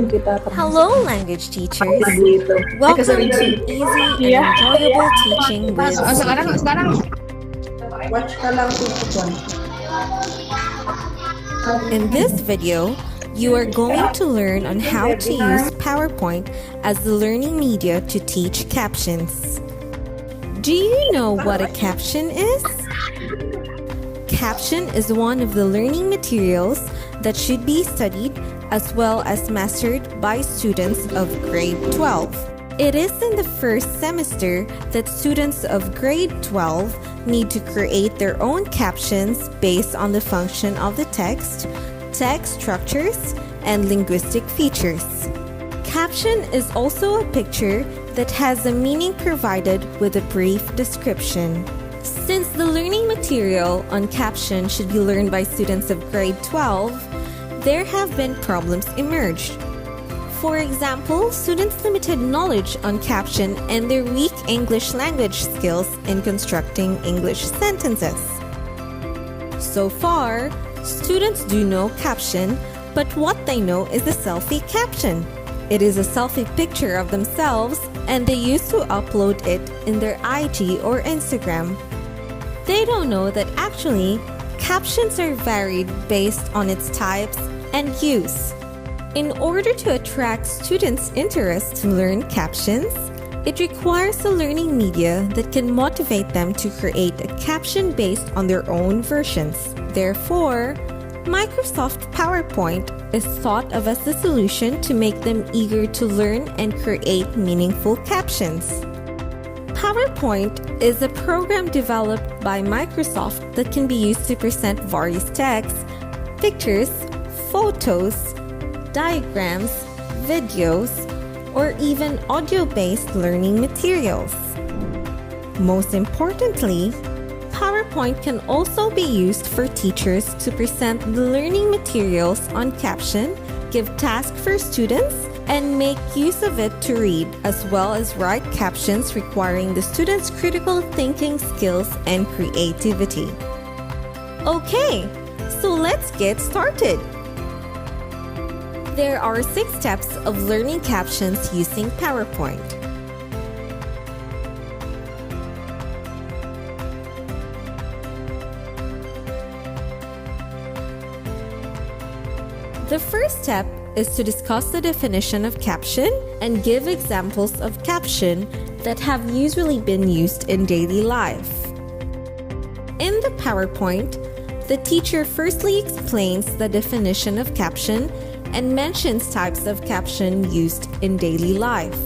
langsung kita Hello, language teachers. gitu. Welcome to easy and enjoyable teaching with Sekarang Watch ka lang tutukan. In this video, you are going to learn on how to use PowerPoint as the learning media to teach captions. Do you know what a caption is? Caption is one of the learning materials that should be studied as well as mastered by students of grade 12. It is in the first semester that students of grade 12 need to create their own captions based on the function of the text structures, and linguistic features. Caption is also a picture that has a meaning provided with a brief description. Since the learning material on caption should be learned by students of grade 12, there have been problems emerged. For example, students' limited knowledge on caption and their weak English language skills in constructing English sentences. So far, students do know caption, but what they know is a selfie caption. It is a selfie picture of themselves and they used to upload it in their IG or Instagram. They don't know that actually, captions are varied based on its types and use. In order to attract students' interest to learn captions, it requires a learning media that can motivate them to create a caption based on their own versions. Therefore, Microsoft PowerPoint is thought of as the solution to make them eager to learn and create meaningful captions. PowerPoint is a program developed by Microsoft that can be used to present various texts, pictures, photos, diagrams, videos, or even audio-based learning materials. Most importantly, PowerPoint can also be used for teachers to present the learning materials on caption, give tasks for students, and make use of it to read, as well as write captions requiring the students' critical thinking skills and creativity. Okay, so let's get started. There are 6 steps of learning captions using PowerPoint. The first step is to discuss the definition of caption and give examples of caption that have usually been used in daily life. In the PowerPoint, the teacher firstly explains the definition of caption and mentions types of caption used in daily life.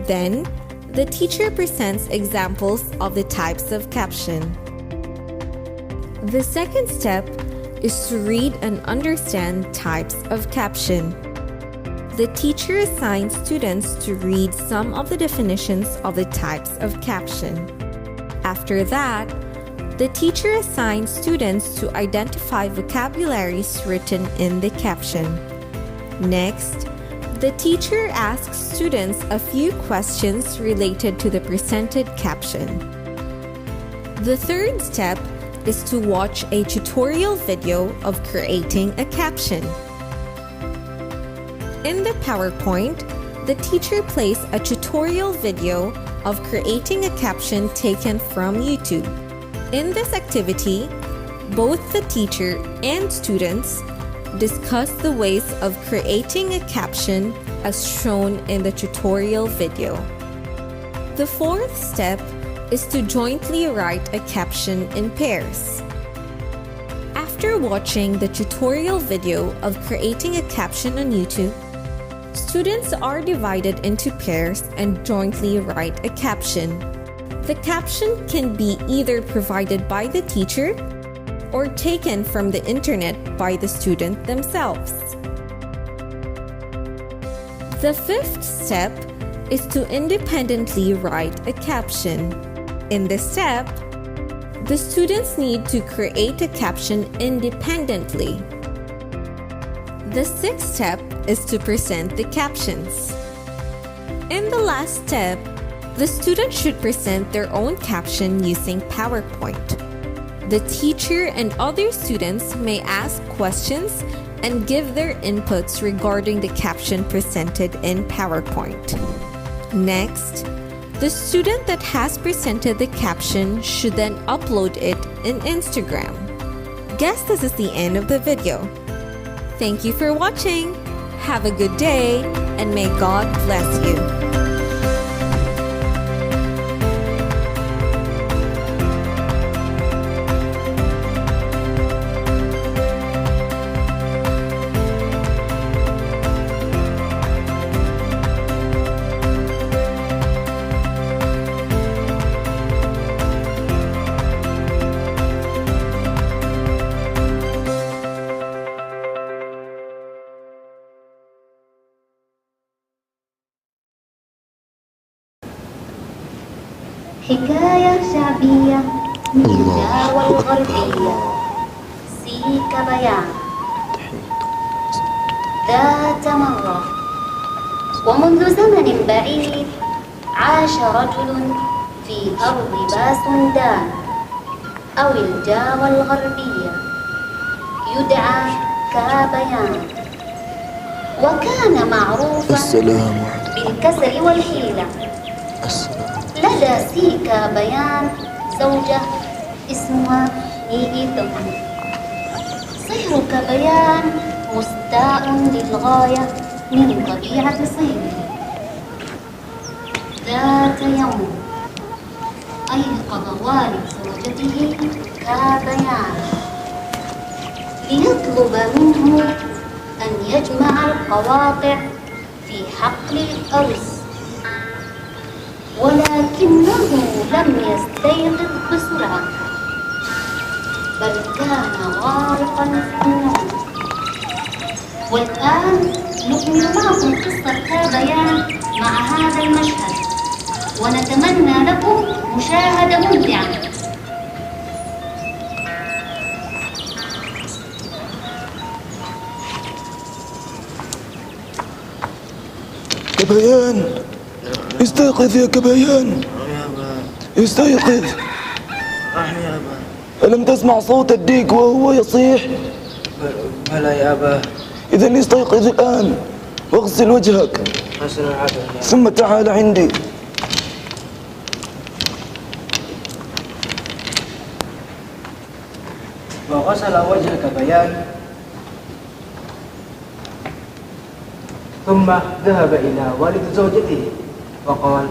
Then, the teacher presents examples of the types of caption. The second step is to read and understand types of caption. The teacher assigns students to read some of the definitions of the types of caption. After that, the teacher assigns students to identify vocabularies written in the caption. Next, the teacher asks students a few questions related to the presented caption. The third step is to watch a tutorial video of creating a caption. In the PowerPoint, the teacher plays a tutorial video of creating a caption taken from YouTube. In this activity, both the teacher and students discuss the ways of creating a caption as shown in the tutorial video. The fourth step is to jointly write a caption in pairs. After watching the tutorial video of creating a caption on YouTube, students are divided into pairs and jointly write a caption. The caption can be either provided by the teacher or taken from the internet by the student themselves. The fifth step is to independently write a caption. In this step, the students need to create a caption independently. The sixth step is to present the captions. In the last step, the students should present their own caption using PowerPoint. The teacher and other students may ask questions and give their inputs regarding the caption presented in PowerPoint. Next, the student that has presented the caption should then upload it in Instagram. Guess this is the end of the video. Thank you for watching. Have a good day, and may God bless you. حكاية شعبية من الجاوة الغربية. سيك بيان. ذات مرة ومنذ زمن بعيد عاش رجل في أرض باسندان أو الجاوة الغربية يدعى كابيان، وكان معروفا بالكسل والحيلة. لدى سيكا بيان زوجة اسمها نيئة. صهر كبيان مستاء للغاية من طبيعة صهره. ذات يوم أيقظ والد زوجته كبيان ليطلب منه أن يجمع القواطع في حقل الأرز، ولكنه لم يستيقظ بسرعة، بل كان غارقا في النوم. والآن نكمل معكم قصة كابيان مع هذا المشهد، ونتمنى لكم مشاهدة ممتعة. كبيان، استيقظ يا كبيان، استيقظ. ألم تسمع صوت الديك وهو يصيح؟ بلى يا أبا. إذن استيقظ الآن واغسل وجهك، ثم تعال عندي. وغسل وجه كبيان، ثم ذهب إلى والد زوجته وقال: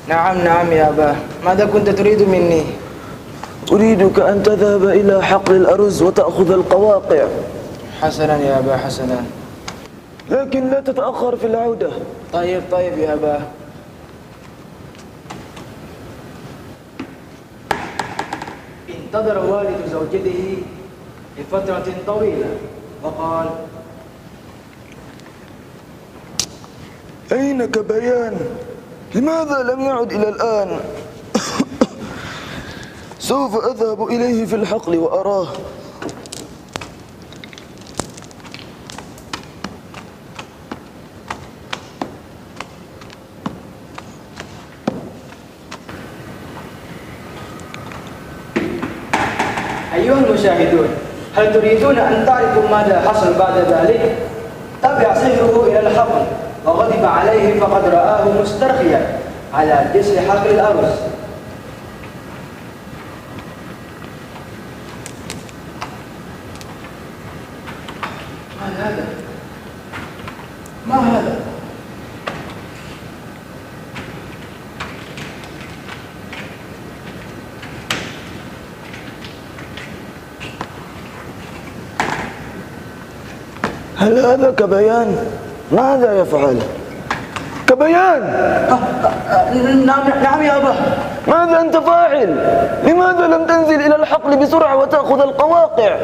نعم يا أبا، ماذا كنت تريد مني؟ أريدك أن تذهب إلى حقل الأرز وتأخذ القواقع. حسنا يا أبا، حسنا، لكن لا تتأخر في العودة. طيب يا أبا. انتظر والد زوجته لفترة طويلة وقال: أين كبيان؟ لماذا لم يعد إلى الآن؟ سوف أذهب إليه في الحقل وأراه. أيها المشاهدون، هل تريدون أن تعرفوا ماذا حصل بعد ذلك؟ تبع صهره إلى الحقل وغضب عليه، فقد رآه مسترخيا على جسر حقل الأرز. ما هذا؟ هل هذا كبيان؟ ماذا يفعل؟ كبيان! نعم يا أبا. ماذا أنت فاعل؟ لماذا لم تنزل إلى الحقل بسرعة وتأخذ القواقع؟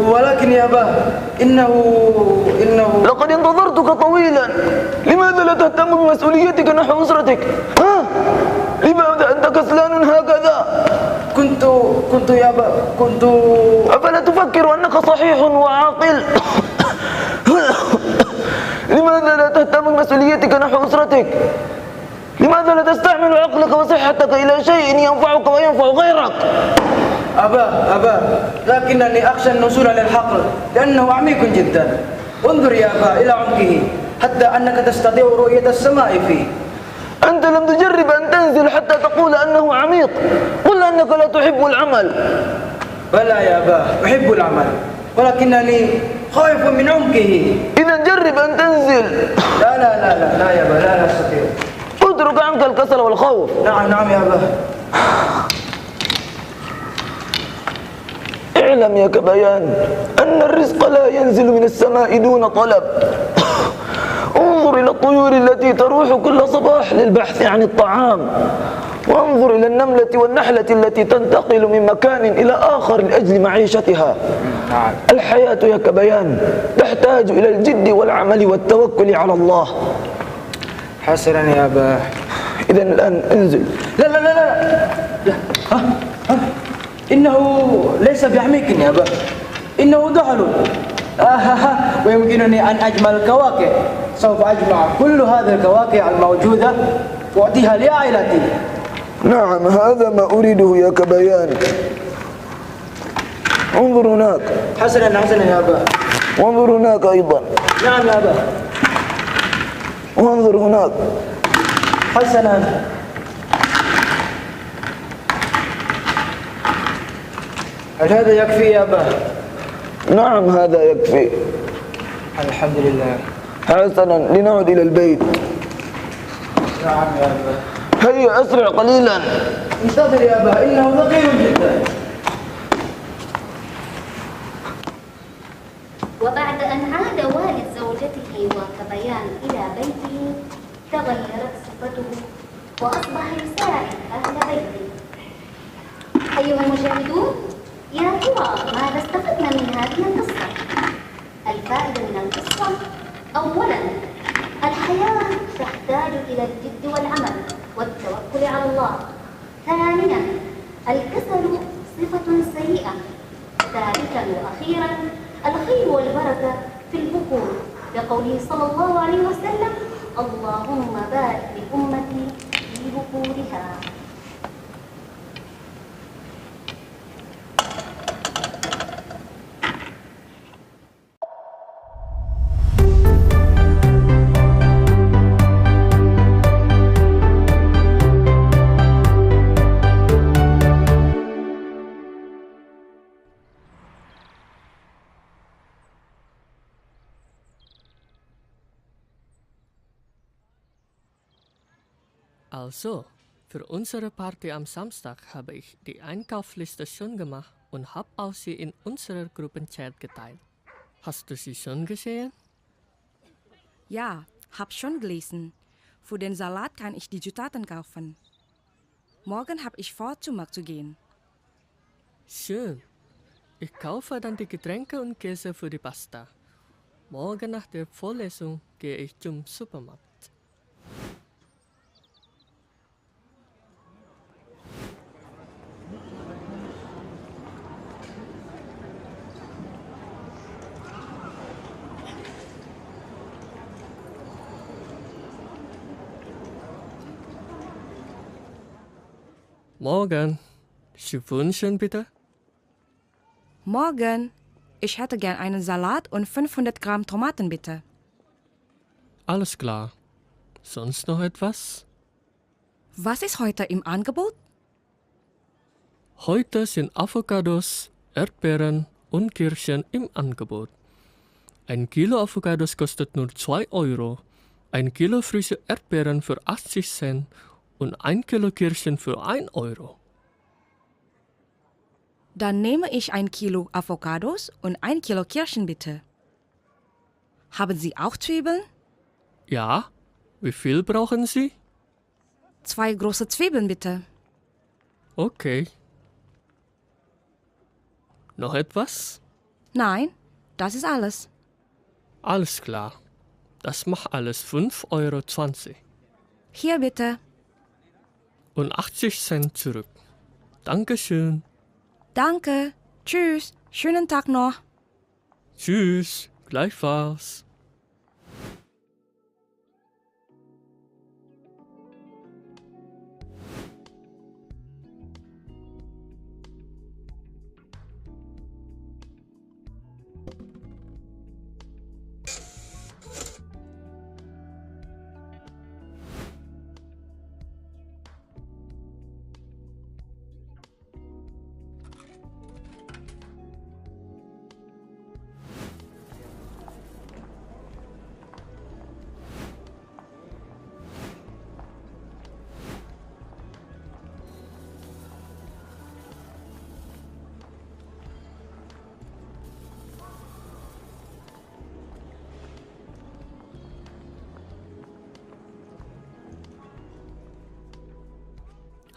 ولكن يا أبا، إنه لقد انتظرتك طويلا. لماذا لا تهتم بمسؤوليتك نحو أسرتك؟ ها؟ لماذا أنت كسلان هكذا؟ كنت يا أبا، أفلا تفكر أنك صحيح وعاقل؟ لماذا لا تهتم بمسؤوليتك نحو أسرتك؟ لماذا لا تستعمل عقلك وصحتك إلى شيء ينفعك وينفع غيرك؟ أبا لكنني أخشى النزول للحقل لأنه عميق جدا. انظر يا أبا إلى عمقه حتى أنك تستطيع رؤية السماء فيه. أنت لم تجرب أن تنزل حتى تقول أنه عميق. قل أنك لا تحب العمل. بلى يا أبا أحب العمل ولكنني خائف من عمقه. إذا جرب أن تنزل. لا يا أبا لا أستطيع. اترك عنك الكسل والخوف. نعم يا أبا. اعلم يا كبيان أن الرزق لا ينزل من السماء دون طلب. انظر إلى الطيور التي تروح كل صباح للبحث عن الطعام، وانظر إلى النملة والنحلة التي تنتقل من مكان إلى آخر لأجل معيشتها. الحياة يا كبيان تحتاج إلى الجد والعمل والتوكل على الله. حسنا يا أبا. إذا الآن انزل. لا. إنه ليس بعميق يا أبا، إنه ضحل. ويمكنني أن أجمع الكواكب. سوف أجمع كل هذه الكواكب الموجودة وأعطيها لعائلتي. نعم هذا ما أريده يا كبيان. انظر هناك. حسنا يا أبا. وانظر هناك أيضا. نعم يا أبا. وانظر هناك. حسنا. هل هذا يكفي يا أبا؟ نعم هذا يكفي. الحمد لله. حسنا لنعد إلى البيت. نعم يا أبا. هيا أسرع قليلا. انتظر يا أبا إنه ثقيل جدا. وبعد أن عاد والد زوجته وكبيان إلى بيته تغيرت صفته وأصبح يساعد أهل بيته. أيها المشاهدون، يا ترى ماذا استفدنا من هذه القصة؟ الفائدة من القصة: أولاً، الحياة تحتاج إلى الجد والعمل والتوكل على الله. ثانياً، الكسل صفة سيئة. ثالثاً وأخيراً، الخير والبركة في البكور، لقوله صلى الله عليه وسلم: اللهم بارك لأمتي في بكورها. Also, für unsere Party am Samstag habe ich die Einkaufsliste schon gemacht und habe auch sie in unserer Gruppenchat geteilt. Hast du sie schon gesehen? Ja, hab schon gelesen. Für den Salat kann ich die Zutaten kaufen. Morgen hab ich vor, zum Markt zu gehen. Schön. Ich kaufe dann die Getränke und Käse für die Pasta. Morgen nach der Vorlesung gehe ich zum Supermarkt. Morgen. Sie wünschen bitte? Morgen. Ich hätte gern einen Salat und 500 Gramm Tomaten, bitte. Alles klar. Sonst noch etwas? Was ist heute im Angebot? Heute sind Avocados, Erdbeeren und Kirschen im Angebot. 1 Kilo Avocados kostet nur 2 Euro, 1 Kilo frische Erdbeeren für 80 Cent und 1 Kilo Kirschen für 1 Euro. Dann nehme ich 1 Kilo Avocados und 1 Kilo Kirschen, bitte. Haben Sie auch Zwiebeln? Ja, wie viel brauchen Sie? 2 große Zwiebeln, bitte. Okay. Noch etwas? Nein, das ist alles. Alles klar. Das macht alles 5,20 Euro. Hier, bitte. Und 80 Cent zurück. Dankeschön. Danke. Tschüss. Schönen Tag noch. Tschüss. Gleichfalls.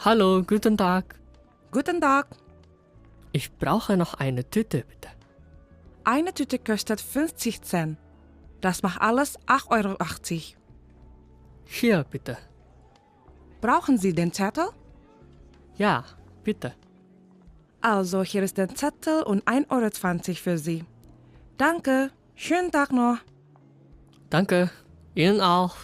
Hallo, guten Tag. Guten Tag. Ich brauche noch eine Tüte, bitte. Eine Tüte kostet 50 Cent. Das macht alles 8,80 Euro. Hier, bitte. Brauchen Sie den Zettel? Ja, bitte. Also, hier ist der Zettel und 1,20 Euro für Sie. Danke. Schönen Tag noch. Danke. Ihnen auch.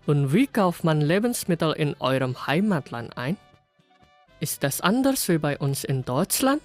Und wie kauft man Lebensmittel in eurem Heimatland ein? Ist das anders wie bei uns in Deutschland?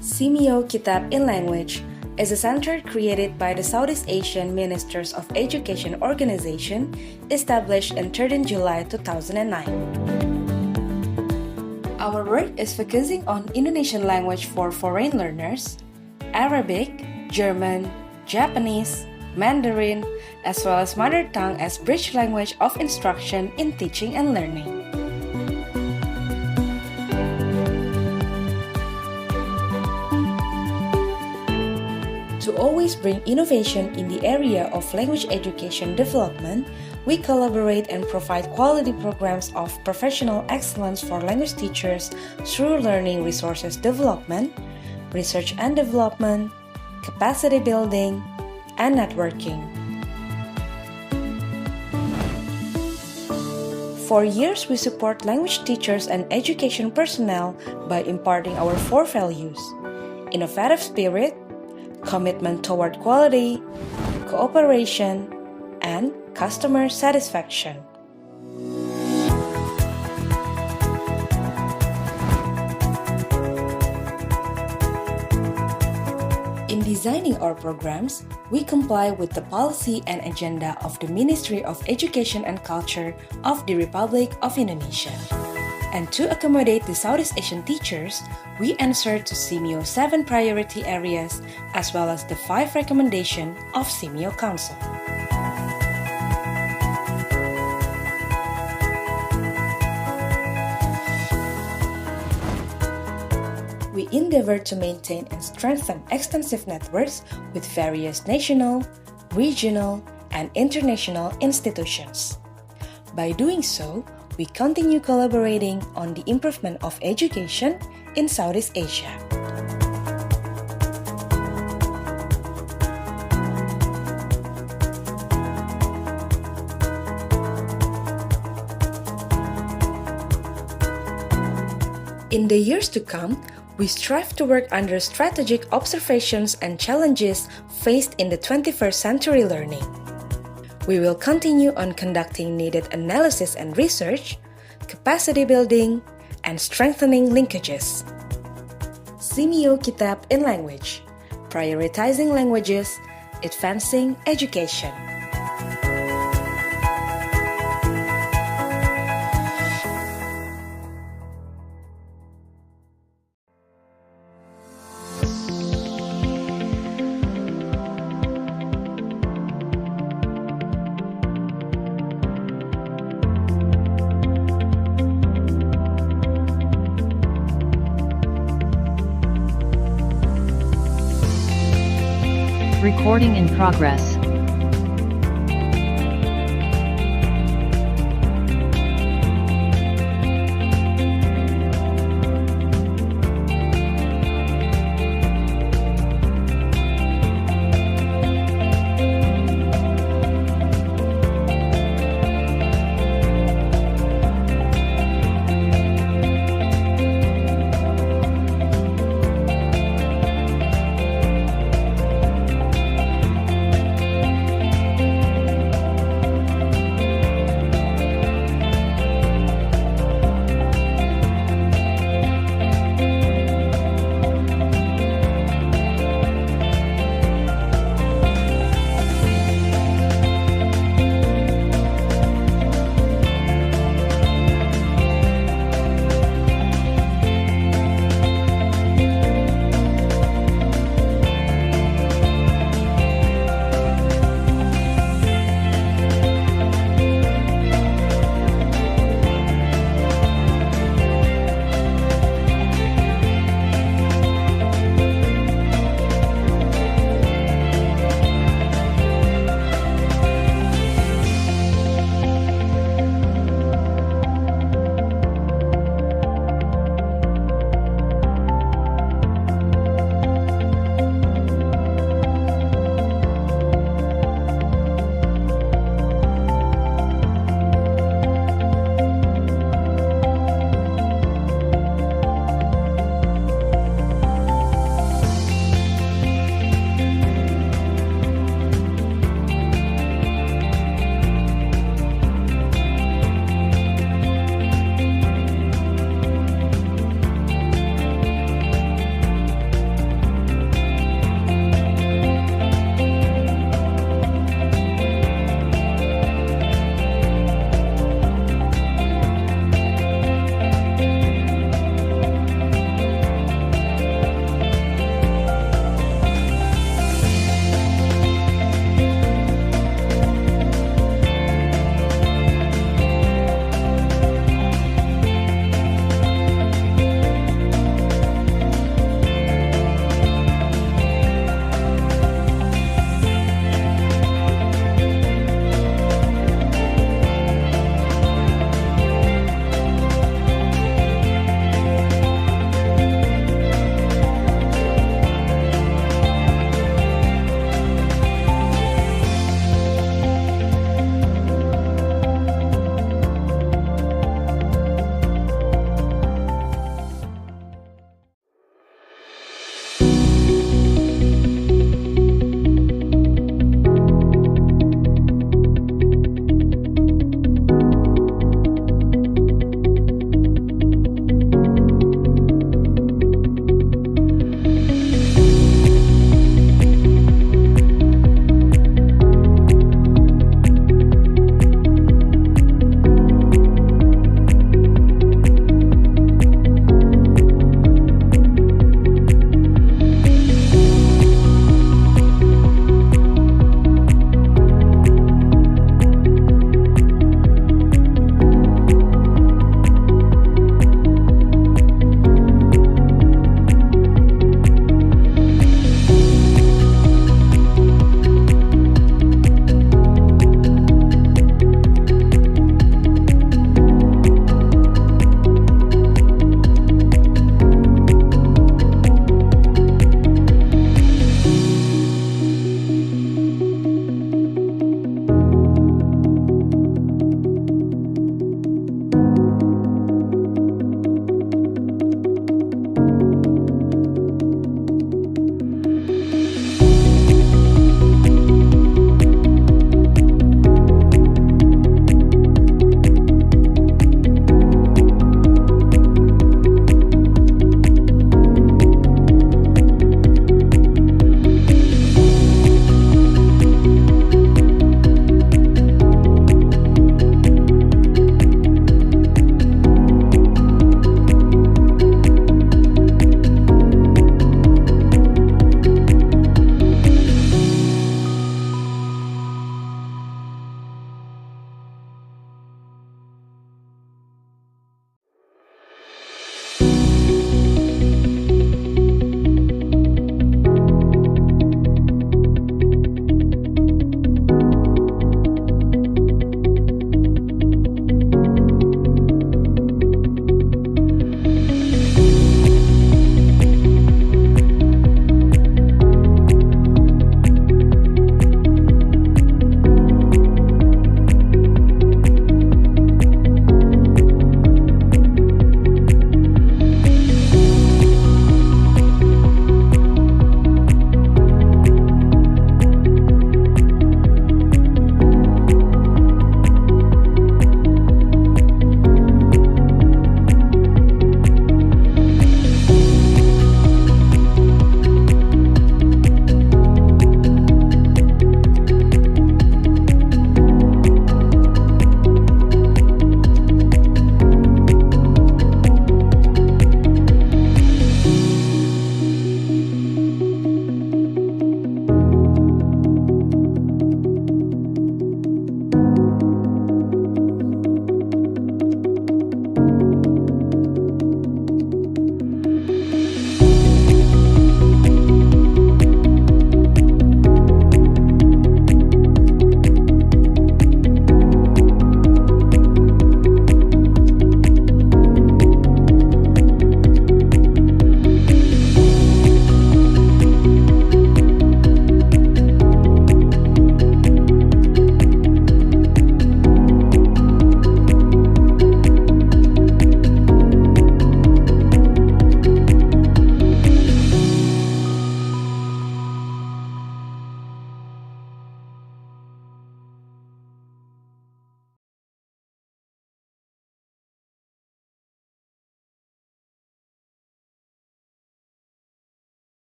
SEAQIL in language is a center created by the Southeast Asian Ministers of Education Organization established on 13 July 2009. Our work is focusing on Indonesian language for foreign learners, Arabic, German, Japanese, Mandarin, as well as mother tongue as bridge language of instruction in teaching and learning. To always bring innovation in the area of language education development, we collaborate and provide quality programs of professional excellence for language teachers through learning resources development, research and development, capacity building, and networking. For years, we support language teachers and education personnel by imparting our 4 values: innovative spirit, commitment toward quality, cooperation, and customer satisfaction. In designing our programs, we comply with the policy and agenda of the Ministry of Education and Culture of the Republic of Indonesia. And to accommodate the Southeast Asian teachers, we answer to SEAQIL 7 priority areas as well as the 5 recommendations of SEAQIL Council. We endeavor to maintain and strengthen extensive networks with various national, regional, and international institutions. By doing so, we continue collaborating on the improvement of education in Southeast Asia. In the years to come, we strive to work under strategic observations and challenges faced in the 21st century learning. We will continue on conducting needed analysis and research, capacity building, and strengthening linkages. SEAQIL in language, prioritizing languages, advancing education. Recording in progress.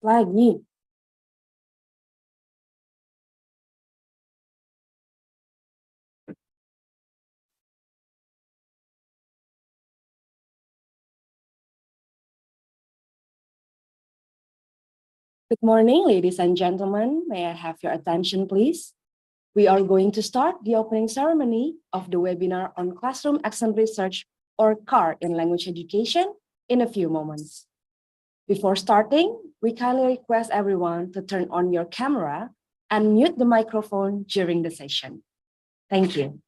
lagi. Good morning, ladies and gentlemen. May I have your attention, please? We are going to start the opening ceremony of the webinar on Classroom Accent Research, or CAR, in language education in a few moments. Before starting, we kindly request everyone to turn on your camera and mute the microphone during the session. Thank you.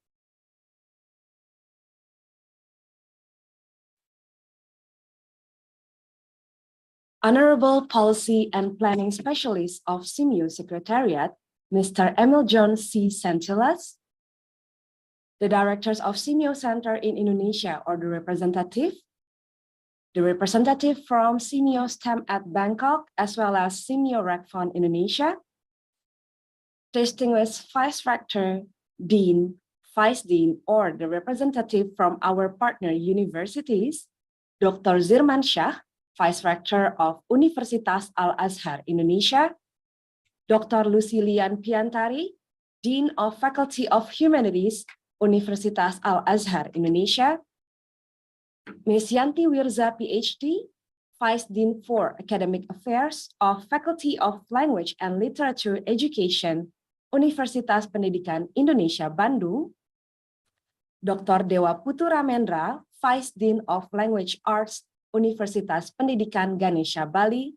Honorable Policy and Planning Specialist of SEAQIL Secretariat, Mr. Emil John C. Santillas, the Directors of SEAQIL Center in Indonesia, or the representative from SEAQIL STEM at Bangkok, as well as SEAQIL RecFund Indonesia, distinguished Vice Rector, Dean, Vice Dean, or the representative from our partner universities, Dr. Zirman Shah, Vice Rector of Universitas Al-Azhar Indonesia, Dr. Lucilian Piantari, Dean of Faculty of Humanities, Universitas Al-Azhar Indonesia, Ms. Yanti Wirza, PhD, Vice Dean for Academic Affairs of Faculty of Language and Literature Education, Universitas Pendidikan Indonesia Bandung, Dr. Dewa Putu Ramendra, Vice Dean of Language Arts, Universitas Pendidikan Ganesha Bali,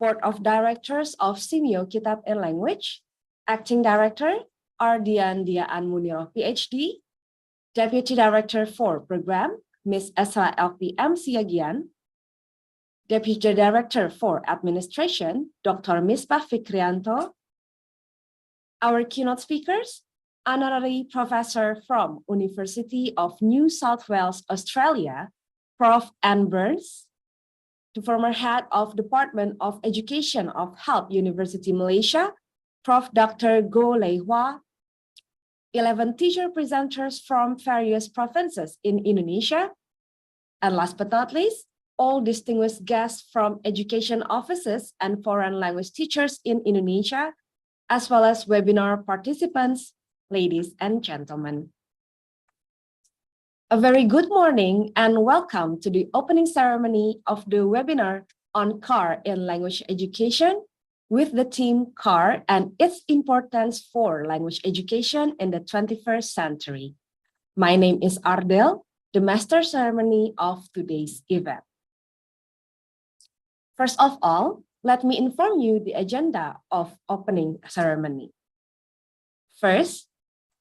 Board of Directors of SEAQIL Kitab and Language, Acting Director, Ardian Diaan Muniro, PhD, Deputy Director for Program, Ms. Esra LPM Siagian, Deputy Director for Administration, Dr. Misbah Fikrianto, our keynote speakers, Honorary Professor from University of New South Wales, Australia, Prof. Anne Burns, the former head of Department of Education of Help University Malaysia, Prof. Dr. Goh Lei Hua, 11 teacher presenters from various provinces in Indonesia, and last but not least, all distinguished guests from education offices and foreign language teachers in Indonesia, as well as webinar participants, ladies and gentlemen. A very good morning and welcome to the opening ceremony of the webinar on CAR in language education with the theme CAR and its importance for language education in the 21st century. My name is Ardel, the master ceremony of today's event. First of all, let me inform you the agenda of opening ceremony. First,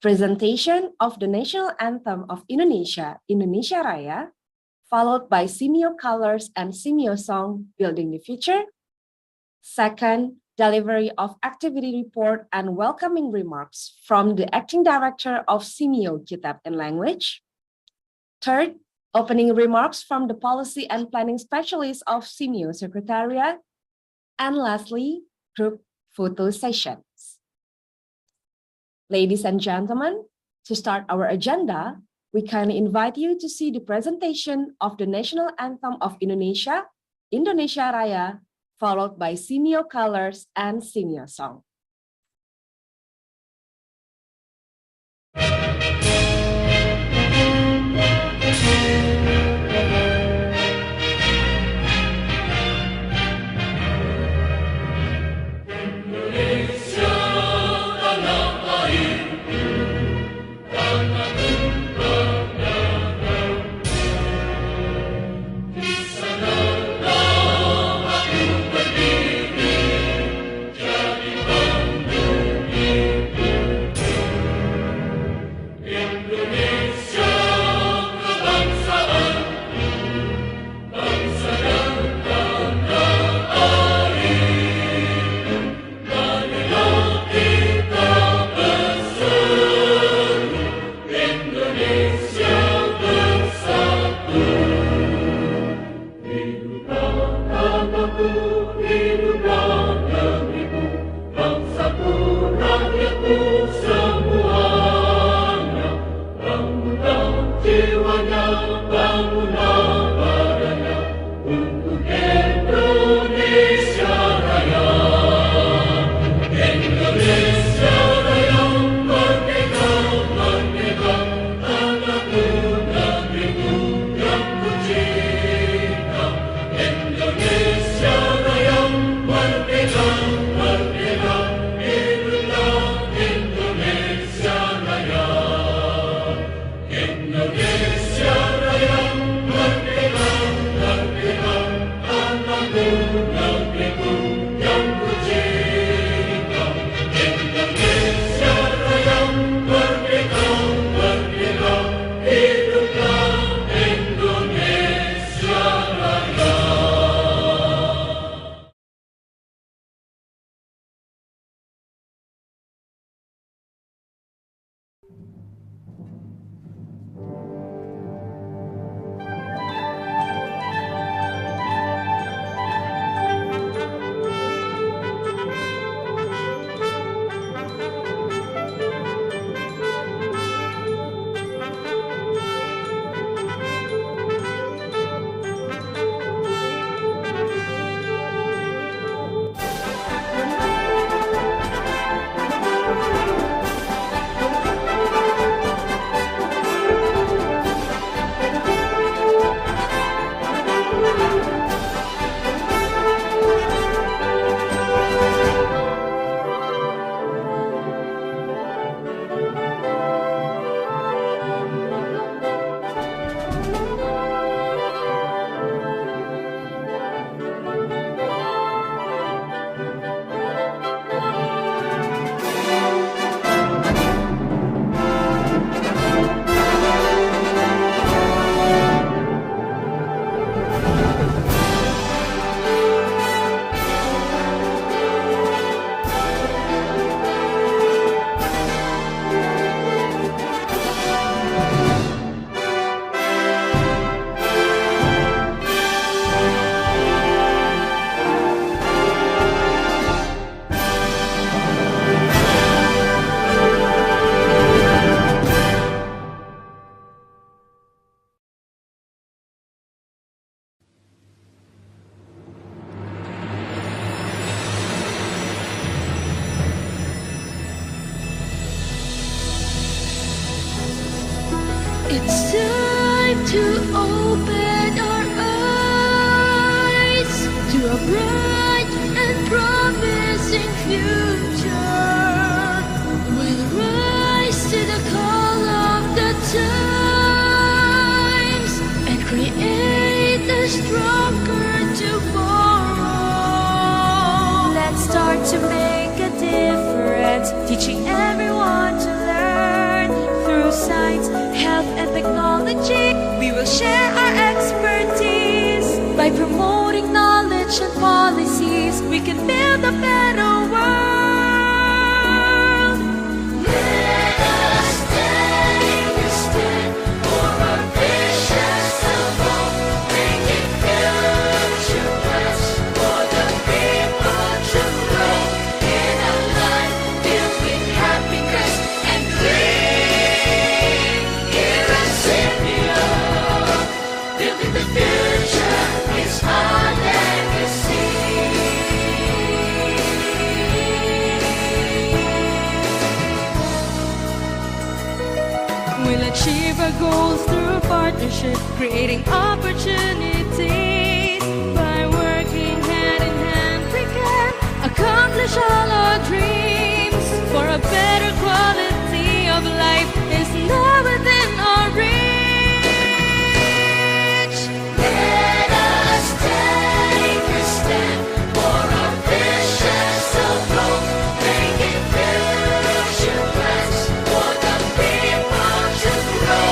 presentation of the national anthem of Indonesia, Indonesia Raya, followed by SEAQIL colors and SEAQIL song, Building the Future. Second, delivery of activity report and welcoming remarks from the acting director of SEAQIL Kitab and Language. Third, opening remarks from the policy and planning specialist of SEAQIL Secretariat. And lastly, group photo sessions. Ladies and gentlemen, to start our agenda, we kindly invite you to see the presentation of the national anthem of Indonesia, Indonesia Raya, followed by SEAQIL colors and SEAQIL song. Jadi It's time to open our eyes to a bright and promising future. We'll rise to the call of the times and create a stronger tomorrow. Let's start to make a difference, teaching everyone to learn through science, health, and technology. We will share our expertise by promoting knowledge and policies. We can build a better world. Let us take a stand for our visions of hope, making future plans for the people to grow in a life filled with happiness and green. Here at SEAQIL, building the future is our legacy. We'll achieve our goals through partnership, creating opportunities. By working hand in hand, we can accomplish all our dreams. For a better quality of life is now within our reach. Let us take a stand for our visions of hope, making future plans for the people to grow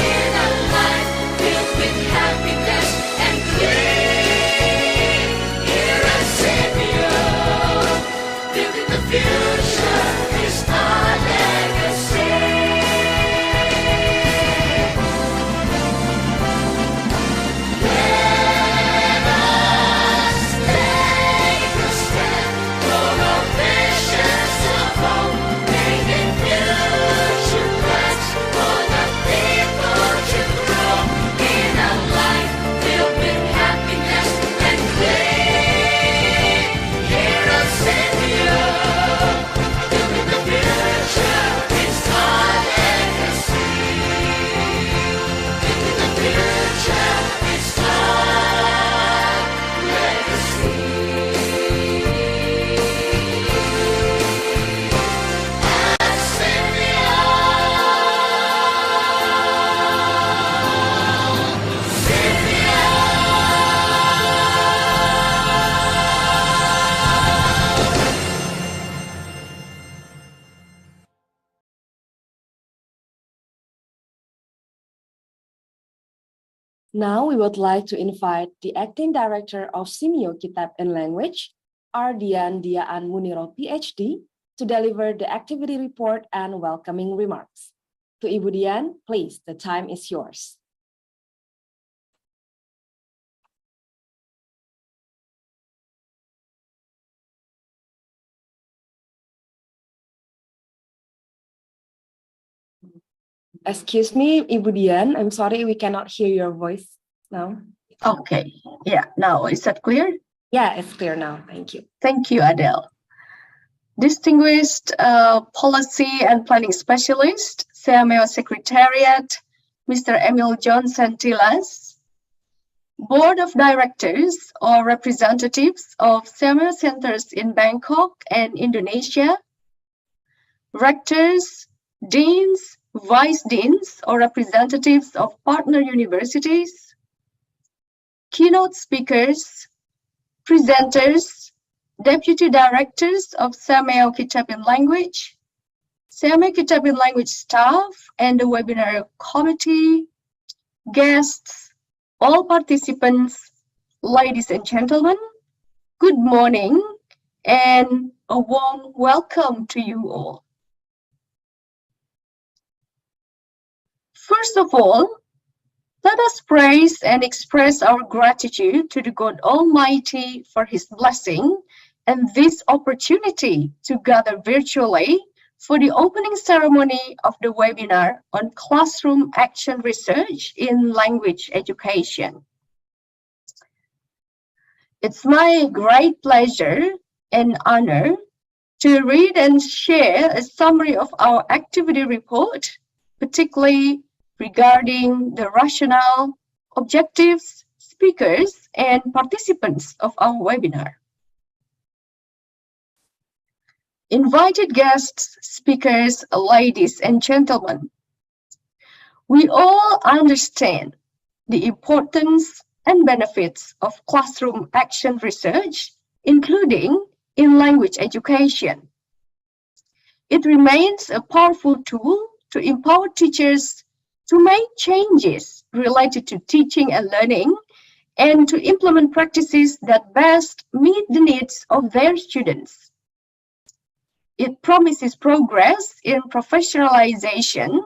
in a life filled with happiness and green. Here at SEAQIL, building the future is our legacy. Let us take a stand for our visions of hope, making future plans for the people to grow in a life filled with happiness and green. Here at SEAQIL, building the future is our legacy. Building the future is our legacy. At Now we would like to invite the Acting Director of Simeo Kitab and Language, Ardian Diaan Muniro, PhD, to deliver the activity report and welcoming remarks. To Ibu Dian, please, the time is yours. Excuse me, Ibu Dian, I'm sorry we cannot hear your voice now. Okay, yeah, now is that clear? Yeah, it's clear now. Thank you. Thank you, Adele. Distinguished Policy and Planning Specialist, CMO Secretariat, Mr. Emil John Santilas, Board of Directors or representatives of CMO centers in Bangkok and Indonesia, rectors, deans, vice deans or representatives of partner universities, keynote speakers, presenters, deputy directors of CMO Kitab in Language, CMO Kitab in Language staff and the webinar committee, guests, all participants, ladies and gentlemen, good morning and a warm welcome to you all. First of all, let us praise and express our gratitude to the God Almighty for His blessing and this opportunity to gather virtually for the opening ceremony of the webinar on classroom action research in language education. It's my great pleasure and honor to read and share a summary of our activity report, particularly regarding the rationale, objectives, speakers, and participants of our webinar. Invited guests, speakers, ladies and gentlemen, we all understand the importance and benefits of classroom action research, including in language education. It remains a powerful tool to empower teachers to make changes related to teaching and learning and to implement practices that best meet the needs of their students. It promises progress in professionalization,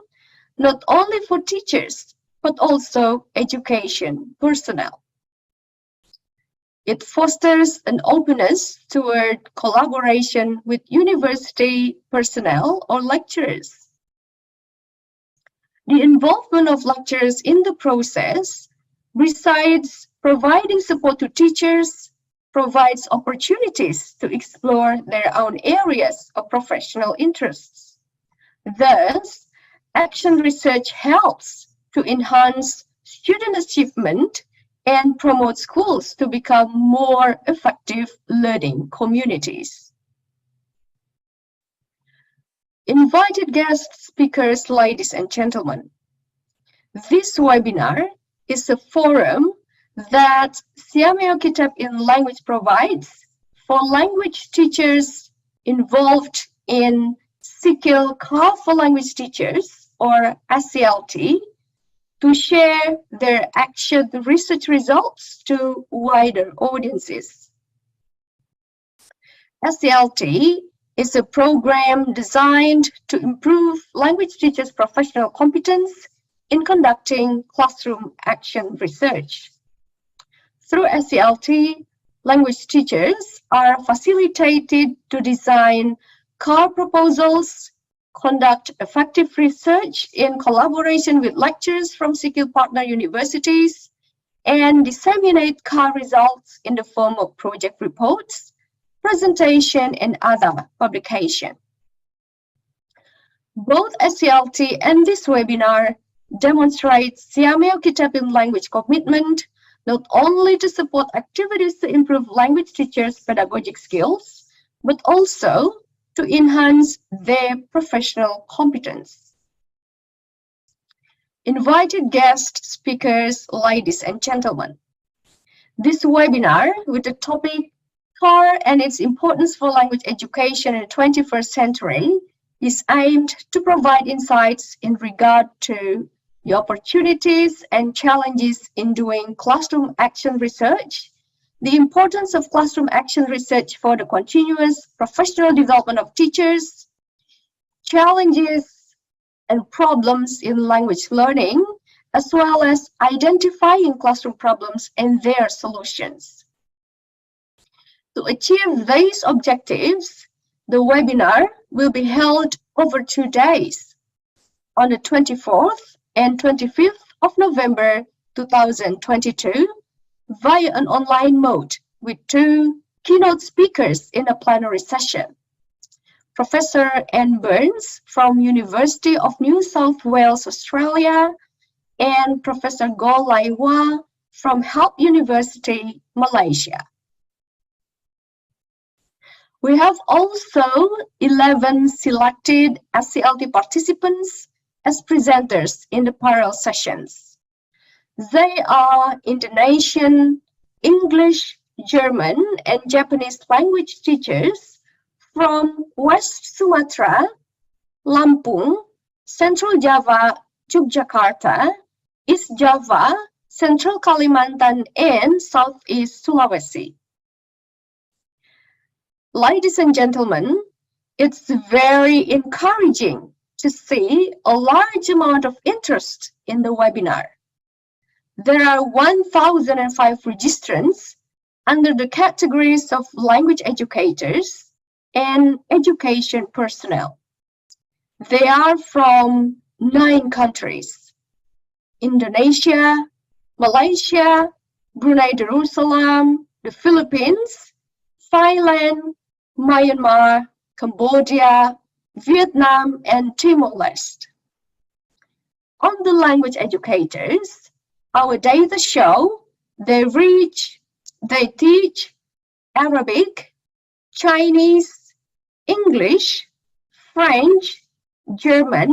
not only for teachers, but also education personnel. It fosters an openness toward collaboration with university personnel or lecturers. The involvement of lecturers in the process, besides providing support to teachers, provides opportunities to explore their own areas of professional interests. Thus, action research helps to enhance student achievement and promote schools to become more effective learning communities. Invited guest speakers, ladies and gentlemen, this webinar is a forum that CMO Kitab in Language provides for language teachers involved in SEAQIL Call for Language Teachers, or SELT, to share their action research results to wider audiences. SELT is a program designed to improve language teachers' professional competence in conducting classroom action research. Through SELT, language teachers are facilitated to design core proposals, conduct effective research in collaboration with lecturers from SEAQIL partner universities, and disseminate core results in the form of project reports, presentation, and other publication. Both SELT and this webinar demonstrate CMO Kitab in Language commitment not only to support activities to improve language teachers' pedagogic skills, but also to enhance their professional competence. Invited guest speakers, ladies and gentlemen, this webinar with the topic Core and its importance for language education in the 21st century is aimed to provide insights in regard to the opportunities and challenges in doing classroom action research, the importance of classroom action research for the continuous professional development of teachers, challenges and problems in language learning, as well as identifying classroom problems and their solutions. To achieve these objectives, the webinar will be held over 2 days, on the 24th and 25th of November 2022, via an online mode with 2 keynote speakers in a plenary session. Professor Anne Burns from University of New South Wales, Australia, and Professor Go Lai Hua from Help University, Malaysia. We have also 11 selected SCLT participants as presenters in the parallel sessions. They are Indonesian, English, German, and Japanese language teachers from West Sumatra, Lampung, Central Java, Yogyakarta, East Java, Central Kalimantan, and Southeast Sulawesi. Ladies and gentlemen, it's very encouraging to see a large amount of interest in the webinar. There are 1,005 registrants under the categories of language educators and education personnel. They are from 9 countries: Indonesia, Malaysia, Brunei Darussalam, the Philippines, Thailand, Myanmar, Cambodia, Vietnam, and Timor-Leste. On the language educators, our data show they teach Arabic, Chinese, English, French, German,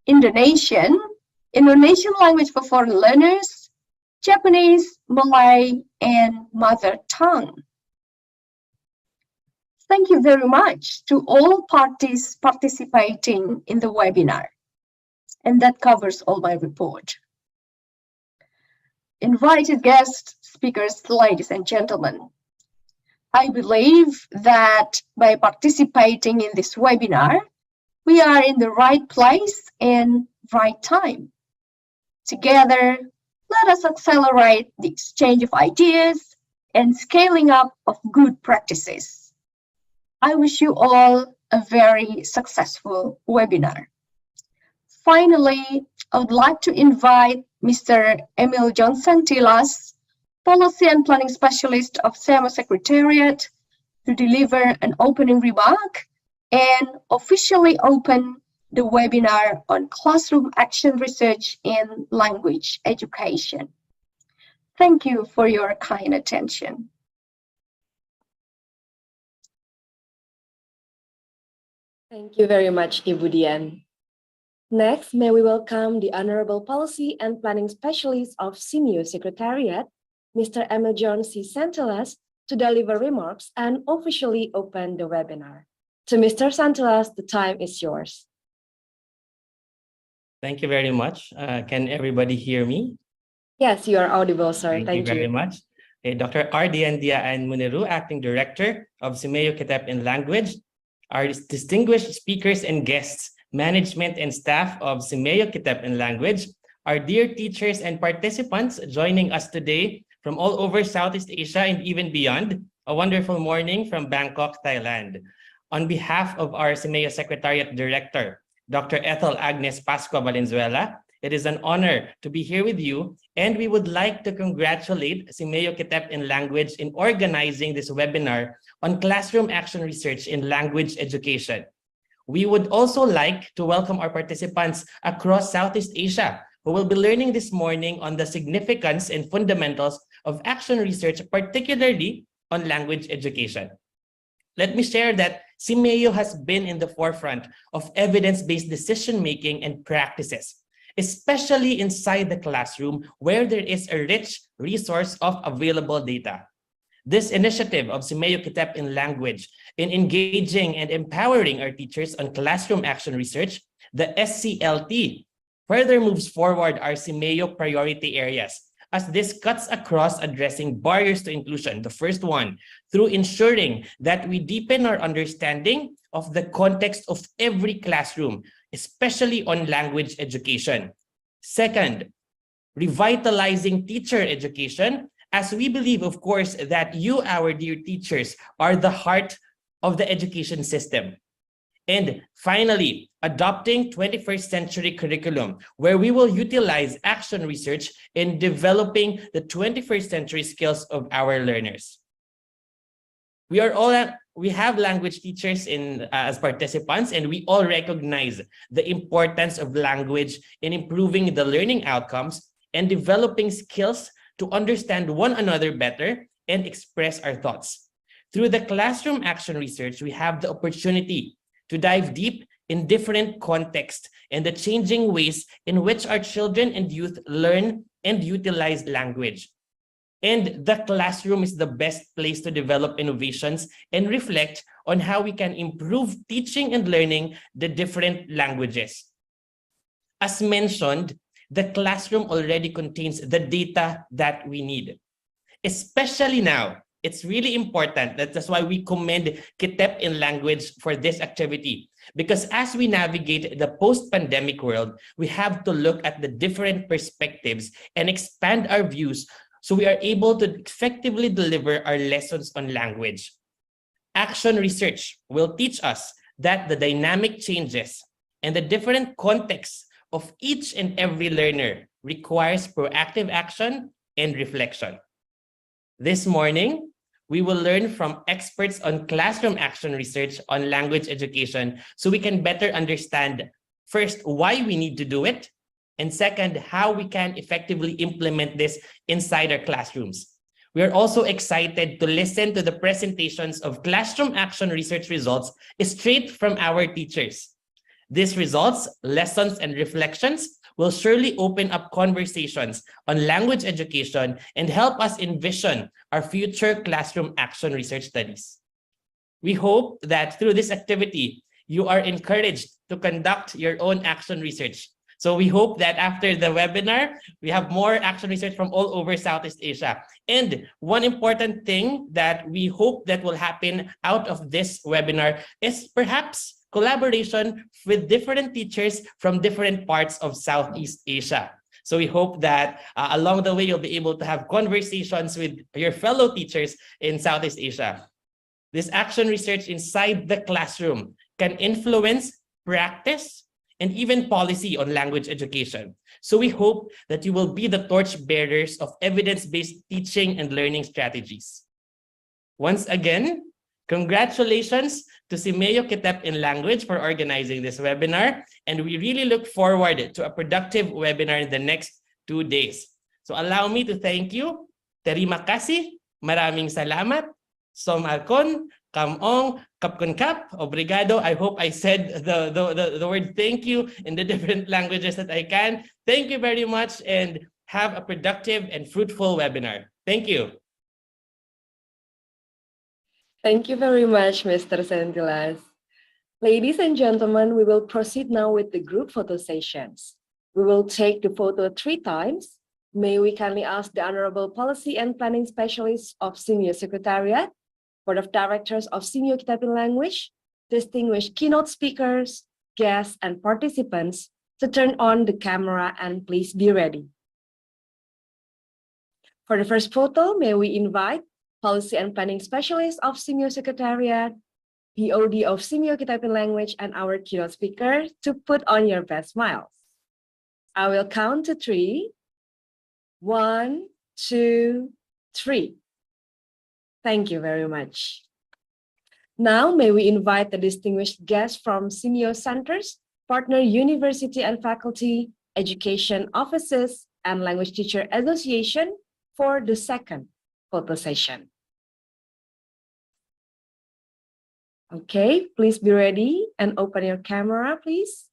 Indonesian language for foreign learners, Japanese, Malay, and mother tongue. Thank you very much to all parties participating in the webinar. And that covers all my report. Invited guest speakers, ladies and gentlemen, I believe that by participating in this webinar, we are in the right place and right time. Together, let us accelerate the exchange of ideas and scaling up of good practices. I wish you all a very successful webinar. Finally, I would like to invite Mr. Emil Johnson Tilas, Policy and Planning Specialist of SEMA Secretariat, to deliver an opening remark and officially open the webinar on classroom action research in language education. Thank you for your kind attention. Thank you very much, Ibu Dian. Next, may we welcome the Honorable Policy and Planning Specialist of SEMA Secretariat, Mr. Emil John C. Santelas, to deliver remarks and officially open the webinar. To Mr. Santelas, the time is yours. Thank you very much. Can everybody hear me? Yes, you are audible, sir. Thank you very much. Dr. Ardiandia and Muniru, Acting Director of SEMA Kitap in Language, our distinguished speakers and guests, management and staff of SEMA Kitap in Language, our dear teachers and participants joining us today from all over Southeast Asia and even beyond, a wonderful morning from Bangkok, Thailand. On behalf of our SEMA Secretariat Director, Dr. Ethel Agnes Pascua Valenzuela, it is an honor to be here with you, and we would like to congratulate SEMA Kitap in Language in organizing this webinar on classroom action research in language education. We would also like to welcome our participants across Southeast Asia who will be learning this morning on the significance and fundamentals of action research, particularly on language education. Let me share that SEMA has been in the forefront of evidence-based decision-making and practices, especially inside the classroom where there is a rich resource of available data. This initiative of SEMA Kitap in Language in engaging and empowering our teachers on classroom action research, the SCLT, further moves forward our SEMA priority areas, as this cuts across addressing barriers to inclusion. The first one, through ensuring that we deepen our understanding of the context of every classroom, especially on language education. Second, revitalizing teacher education, as we believe, of course, that you, our dear teachers, are the heart of the education system. And finally, adopting 21st century curriculum, where we will utilize action research in developing the 21st century skills of our learners. We have language teachers as participants, and we all recognize the importance of language in improving the learning outcomes and developing skills to understand one another better and express our thoughts. Through the classroom action research, we have the opportunity to dive deep in different contexts and the changing ways in which our children and youth learn and utilize language. And the classroom is the best place to develop innovations and reflect on how we can improve teaching and learning the different languages. As mentioned, the classroom already contains the data that we need. Especially now, it's really important. That's why we commend KITEP in language for this activity. Because as we navigate the post-pandemic world, we have to look at the different perspectives and expand our views so we are able to effectively deliver our lessons on language. Action research will teach us that the dynamic changes and the different contexts of each and every learner requires proactive action and reflection. This morning, we will learn from experts on classroom action research on language education so we can better understand, first, why we need to do it, and second, how we can effectively implement this inside our classrooms. We are also excited to listen to the presentations of classroom action research results straight from our teachers. These results, lessons, and reflections will surely open up conversations on language education and help us envision our future classroom action research studies. We hope that through this activity, you are encouraged to conduct your own action research. So we hope that after the webinar, we have more action research from all over Southeast Asia. And one important thing that we hope that will happen out of this webinar is perhaps collaboration with different teachers from different parts of Southeast Asia. So we hope that along the way, you'll be able to have conversations with your fellow teachers in Southeast Asia. This action research inside the classroom can influence practice and even policy on language education. So we hope that you will be the torch bearers of evidence-based teaching and learning strategies. Once again, congratulations to SEAQIL KITEP in language for organizing this webinar, and we really look forward to a productive webinar in the next 2 days. So allow me to thank you. Terima kasih, maraming salamat, somalkon, kamong, kapkunkap, obrigado. I hope I said the word thank you in the different languages that I can. Thank you very much and have a productive and fruitful webinar. Thank you. Thank you very much, Mr. Sentilas. Ladies and gentlemen, we will proceed now with the group photo sessions. We will take the photo 3 times. May we kindly ask the Honorable Policy and Planning Specialist of SEAQIL Secretariat, Board of Directors of SEAQIL KITEP in Language, distinguished keynote speakers, guests, and participants to turn on the camera and please be ready. For the first photo, may we invite Policy and Planning Specialist of SEAQIL Secretariat, BOD of SEAQIL KITEP in Language, and our keynote speaker to put on your best smiles. I will count to 3. 1, 2, 3. Thank you very much. Now, may we invite the distinguished guests from SEAQIL centers, partner university and faculty, education offices, and language teacher association for the second photo session. Okay, please be ready and open your camera, please.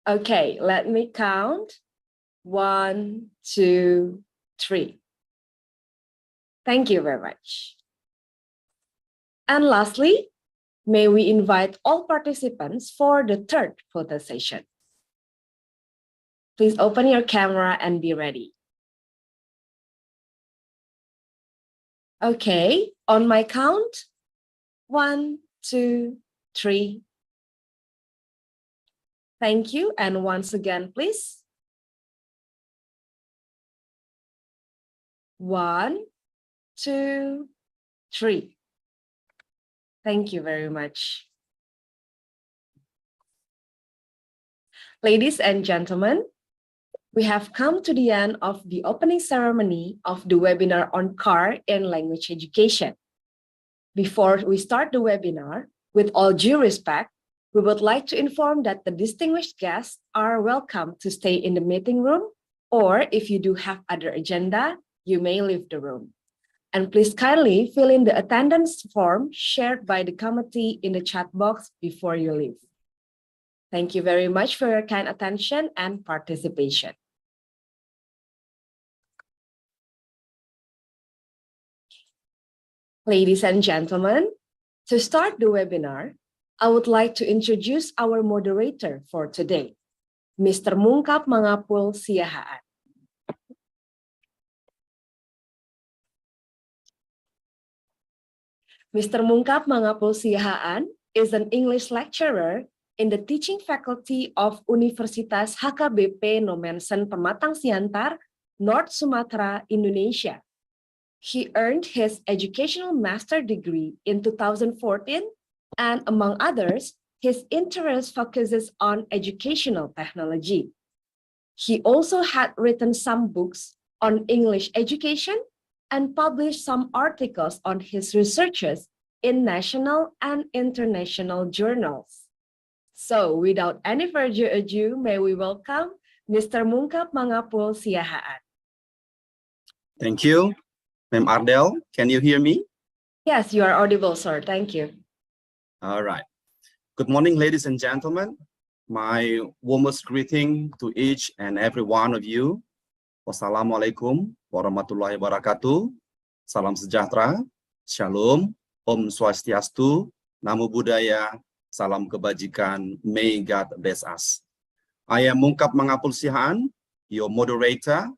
Okay, let me count. 1, 2, 3. Thank you very much. And lastly, may we invite all participants for the third photo session. Please open your camera and be ready. Okay, on my count, 1, 2, 3. Thank you. And once again, please. 1, 2, 3. Thank you very much. Ladies and gentlemen, we have come to the end of the opening ceremony of the webinar on CAR in language education. Before we start the webinar, with all due respect, we would like to inform that the distinguished guests are welcome to stay in the meeting room, or if you do have other agenda, you may leave the room. And please kindly fill in the attendance form shared by the committee in the chat box before you leave. Thank you very much for your kind attention and participation. Ladies and gentlemen, to start the webinar, I would like to introduce our moderator for today, Mr. Mungkap Mangapul Siahaan. Mr. Mungkap Mangapul Siahaan is an English lecturer in the teaching faculty of Universitas HKBP Nomensen Pematang Siantar, North Sumatra, Indonesia. He earned his educational master degree in 2014, and among others, his interest focuses on educational technology. He also had written some books on English education and published some articles on his researches in national and international journals. So without any further ado, may we welcome Mr. Mungkap Mangapul Siahaan. Thank you. Ma'am Ardell, can you hear me? Yes, you are audible, sir. Thank you. All right. Good morning, ladies and gentlemen. My warmest greeting to each and every one of you. Wassalamualaikum warahmatullahi wabarakatuh. Salam sejahtera, shalom, Om Swastiastu, Namo Buddhaya, salam kebajikan, may God bless us. I am Mungkap Mangapul Siahaan, your moderator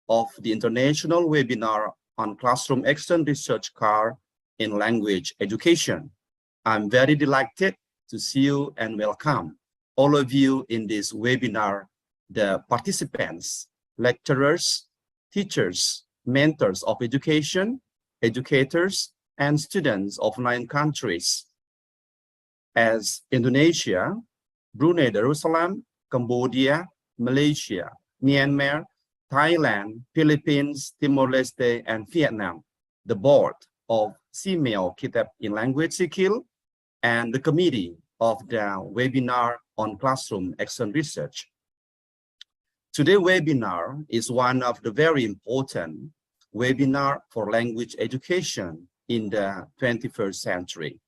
of the international webinar on Classroom External Research CAR in Language Education. I'm very delighted to see you and welcome all of you in this webinar, the participants, lecturers, teachers, mentors of education, educators, and students of 9 countries, as Indonesia, Brunei Darussalam, Cambodia, Malaysia, Myanmar, Thailand, Philippines, Timor-Leste, and Vietnam, the board of SEAQIL in Language SEAQIL, and the committee of the webinar on Classroom External Research. Today's webinar is one of the very important webinar for language education in the 21st century.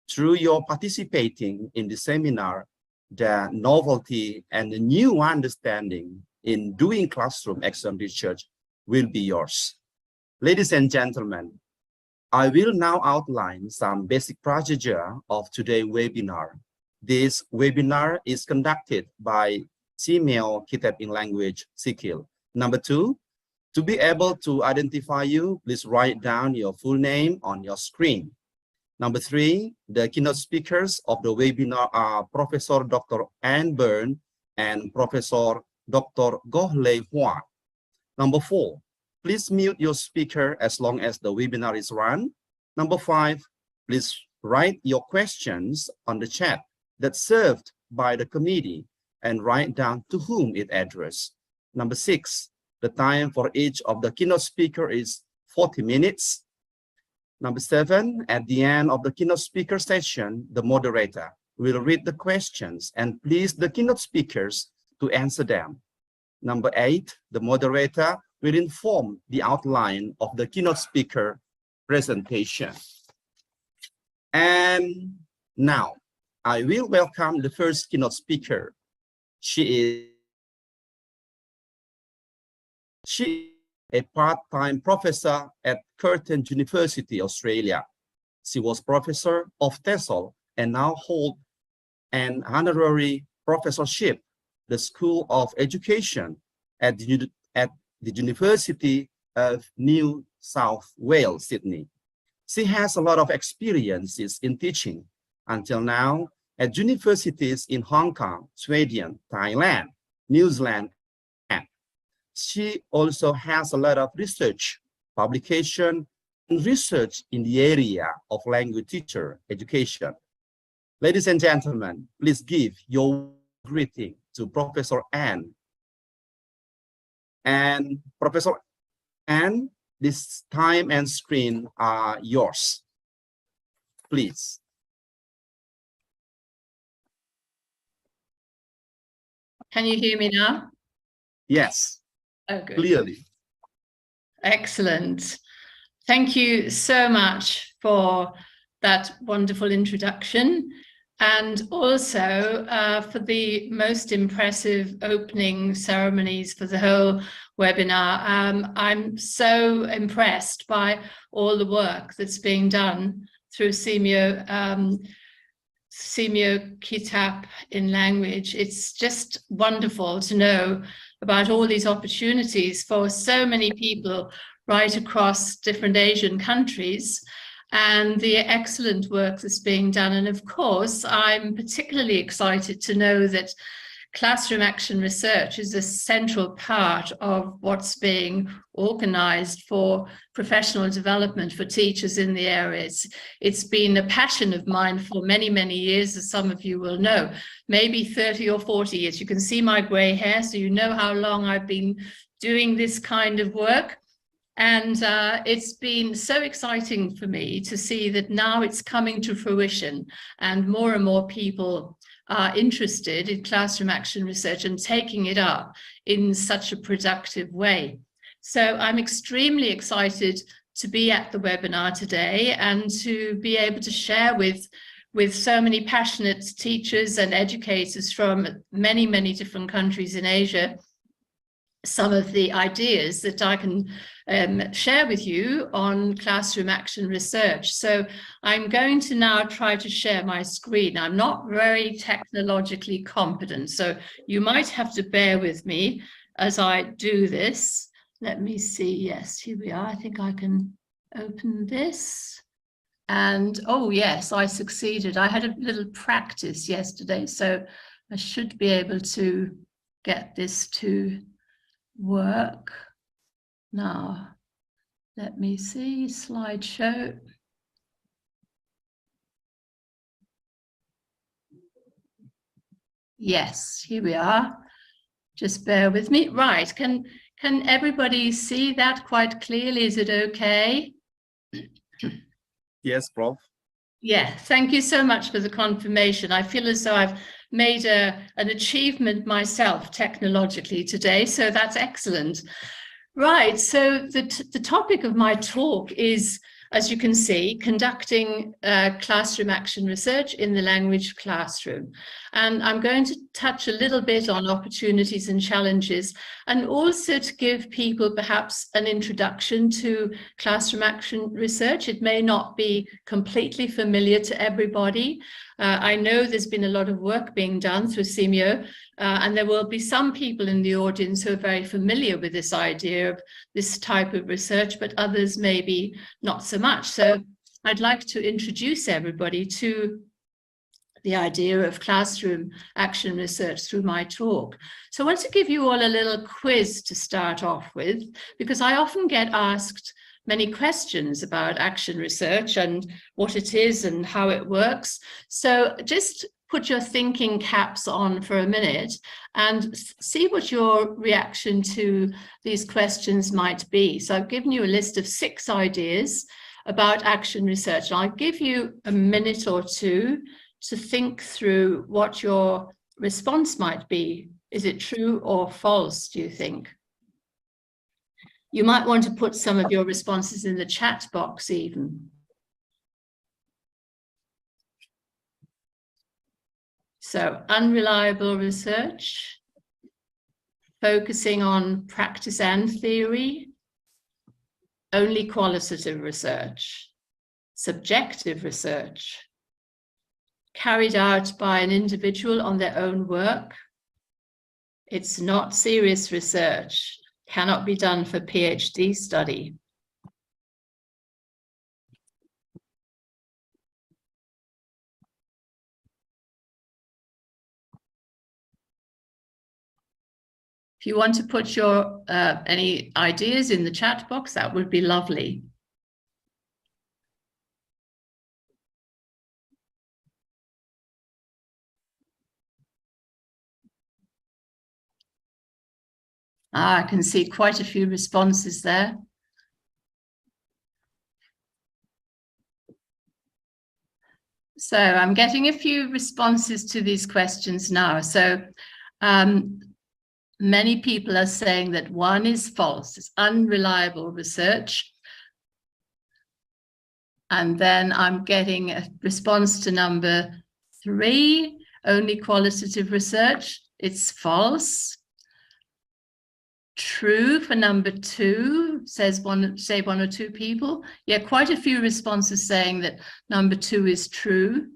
Through your participating in the seminar, the novelty and the new understanding in doing classroom external research will be yours. Ladies and gentlemen, I will now outline some basic procedure of today's webinar. This webinar is conducted by SEAQIL in Language SEAQIL. Number 2, to be able to identify you, please write down your full name on your screen. Number 3, the keynote speakers of the webinar are Professor Dr. Anne Byrne and Professor Dr. Goh-Lei Hua. Number 4, please mute your speaker as long as the webinar is run. Number 5, please write your questions on the chat that's served by the committee and write down to whom it addressed. Number 6, the time for each of the keynote speaker is 40 minutes. Number 7, at the end of the keynote speaker session, the moderator will read the questions and please the keynote speakers to answer them. Number 8, the moderator will inform the outline of the keynote speaker presentation. And now, I will welcome the first keynote speaker. She is a part-time professor at Curtin University, Australia. She was professor of TESOL and now holds an honorary professorship the School of Education at the University of New South Wales, Sydney. She has a lot of experiences in teaching until now at universities in Hong Kong, Sweden, Thailand, New Zealand. She also has a lot of research, publication, and research in the area of language teacher education. Ladies and gentlemen, please give your greeting to Professor Anne. And Professor Anne, this time and screen are yours. Please. Can you hear me now? Yes. Oh, good. Clearly. Excellent. Thank you so much for that wonderful introduction, and also for the most impressive opening ceremonies for the whole webinar. I'm so impressed by all the work that's being done through SEAQIL Kitab in language. It's just wonderful to know about all these opportunities for so many people right across different Asian countries, and the excellent work that's being done. And of course, I'm particularly excited to know that classroom action research is a central part of what's being organized for professional development for teachers in the areas. It's been a passion of mine for many, many years, as some of you will know, maybe 30 or 40 years. You can see my gray hair, so you know how long I've been doing this kind of work. And it's been so exciting for me to see that now it's coming to fruition, and more people are interested in classroom action research and taking it up in such a productive way. So I'm extremely excited to be at the webinar today and to be able to share with so many passionate teachers and educators from many, many different countries in Asia some of the ideas that I can share with you on classroom action research. So I'm going to now try to share my screen. I'm not very technologically competent, so you might have to bear with me as I do this. Let me see. Yes, here we are. I think I can open this. And oh yes, I succeeded. I had a little practice yesterday, so I should be able to get this to work. Now, let me see, slideshow. Yes, here we are. Just bear with me. Right, can everybody see that quite clearly? Is it okay? Yes, Prof. Yeah, thank you so much for the confirmation. I feel as though I've made an achievement myself technologically today, so that's excellent. Right, so the topic of my talk is, as you can see, conducting classroom action research in the language classroom. And I'm going to touch a little bit on opportunities and challenges, and also to give people perhaps an introduction to classroom action research. It may not be completely familiar to everybody. I know there's been a lot of work being done through SEAQIL, and there will be some people in the audience who are very familiar with this idea of this type of research, but others maybe not so much. So I'd like to introduce everybody to the idea of classroom action research through my talk. So I want to give you all a little quiz to start off with, because I often get asked many questions about action research and what it is and how it works. So just put your thinking caps on for a minute and see what your reaction to these questions might be. So I've given you a list of 6 ideas about action research. I'll give you a minute or two to think through what your response might be. Is it true or false, do you think? You might want to put some of your responses in the chat box even. So, unreliable research, focusing on practice and theory, only qualitative research, subjective research, carried out by an individual on their own work. It's not serious research, cannot be done for PhD study. If you want to put your any ideas in the chat box, that would be lovely. I can see quite a few responses there. So I'm getting a few responses to these questions now. So many people are saying that one is false, it's unreliable research. And then I'm getting a response to number 3, only qualitative research, it's false. True for number 2, say one or two people. Yeah, quite a few responses saying that number 2 is true.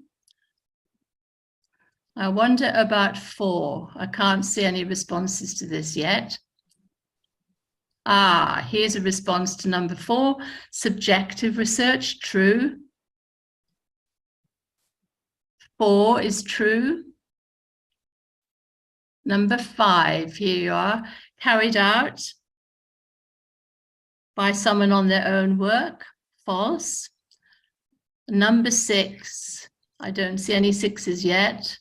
I wonder about 4. I can't see any responses to this yet. Here's a response to number 4. Subjective research, true. 4 is true. Number 5, here you are, carried out by someone on their own work, false. Number 6, I don't see any 6s yet.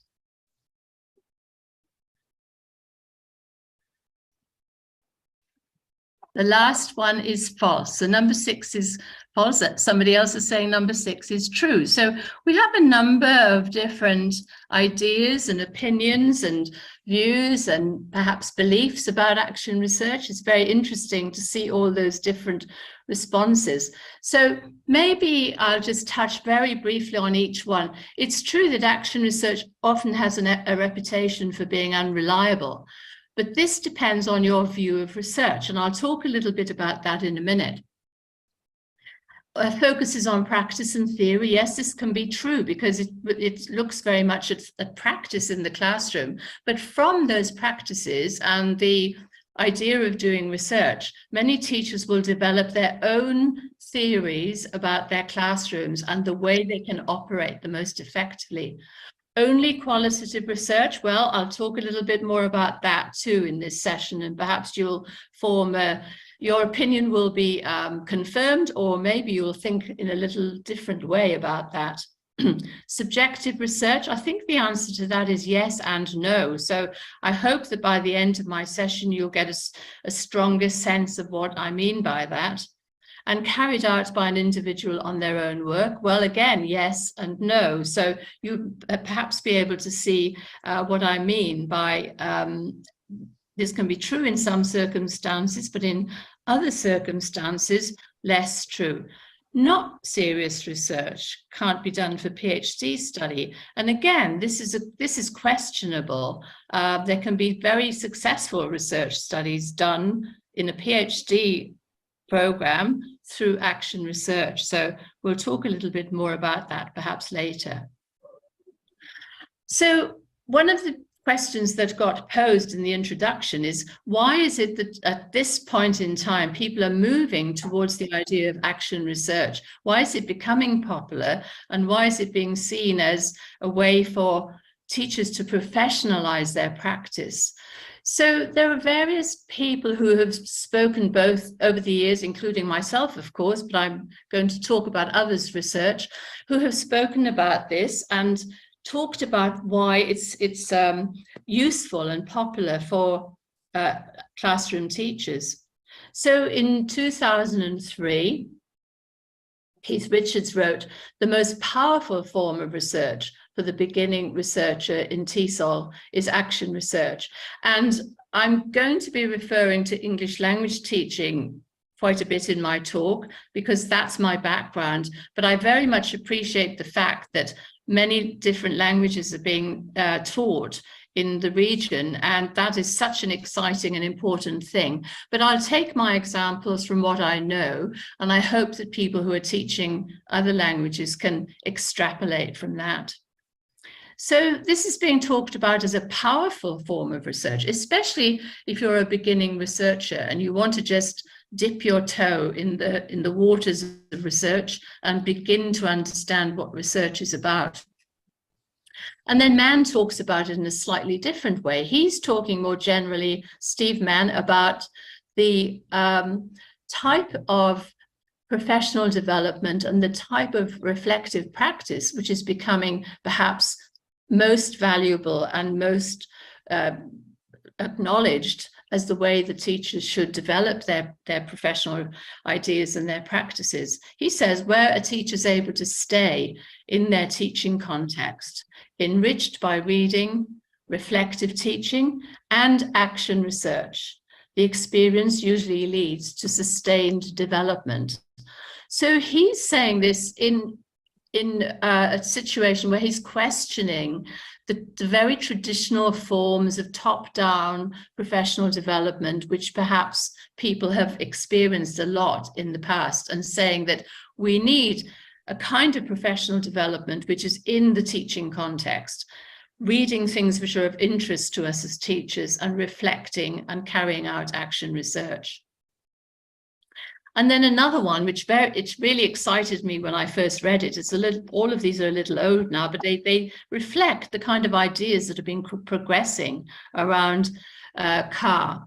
The last one is false. So number 6 is false. Somebody else is saying number 6 is true. So we have a number of different ideas and opinions and views and perhaps beliefs about action research. It's very interesting to see all those different responses. So maybe I'll just touch very briefly on each one. It's true that action research often has a reputation for being unreliable. But this depends on your view of research, and I'll talk a little bit about that in a minute. Focuses on practice and theory. Yes, this can be true because it looks very much at practice in the classroom. But from those practices and the idea of doing research, many teachers will develop their own theories about their classrooms and the way they can operate the most effectively. Only qualitative research, well, I'll talk a little bit more about that too in this session, and perhaps you'll form your opinion will be confirmed, or maybe you'll think in a little different way about that. Subjective research, I think the answer to that is yes and no. So I hope that by the end of my session, you'll get a stronger sense of what I mean by that. And carried out by an individual on their own work? Well, again, yes and no. So you perhaps be able to see what I mean by this can be true in some circumstances, but in other circumstances, less true. Not serious research can't be done for PhD study. And again, this is questionable. There can be very successful research studies done in a PhD program through action research. So we'll talk a little bit more about that perhaps later. So one of the questions that got posed in the introduction is, why is it that at this point in time people are moving towards the idea of action research? Why is it becoming popular, and why is it being seen as a way for teachers to professionalize their practice? So there are various people who have spoken both over the years, including myself, of course, but I'm going to talk about others' research, who have spoken about this and talked about why it's useful and popular for classroom teachers. So in 2003, Keith Richards wrote, "The most powerful form of research for the beginning researcher in TESOL is action research." And I'm going to be referring to English language teaching quite a bit in my talk because that's my background, but I very much appreciate the fact that many different languages are being taught in the region, and that is such an exciting and important thing. But I'll take my examples from what I know, and I hope that people who are teaching other languages can extrapolate from that. So this is being talked about as a powerful form of research, especially if you're a beginning researcher and you want to just dip your toe in the waters of research and begin to understand what research is about. And then Mann talks about it in a slightly different way. He's talking more generally, Steve Mann, about the type of professional development and the type of reflective practice which is becoming perhaps most valuable and most acknowledged as the way the teachers should develop their professional ideas and their practices. He says where a teacher is able to stay in their teaching context, enriched by reading, reflective teaching, and action research, the experience usually leads to sustained development. So he's saying this in a situation where he's questioning the very traditional forms of top-down professional development, which perhaps people have experienced a lot in the past, and saying that we need a kind of professional development which is in the teaching context, reading things which are of interest to us as teachers and reflecting and carrying out action research. And then another one, which it really excited me when I first read it. It's a little, all of these are a little old now, but they reflect the kind of ideas that have been progressing around CAR.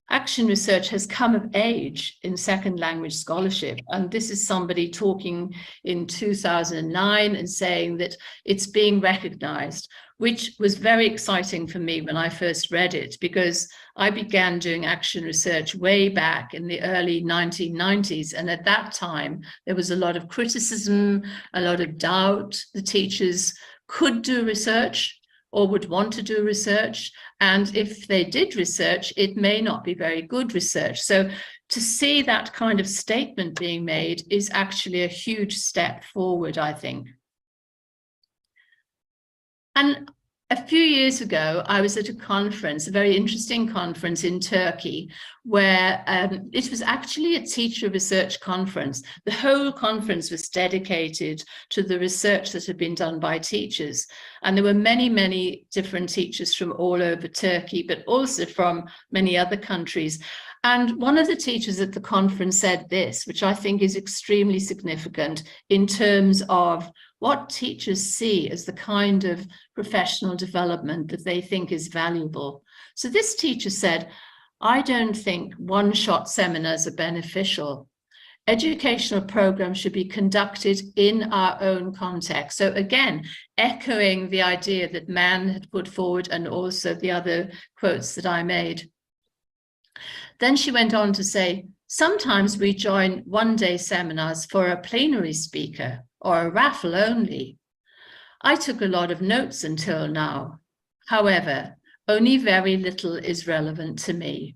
Action research has come of age in second language scholarship. And this is somebody talking in 2009 and saying that it's being recognized, which was very exciting for me when I first read it, because I began doing action research way back in the early 1990s. And at that time, there was a lot of criticism, a lot of doubt. The teachers could do research or would want to do research. And if they did research, it may not be very good research. So to see that kind of statement being made is actually a huge step forward, I think. And a few years ago, I was at a conference, a very interesting conference in Turkey, where it was actually a teacher research conference. The whole conference was dedicated to the research that had been done by teachers. And there were many, many different teachers from all over Turkey, but also from many other countries. And one of the teachers at the conference said this, which I think is extremely significant in terms of what teachers see as the kind of professional development that they think is valuable. So this teacher said, I don't think one-shot seminars are beneficial. Educational programs should be conducted in our own context. So again, echoing the idea that Mann had put forward and also the other quotes that I made. Then she went on to say, sometimes we join one-day seminars for a plenary speaker or a raffle only. I took a lot of notes until now. However, only very little is relevant to me.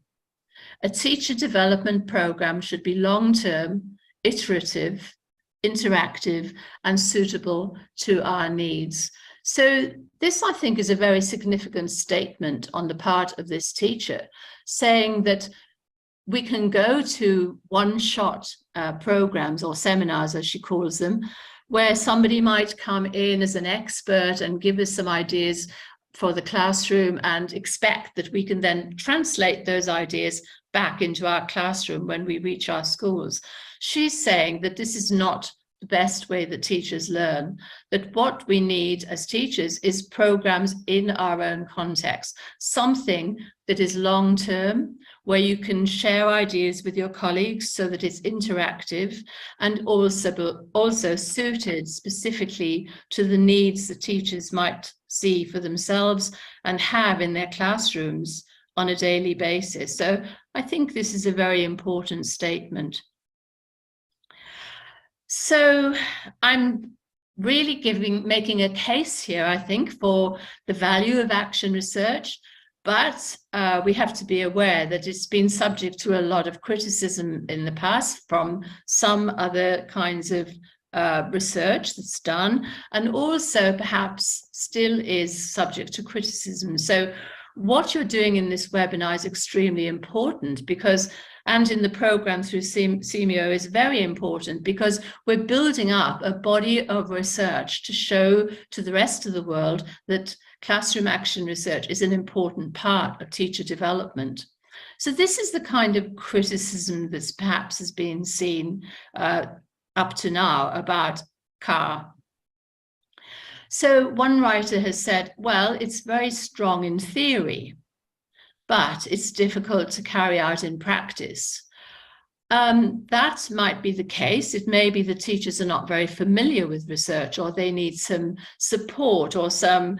A teacher development program should be long-term, iterative, interactive, and suitable to our needs. So this, I think, is a very significant statement on the part of this teacher, saying that we can go to one-shot programs or seminars, as she calls them, where somebody might come in as an expert and give us some ideas for the classroom and expect that we can then translate those ideas back into our classroom when we reach our schools. She's saying that this is not the best way that teachers learn, that what we need as teachers is programs in our own context, something that is long-term, where you can share ideas with your colleagues so that it's interactive and also suited specifically to the needs that teachers might see for themselves and have in their classrooms on a daily basis. So I think this is a very important statement. So I'm really making a case here, I think, for the value of action research, but we have to be aware that it's been subject to a lot of criticism in the past from some other kinds of research that's done, and also perhaps still is subject to criticism. So what you're doing in this webinar is extremely important, because, and in the program through SEAQIL is very important, because we're building up a body of research to show to the rest of the world that classroom action research is an important part of teacher development. So this is the kind of criticism that's perhaps has been seen up to now about CAR. So one writer has said, well, it's very strong in theory, but it's difficult to carry out in practice. That might be the case. It may be the teachers are not very familiar with research, or they need some support or some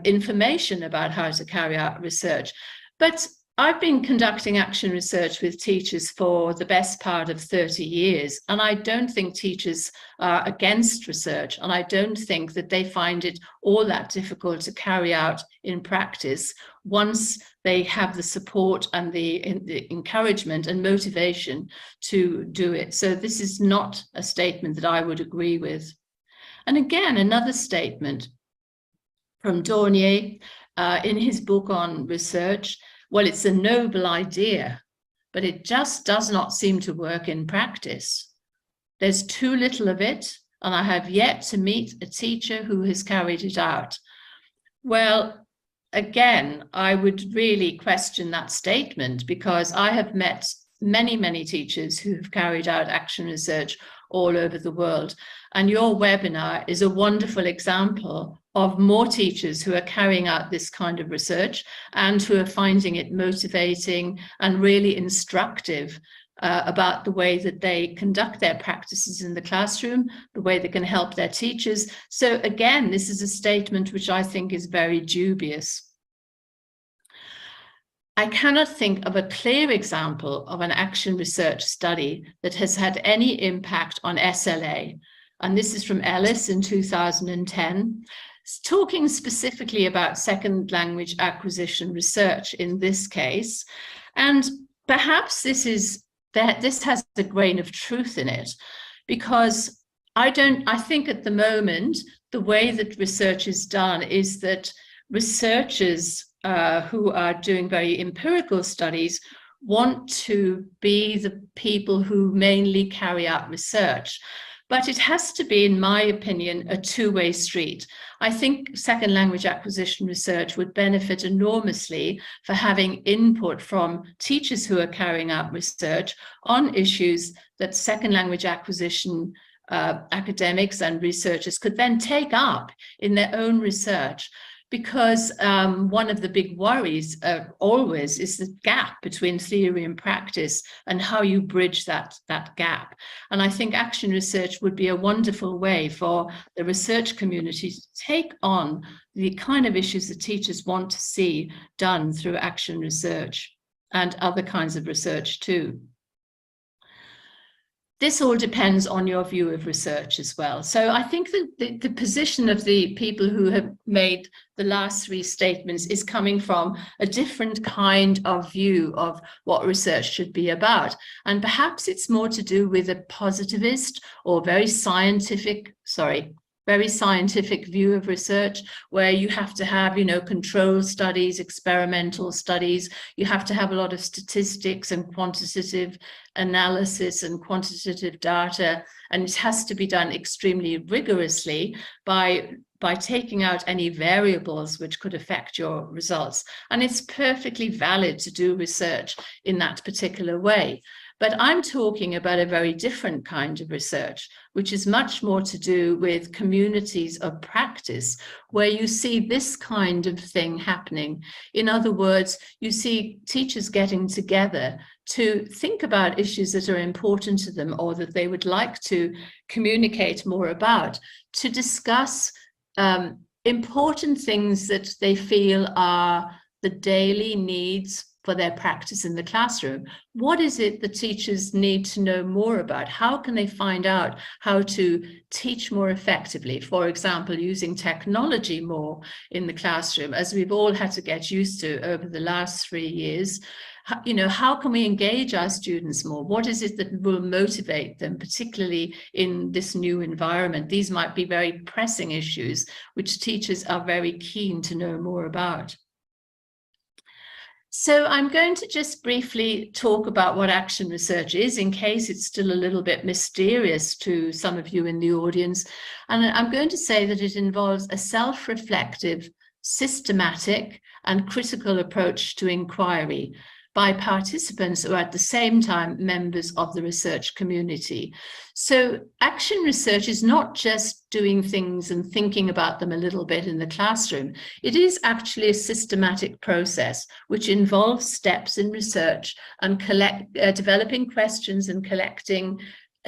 information about how to carry out research. But I've been conducting action research with teachers for the best part of 30 years, and I don't think teachers are against research, and I don't think that they find it all that difficult to carry out in practice once they have the support and the encouragement and motivation to do it. So this is not a statement that I would agree with. And again, another statement from Dornier in his book on research. Well, it's a noble idea, but it just does not seem to work in practice. There's too little of it, and I have yet to meet a teacher who has carried it out. Well, again, I would really question that statement, because I have met many, many teachers who have carried out action research all over the world. And your webinar is a wonderful example of more teachers who are carrying out this kind of research and who are finding it motivating and really instructive about the way that they conduct their practices in the classroom, the way they can help their teachers. So again, this is a statement which I think is very dubious. I cannot think of a clear example of an action research study that has had any impact on SLA. And this is from Ellis in 2010, talking specifically about second language acquisition research in this case. And perhaps this has a grain of truth in it, because I think at the moment, the way that research is done is that researchers who are doing very empirical studies want to be the people who mainly carry out research. But it has to be, in my opinion, a two-way street. I think second language acquisition research would benefit enormously for having input from teachers who are carrying out research on issues that second language acquisition academics and researchers could then take up in their own research. Because one of the big worries always is the gap between theory and practice and how you bridge that gap. And I think action research would be a wonderful way for the research community to take on the kind of issues that teachers want to see done through action research and other kinds of research too. This all depends on your view of research as well. So I think that the position of the people who have made the last three statements is coming from a different kind of view of what research should be about. And perhaps it's more to do with a positivist or very scientific view of research, where you have to have, control studies, experimental studies. You have to have a lot of statistics and quantitative analysis and quantitative data. And it has to be done extremely rigorously by taking out any variables which could affect your results. And it's perfectly valid to do research in that particular way. But I'm talking about a very different kind of research, which is much more to do with communities of practice, where you see this kind of thing happening. In other words, you see teachers getting together to think about issues that are important to them or that they would like to communicate more about, to discuss important things that they feel are the daily needs for their practice in the classroom. What is it that teachers need to know more about? How can they find out how to teach more effectively? For example, using technology more in the classroom, as we've all had to get used to over the last 3 years. How can we engage our students more? What is it that will motivate them, particularly in this new environment? These might be very pressing issues, which teachers are very keen to know more about. So I'm going to just briefly talk about what action research is, in case it's still a little bit mysterious to some of you in the audience. And I'm going to say that it involves a self-reflective, systematic, and critical approach to inquiry, by participants who are at the same time members of the research community. So action research is not just doing things and thinking about them a little bit in the classroom. It is actually a systematic process which involves steps in research and developing questions and collecting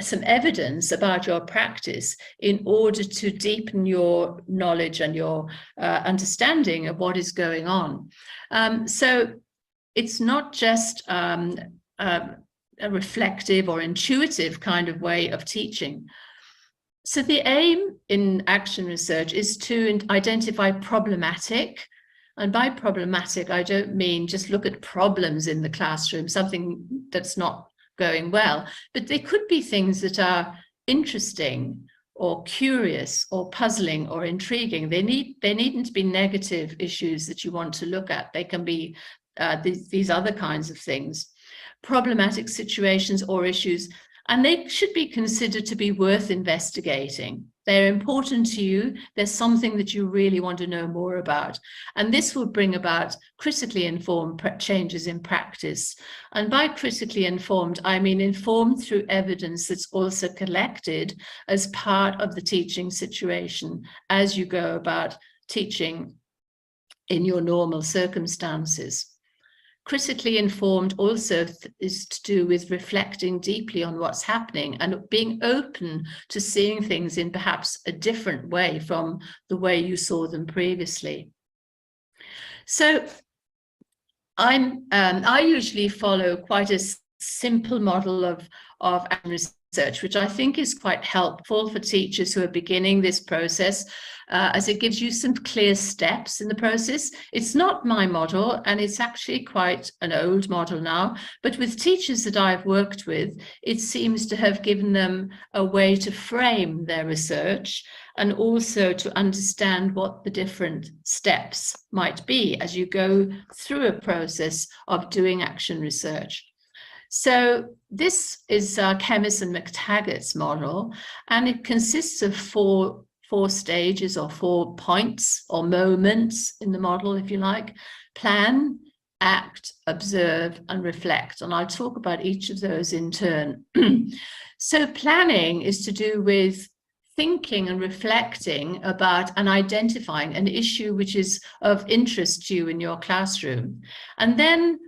some evidence about your practice in order to deepen your knowledge and your understanding of what is going on. So it's not just a reflective or intuitive kind of way of teaching. So the aim in action research is to identify problematic, and by problematic, I don't mean just look at problems in the classroom, something that's not going well, but they could be things that are interesting or curious or puzzling or intriguing. They needn't be negative issues that you want to look at. They can be these other kinds of things, problematic situations or issues, and they should be considered to be worth investigating. They're important to you. There's something that you really want to know more about. And this will bring about critically informed changes in practice. And by critically informed, I mean informed through evidence that's also collected as part of the teaching situation as you go about teaching in your normal circumstances. Critically informed also is to do with reflecting deeply on what's happening and being open to seeing things in perhaps a different way from the way you saw them previously. So I usually follow quite a simple model of research, which I think is quite helpful for teachers who are beginning this process, as it gives you some clear steps in the process. It's not my model, and it's actually quite an old model now, but with teachers that I've worked with, it seems to have given them a way to frame their research and also to understand what the different steps might be as you go through a process of doing action research. So this is Kemmis and McTaggart's model, and it consists of four stages or 4 points or moments in the model, if you like: plan, act, observe, and reflect. And I'll talk about each of those in turn. So planning is to do with thinking and reflecting about and identifying an issue which is of interest to you in your classroom, and then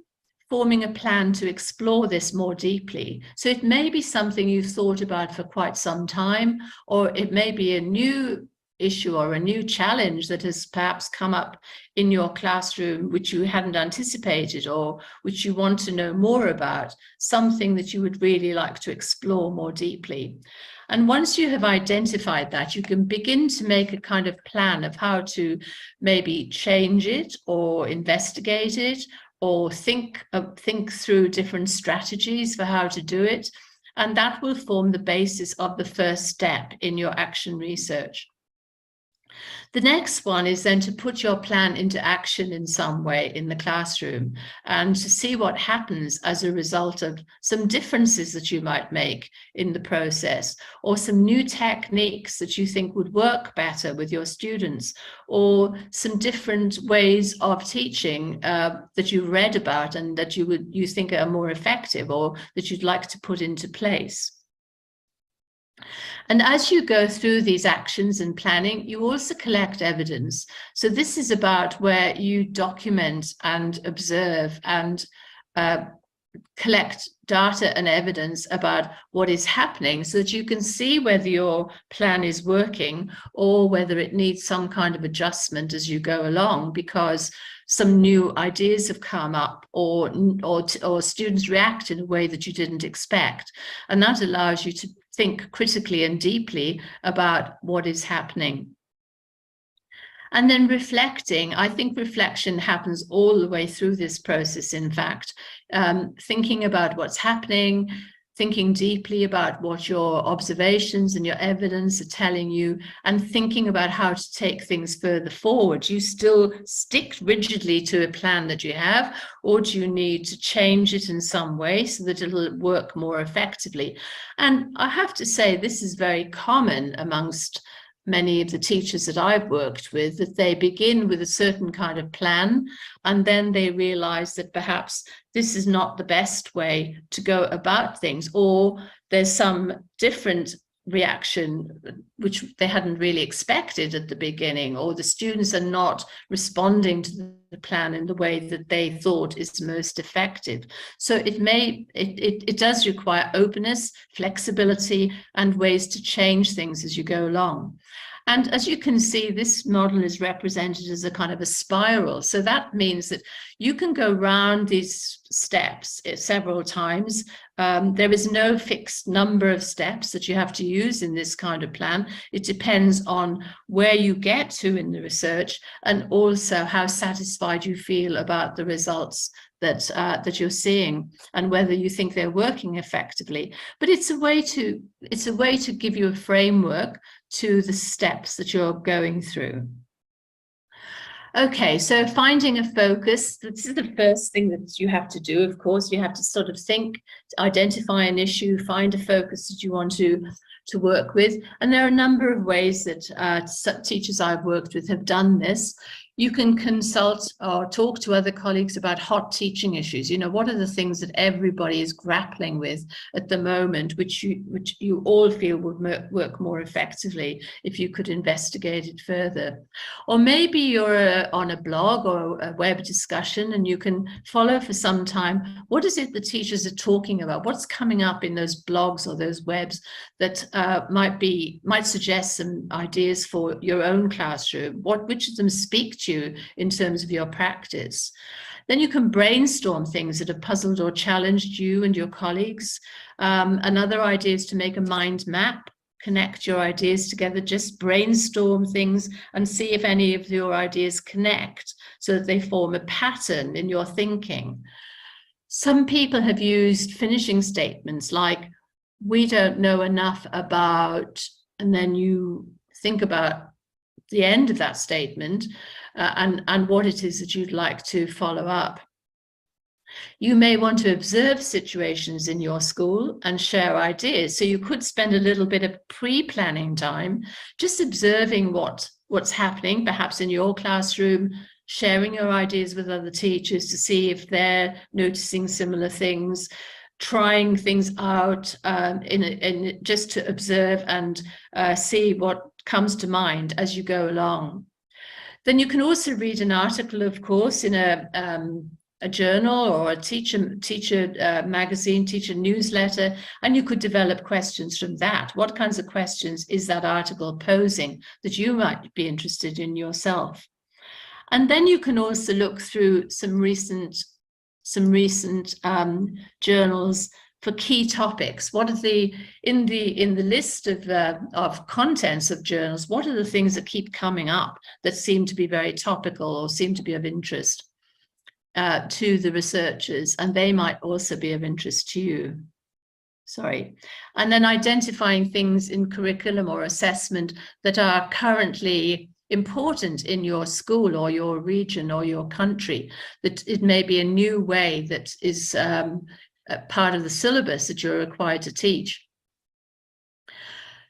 forming a plan to explore this more deeply. So it may be something you've thought about for quite some time, or it may be a new issue or a new challenge that has perhaps come up in your classroom which you hadn't anticipated or which you want to know more about, something that you would really like to explore more deeply. And once you have identified that, you can begin to make a kind of plan of how to maybe change it or investigate it, or think through different strategies for how to do it. And that will form the basis of the first step in your action research. The next one is then to put your plan into action in some way in the classroom and to see what happens as a result of some differences that you might make in the process, or some new techniques that you think would work better with your students, or some different ways of teaching that you read about and that you think are more effective or that you'd like to put into place. And as you go through these actions and planning, you also collect evidence. So this is about where you document and observe and collect data and evidence about what is happening so that you can see whether your plan is working or whether it needs some kind of adjustment as you go along, because some new ideas have come up or students react in a way that you didn't expect. And that allows you to think critically and deeply about what is happening. And then reflecting, I think reflection happens all the way through this process, in fact, thinking about what's happening, thinking deeply about what your observations and your evidence are telling you, and thinking about how to take things further forward. You still stick rigidly to a plan that you have, or do you need to change it in some way so that it'll work more effectively? And I have to say, this is very common amongst many of the teachers that I've worked with, that they begin with a certain kind of plan, and then they realize that perhaps this is not the best way to go about things, or there's some different reaction which they hadn't really expected at the beginning, or the students are not responding to the plan in the way that they thought is most effective. So it does require openness, flexibility, and ways to change things as you go along. And as you can see, this model is represented as a kind of a spiral. So that means that you can go round these steps several times. There is no fixed number of steps that you have to use in this kind of plan. It depends on where you get to in the research, and also how satisfied you feel about the results that you're seeing, and whether you think they're working effectively. But it's a way to give you a framework to the steps that you're going through. Okay, so finding a focus, this is the first thing that you have to do. Of course, you have to sort of think, identify an issue, find a focus that you want to work with. And there are a number of ways that teachers I've worked with have done this. You can consult or talk to other colleagues about hot teaching issues. You know, what are the things that everybody is grappling with at the moment, which you all feel would work more effectively if you could investigate it further. Or maybe you're on a blog or a web discussion, and you can follow for some time, what is it the teachers are talking about? What's coming up in those blogs or those webs that might suggest some ideas for your own classroom? Which of them speak to you in terms of your practice? Then you can brainstorm things that have puzzled or challenged you and your colleagues. Another idea is to make a mind map, connect your ideas together, just brainstorm things and see if any of your ideas connect so that they form a pattern in your thinking. Some people have used finishing statements like, we don't know enough about, and then you think about the end of that statement and what it is that you'd like to follow up. You may want to observe situations in your school and share ideas. So you could spend a little bit of pre-planning time just observing what's happening, perhaps in your classroom, sharing your ideas with other teachers to see if they're noticing similar things, trying things out just to observe and see what comes to mind as you go along. Then you can also read an article, of course, in a journal or a teacher magazine, teacher newsletter, and you could develop questions from that. What kinds of questions is that article posing that you might be interested in yourself? And then you can also look through some recent journals for key topics. What are in the list of contents of journals, what are the things that keep coming up that seem to be very topical or seem to be of interest to the researchers, and they might also be of interest to you. And then identifying things in curriculum or assessment that are currently important in your school or your region or your country, that it may be a new way that is part of the syllabus that you're required to teach.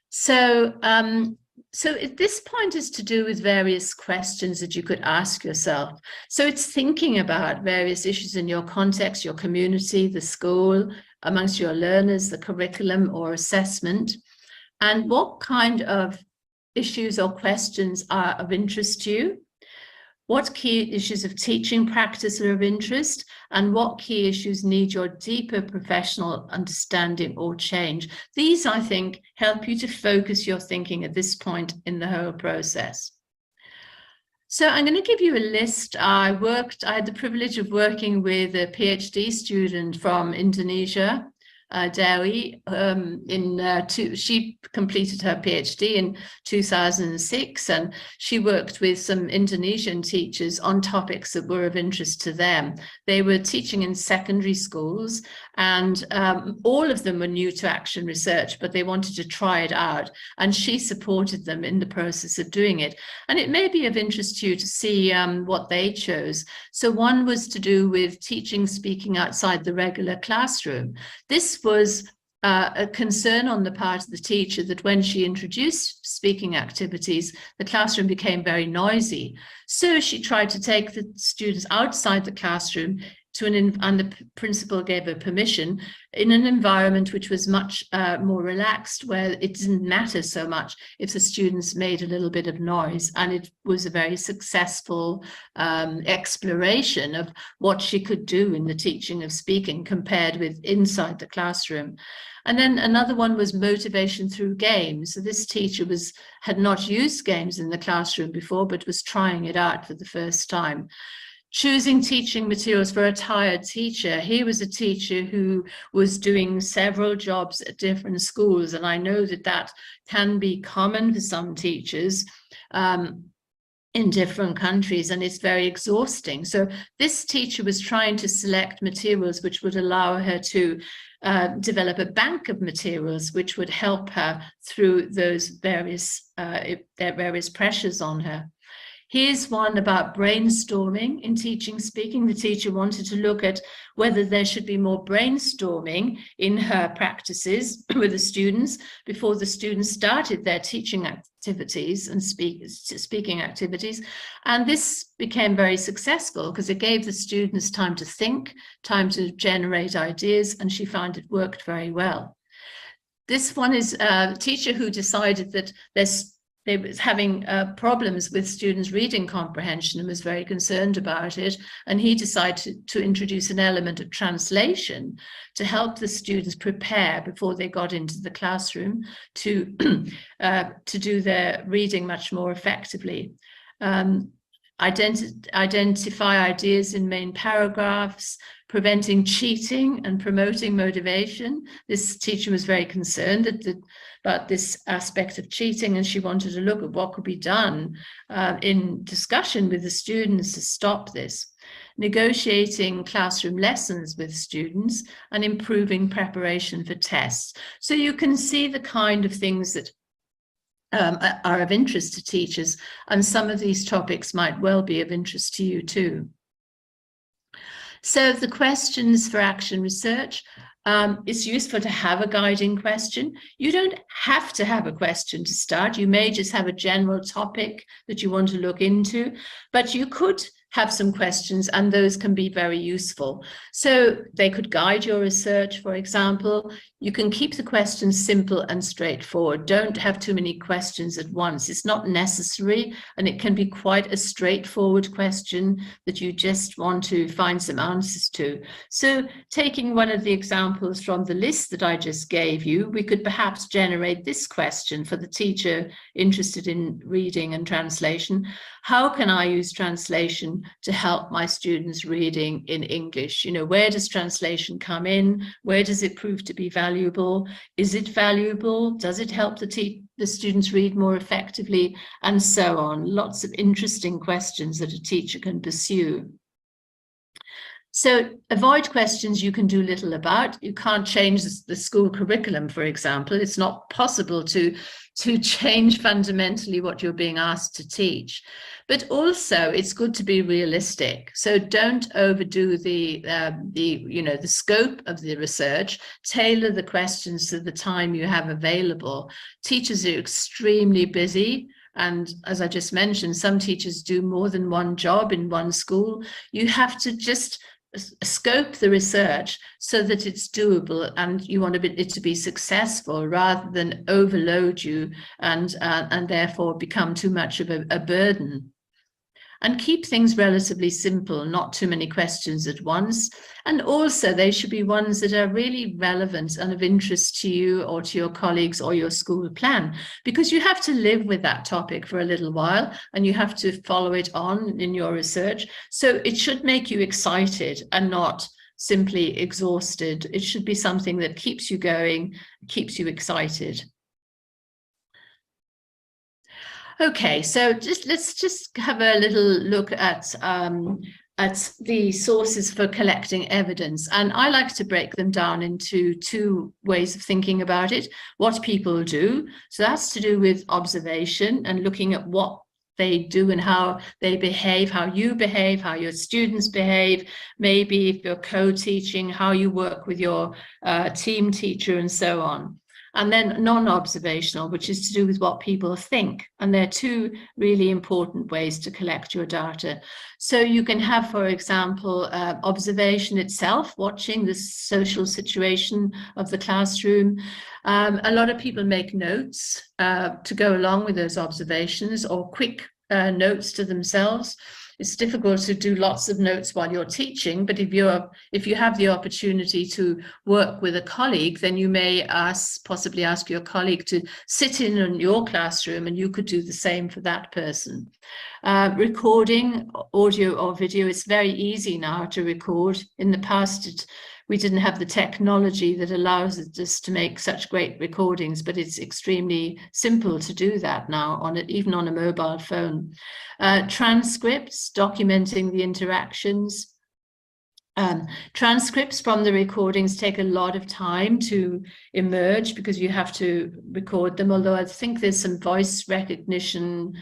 So at this point is to do with various questions that you could ask yourself. So it's thinking about various issues in your context, your community, the school, amongst your learners, the curriculum or assessment, and what kind of issues or questions are of interest to you, what key issues of teaching practice are of interest, and what key issues need your deeper professional understanding or change. These, I think, help you to focus your thinking at this point in the whole process. So I'm going to give you a list. I had the privilege of working with a PhD student from Indonesia, Dewi, she completed her PhD in 2006, and she worked with some Indonesian teachers on topics that were of interest to them. They were teaching in secondary schools, and all of them were new to action research, but they wanted to try it out, and she supported them in the process of doing it. And it may be of interest to you to see what they chose. So one was to do with teaching speaking outside the regular classroom. This was a concern on the part of the teacher that when she introduced speaking activities, the classroom became very noisy. So she tried to take the students outside the classroom and the principal gave her permission, in an environment which was much more relaxed, where it didn't matter so much if the students made a little bit of noise. And it was a very successful exploration of what she could do in the teaching of speaking compared with inside the classroom. And then another one was motivation through games. So this teacher had not used games in the classroom before, but was trying it out for the first time. Choosing teaching materials for a tired teacher. He was a teacher who was doing several jobs at different schools, and I know that that can be common for some teachers in different countries, and it's very exhausting. So this teacher was trying to select materials which would allow her to develop a bank of materials which would help her through those various pressures on her. Here's one about brainstorming in teaching speaking. The teacher wanted to look at whether there should be more brainstorming in her practices with the students before the students started their teaching activities and speaking activities. And this became very successful because it gave the students time to think, time to generate ideas, and she found it worked very well. This one is a teacher who decided that they was having problems with students' reading comprehension and was very concerned about it. And he decided to introduce an element of translation to help the students prepare before they got into the classroom to do their reading much more effectively. Identify ideas in main paragraphs, preventing cheating and promoting motivation. This teacher was very concerned about this aspect of cheating, and she wanted to look at what could be done in discussion with the students to stop this. Negotiating classroom lessons with students and improving preparation for tests. So you can see the kind of things that are of interest to teachers, and some of these topics might well be of interest to you too. So the questions for action research, it's useful to have a guiding question. You don't have to have a question to start. You may just have a general topic that you want to look into, but you could have some questions, and those can be very useful. So they could guide your research, for example. You can keep the questions simple and straightforward. Don't have too many questions at once. It's not necessary, and it can be quite a straightforward question that you just want to find some answers to. So taking one of the examples from the list that I just gave you, we could perhaps generate this question for the teacher interested in reading and translation. How can I use translation to help my students reading in English? You know, where does translation come in? Where does it prove to be valuable? Is it valuable? Does it help the students read more effectively? And so on. Lots of interesting questions that a teacher can pursue. So avoid questions you can do little about. You can't change the school curriculum, for example. It's not possible to change fundamentally what you're being asked to teach. But also it's good to be realistic. So don't overdo the scope of the research. Tailor the questions to the time you have available. Teachers are extremely busy. And as I just mentioned, some teachers do more than one job in one school. You have to just scope the research so that it's doable, and you want it to be successful rather than overload you and therefore become too much of a burden. And keep things relatively simple, not too many questions at once. And also they should be ones that are really relevant and of interest to you or to your colleagues or your school plan, because you have to live with that topic for a little while and you have to follow it on in your research. So it should make you excited and not simply exhausted. It should be something that keeps you going, keeps you excited. Okay, so let's just have a little look at the sources for collecting evidence. And I like to break them down into two ways of thinking about it. What people do, so that's to do with observation and looking at what they do and how they behave, how you behave, how your students behave, maybe if you're co-teaching, how you work with your team teacher and so on. And then non-observational, which is to do with what people think. And there are two really important ways to collect your data. So you can have, for example, observation itself, watching the social situation of the classroom. A lot of people make notes to go along with those observations, or quick notes to themselves. It's difficult to do lots of notes while you're teaching, but if you have the opportunity to work with a colleague, then you may possibly ask your colleague to sit in your classroom, and you could do the same for that person. Recording audio or video, it's very easy now to record. In the past, we didn't have the technology that allows us to make such great recordings, but it's extremely simple to do that now, even on a mobile phone. Transcripts, documenting the interactions. Transcripts from the recordings take a lot of time to emerge because you have to record them, although I think there's some voice recognition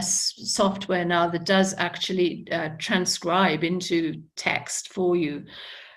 software now that does actually transcribe into text for you.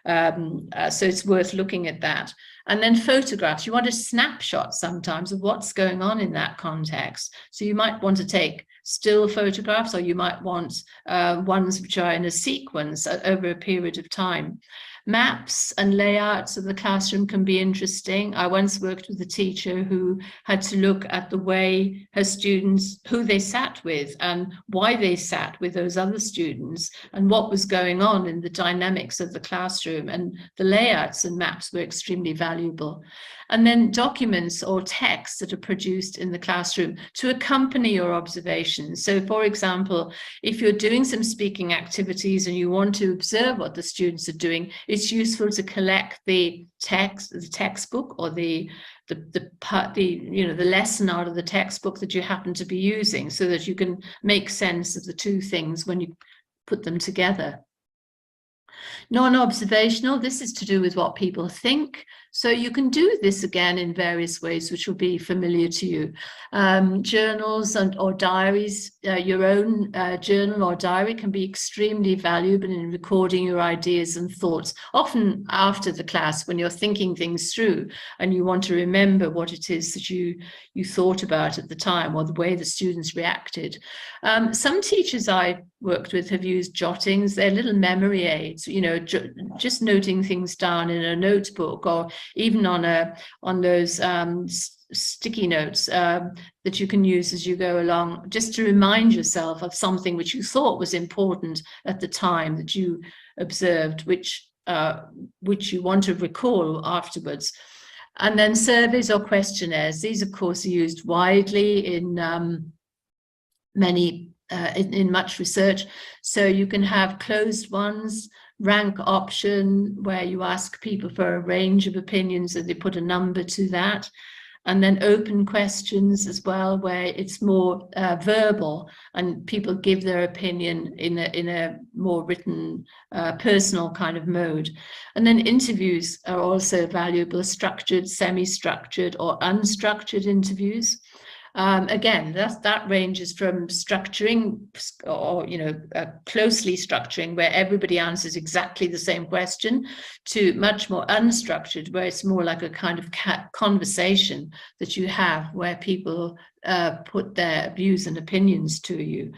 So it's worth looking at that. And then photographs, you want a snapshot sometimes of what's going on in that context. So you might want to take still photographs, or you might want ones which are in a sequence over a period of time. Maps and layouts of the classroom can be interesting. I once worked with a teacher who had to look at the way her students, who they sat with and why they sat with those other students and what was going on in the dynamics of the classroom, and the layouts and maps were extremely valuable. And then documents or texts that are produced in the classroom to accompany your observations. So for example, if you're doing some speaking activities and you want to observe what the students are doing, it's useful to collect the textbook or the lesson out of the textbook that you happen to be using, so that you can make sense of the two things when you put them together. Non-observational, this is to do with what people think. So you can do this again in various ways, which will be familiar to you. Journals or diaries, your own journal or diary can be extremely valuable in recording your ideas and thoughts, often after the class when you're thinking things through and you want to remember what it is that you thought about at the time, or the way the students reacted. Some teachers I worked with have used jottings. They're little memory aids, just noting things down in a notebook, or even on those sticky notes that you can use as you go along, just to remind yourself of something which you thought was important at the time that you observed, which you want to recall afterwards. And then surveys or questionnaires. These, of course, are used widely in in much research. So you can have closed ones, rank option, where you ask people for a range of opinions and they put a number to that. And then open questions as well, where it's more verbal and people give their opinion in a more written, personal kind of mode. And then interviews are also valuable, structured, semi-structured, or unstructured interviews. Again, that ranges from structuring or, closely structuring, where everybody answers exactly the same question, to much more unstructured, where it's more like a kind of conversation that you have, where people put their views and opinions to you.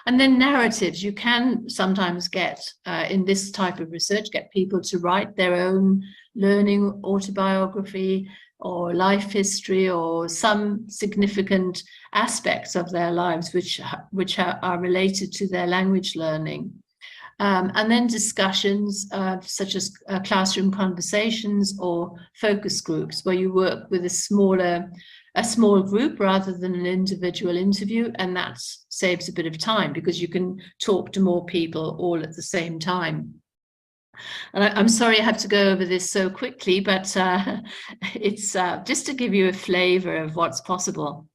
And then narratives. You can sometimes get, in this type of research, get people to write their own learning autobiography or life history, or some significant aspects of their lives which are related to their language learning. And then discussions such as classroom conversations or focus groups, where you work with a small group rather than an individual interview, and that saves a bit of time because you can talk to more people all at the same time. And I'm sorry I have to go over this so quickly, but it's just to give you a flavor of what's possible.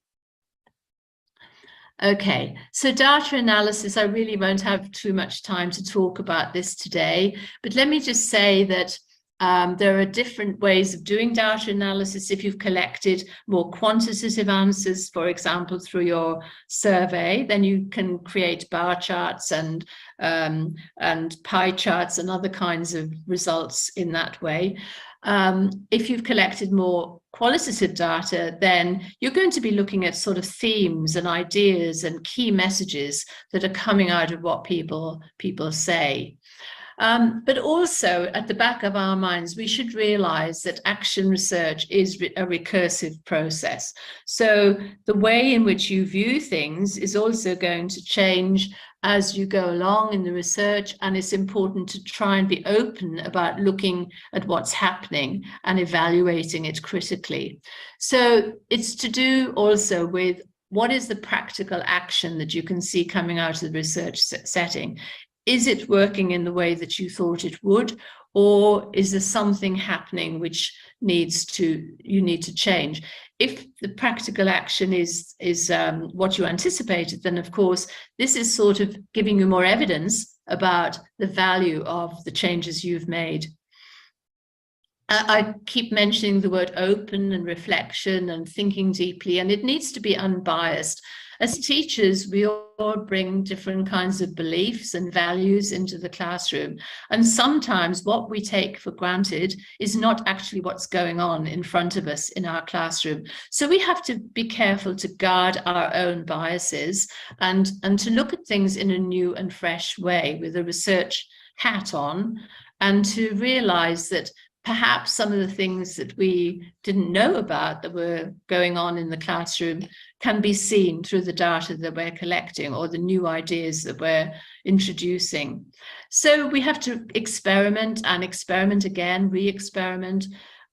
Okay, so data analysis, I really won't have too much time to talk about this today, but let me just say that There are different ways of doing data analysis. If you've collected more quantitative answers, for example, through your survey, then you can create bar charts and pie charts and other kinds of results in that way. If you've collected more qualitative data, then you're going to be looking at sort of themes and ideas and key messages that are coming out of what people say. But also at the back of our minds, we should realize that action research is a recursive process. So the way in which you view things is also going to change as you go along in the research, and it's important to try and be open about looking at what's happening and evaluating it critically. So it's to do also with what is the practical action that you can see coming out of the research setting. Is it working in the way that you thought it would, or is there something happening which you need to change? If the practical action is what you anticipated, then of course this is sort of giving you more evidence about the value of the changes you've made. I keep mentioning the word open and reflection and thinking deeply, and it needs to be unbiased. As teachers, we all bring different kinds of beliefs and values into the classroom. And sometimes what we take for granted is not actually what's going on in front of us in our classroom. So we have to be careful to guard our own biases and to look at things in a new and fresh way with a research hat on, and to realize that perhaps some of the things that we didn't know about that were going on in the classroom can be seen through the data that we're collecting or the new ideas that we're introducing. So we have to experiment and experiment again, re-experiment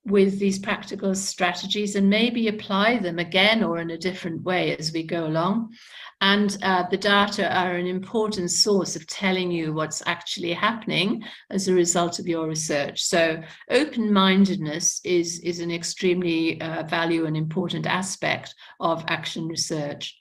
with these practical strategies and maybe apply them again or in a different way as we go along. And the data are an important source of telling you what's actually happening as a result of your research. So open-mindedness is an extremely valuable and important aspect of action research.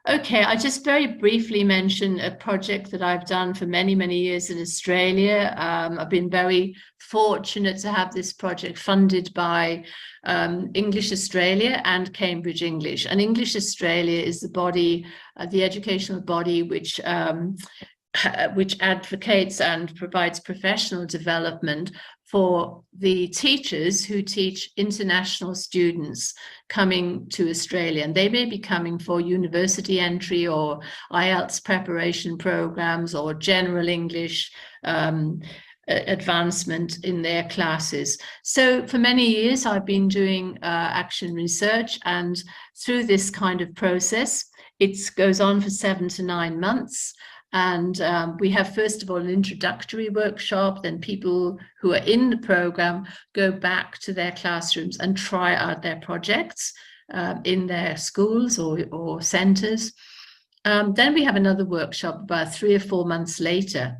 Okay, I just very briefly mention a project that I've done for many, many years in Australia. I've been very fortunate to have this project funded by English Australia and Cambridge English. And English Australia is the body, the educational body which advocates and provides professional development for the teachers who teach international students coming to Australia. And they may be coming for university entry or IELTS preparation programs or general English advancement in their classes. So for many years, I've been doing action research, and through this kind of process, it goes on for 7 to 9 months. And we have, first of all, an introductory workshop. Then people who are in the program go back to their classrooms and try out their projects in their schools or centres. Then we have another workshop about 3 or 4 months later,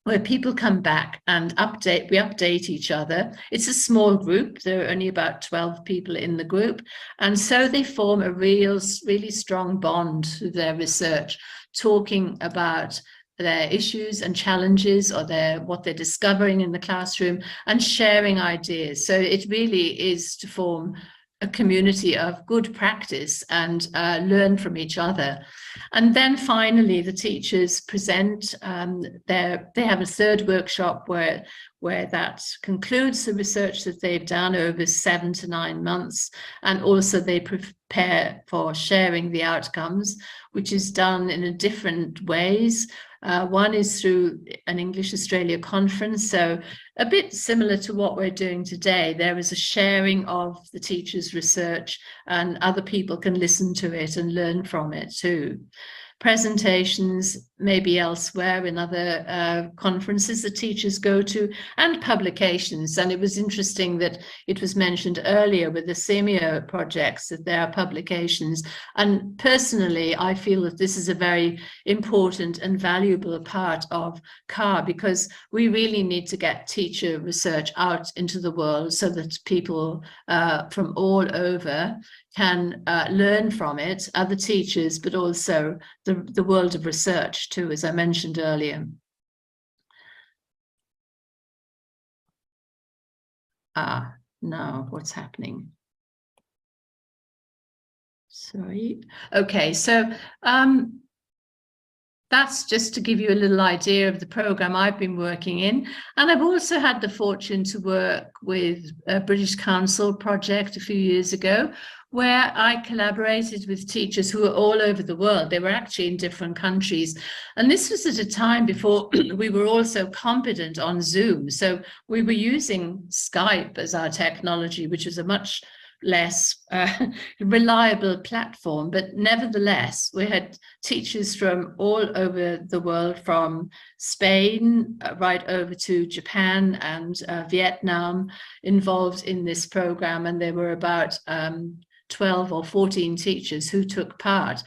where people come back and we update each other. It's a small group. There are only about 12 people in the group. And so they form a really strong bond through their research, talking about their issues and challenges or what they're discovering in the classroom and sharing ideas. So it really is to form a community of good practice and learn from each other. And then finally, the teachers present, they have a third workshop where that concludes the research that they've done over 7 to 9 months. And also they prepare for sharing the outcomes, which is done in different ways. One is through an English Australia conference, so a bit similar to what we're doing today. There is a sharing of the teacher's research, and other people can listen to it and learn from it too. Presentations maybe elsewhere in other conferences that teachers go to, and publications. And it was interesting that it was mentioned earlier with the SEAQIL projects that there are publications. And personally, I feel that this is a very important and valuable part of CAR, because we really need to get teacher research out into the world so that people from all over can learn from it, other teachers, but also the world of research too, as I mentioned earlier. Now what's happening? Sorry. Okay, so that's just to give you a little idea of the program I've been working in. And I've also had the fortune to work with a British Council project a few years ago, where I collaborated with teachers who were all over the world. They were actually in different countries. And this was at a time before we were also competent on Zoom. So we were using Skype as our technology, which was a much less reliable platform, but nevertheless, we had teachers from all over the world, from Spain right over to Japan and Vietnam, involved in this program, and there were about 12 or 14 teachers who took part.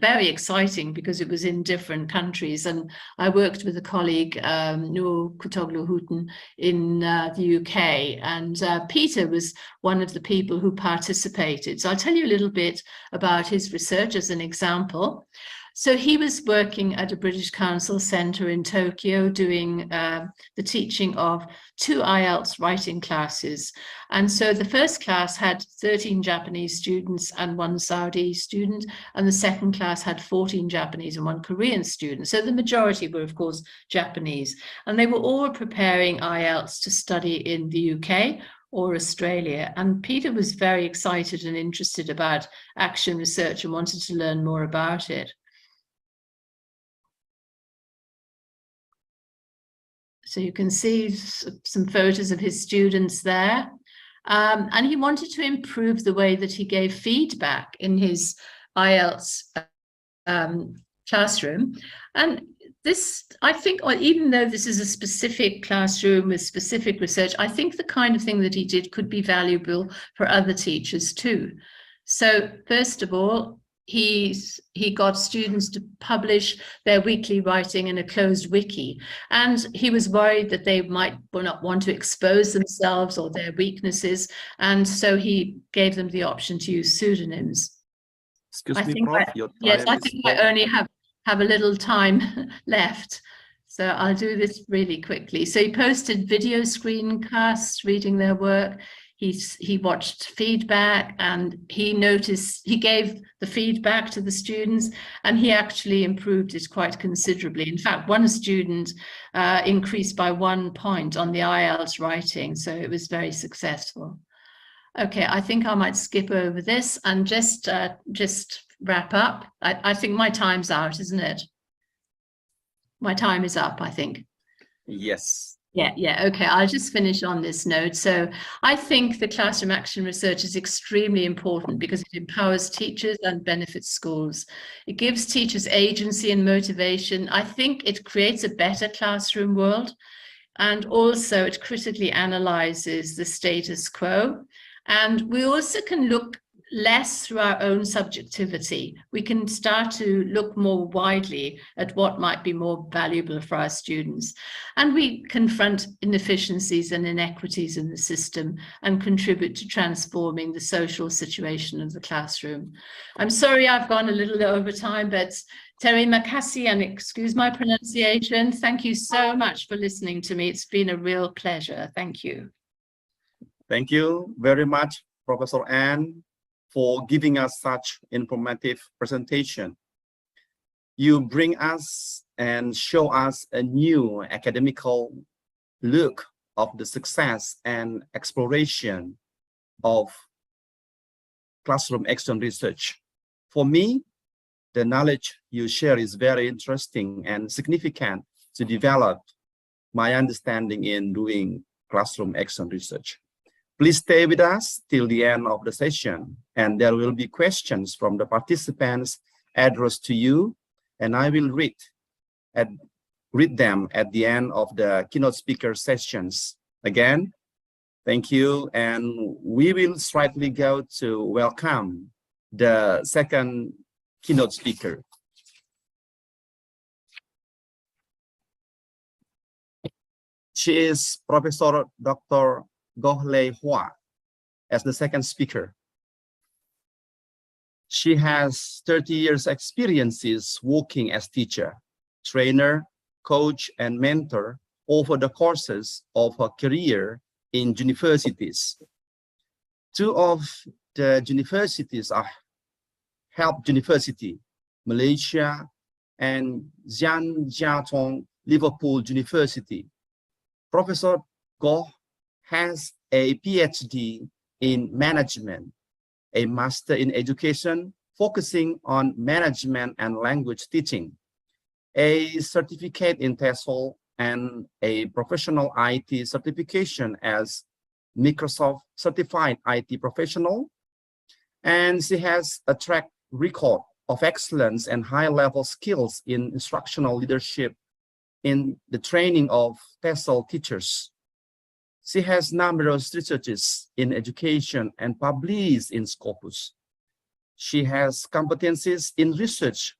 Very exciting because it was in different countries. And I worked with a colleague, Nur Kutoglu Houghton, in the UK. And Peter was one of the people who participated. So I'll tell you a little bit about his research as an example. So he was working at a British Council centre in Tokyo, doing the teaching of 2 IELTS writing classes. And so the first class had 13 Japanese students and 1 Saudi student, and the second class had 14 Japanese and 1 Korean student. So the majority were, of course, Japanese. And they were all preparing IELTS to study in the UK or Australia. And Peter was very excited and interested about action research and wanted to learn more about it. So you can see some photos of his students there. And he wanted to improve the way that he gave feedback in his IELTS classroom. And this, I think, even though this is a specific classroom with specific research, I think the kind of thing that he did could be valuable for other teachers too. So first of all, he got students to publish their weekly writing in a closed wiki, and he was worried that they might not want to expose themselves or their weaknesses, and so he gave them the option to use pseudonyms. Excuse me, Prof. Yes, I think I only have a little time left, so I'll do this really quickly. So he posted video screencasts reading their work. He watched feedback, and he gave the feedback to the students, and he actually improved it quite considerably. In fact, one student increased by 1 point on the IELTS writing, so it was very successful. Okay, I think I might skip over this and just wrap up. I think my time's out, isn't it? My time is up, I think. Yes. Yeah, okay, I'll just finish on this note. So I think the classroom action research is extremely important because it empowers teachers and benefits schools. It gives teachers agency and motivation. I think it creates a better classroom world, and also it critically analyzes the status quo. And we also can look less through our own subjectivity. We can start to look more widely at what might be more valuable for our students. And we confront inefficiencies and inequities in the system and contribute to transforming the social situation of the classroom. I'm sorry I've gone a little over time, but terima kasih, and excuse my pronunciation. Thank you so much for listening to me. It's been a real pleasure. Thank you. Thank you very much, Professor Anne, for giving us such informative presentation. You bring us and show us a new academical look of the success and exploration of classroom action research. For me, the knowledge you share is very interesting and significant to develop my understanding in doing classroom action research. Please stay with us till the end of the session, and there will be questions from the participants addressed to you, and I will read them at the end of the keynote speaker sessions. Again, thank you, and we will straightly go to welcome the second keynote speaker. She is Professor Dr. Goh-Lei Hua as the second speaker. She has 30 years experiences working as teacher, trainer, coach, and mentor over the courses of her career in universities. Two of the universities are Help University, Malaysia, and Zhangjiatong Liverpool University. Professor Goh has a PhD in management, a master in education focusing on management and language teaching, a certificate in TESOL, and a professional IT certification as Microsoft Certified IT Professional. And she has a track record of excellence and high-level skills in instructional leadership in the training of TESOL teachers. She has numerous researches in education and published in Scopus. She has competencies in research,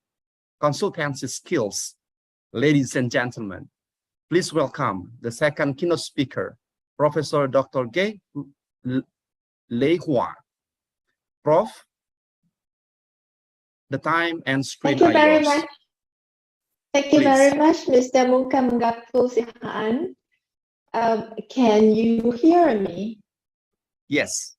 consultancy skills. Ladies and gentlemen, please welcome the second keynote speaker, Professor Dr. Gay Lei Hua. Prof, the time and screen Thank you are very yours. much. Thank you very much, Mr. Sihaan. Can you hear me? Yes.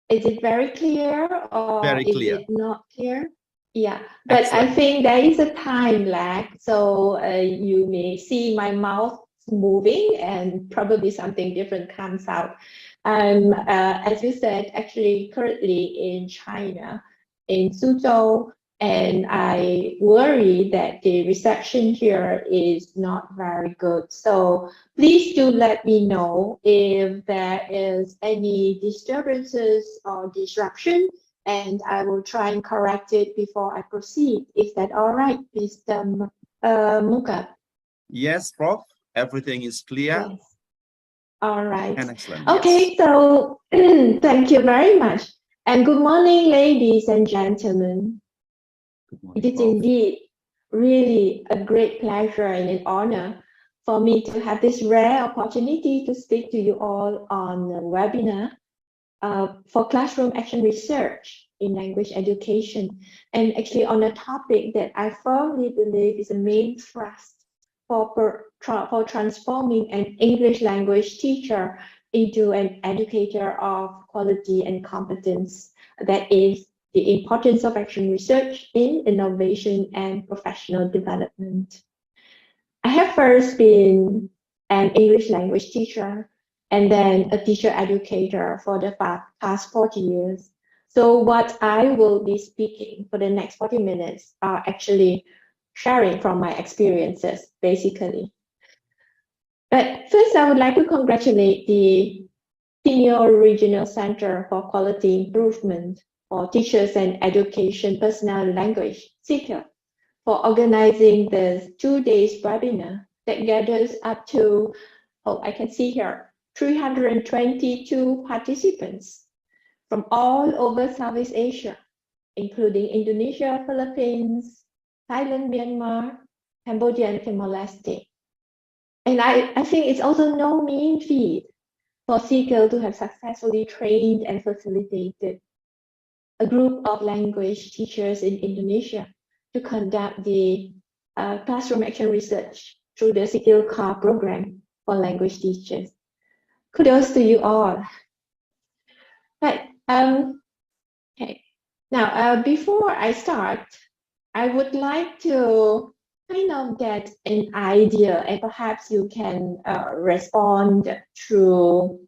Is it very clear or Very clear. is it not clear? Yeah, but Excellent. I think there is a time lag, so you may see my mouth moving and probably something different comes out. I'm, as you said, actually currently in China, in Suzhou, and I worry that the reception here is not very good. So please do let me know if there is any disturbances or disruption, and I will try and correct it before I proceed. Is that all right, Mr. Muka? Yes, Prof. Everything is clear. Yes. All right. And excellent. Okay, yes. so thank you very much. And good morning, ladies and gentlemen. Good morning, It is Prof. indeed really a great pleasure and an honor for me to have this rare opportunity to speak to you all on a webinar for classroom action research in language education, and actually on a topic that I firmly believe is a main thrust for transforming an English language teacher into an educator of quality and competence. That is the importance of action research in innovation and professional development. I have first been an English language teacher and then a teacher educator for the past 40 years. So what I will be speaking for the next 40 minutes are actually sharing from my experiences, basically. But first, I would like to congratulate the Senior Regional Center for Quality Improvement for Teachers and Education Personnel Language, SEAQIL, for organizing this 2 days webinar that gathers up to, I can see here, 322 participants from all over Southeast Asia, including Indonesia, Philippines, Thailand, Myanmar, Cambodia, and Timor-Leste. And I think it's also no mean feat for SEAQIL to have successfully trained and facilitated a group of language teachers in Indonesia to conduct the classroom action research through the SEAQIL CAR program for language teachers. Kudos to you all. Right. Okay. Now, before I start, I would like to kind of get an idea, and perhaps you can respond through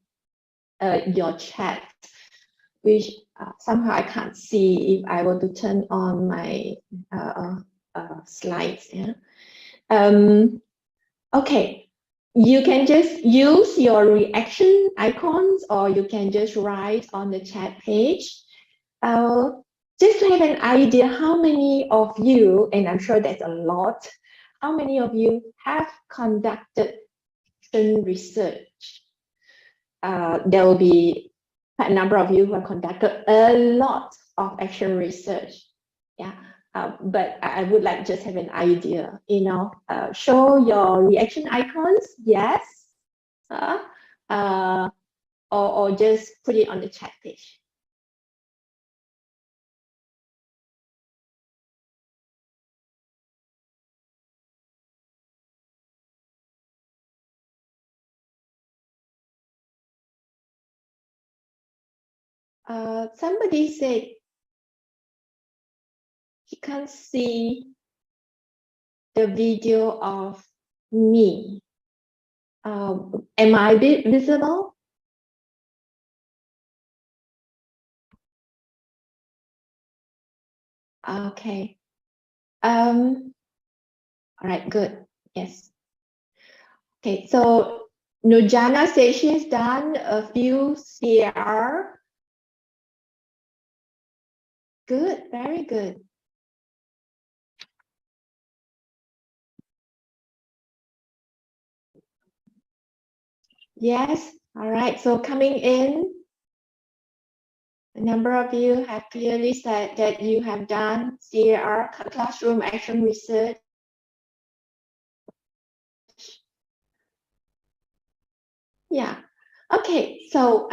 your chat, which somehow I can't see if I were to turn on my slides. Yeah. Okay. You can just use your reaction icons, or you can just write on the chat page. Just to have an idea how many of you, and I'm sure that's a lot, how many of you have conducted action research? There will be a number of you who have conducted a lot of action research. Yeah, but I would like to just have an idea, show your reaction icons, yes, or just put it on the chat page. Somebody said he can't see the video of me. Am I visible? Okay. All right, good. Yes. Okay, so Nurjana says she has done a few CR. Good, very good. Yes, all right. So coming in, a number of you have clearly said that you have done CR, classroom action research. Yeah. Okay, so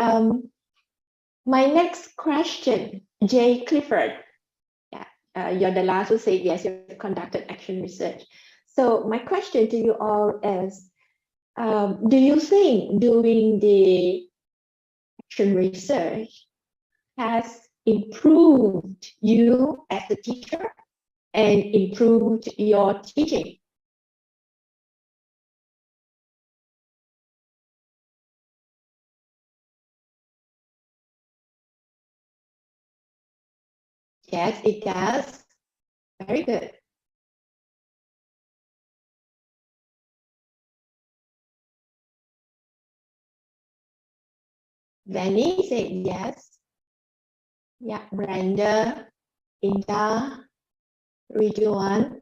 my next question, Jay Clifford. Yeah, you're the last who said yes, you've conducted action research. So my question to you all is, do you think doing the action research has improved you as a teacher and improved your teaching? Yes, it does. Very good. Vanny said yes. Yeah, Brenda, Inda, Ridwan.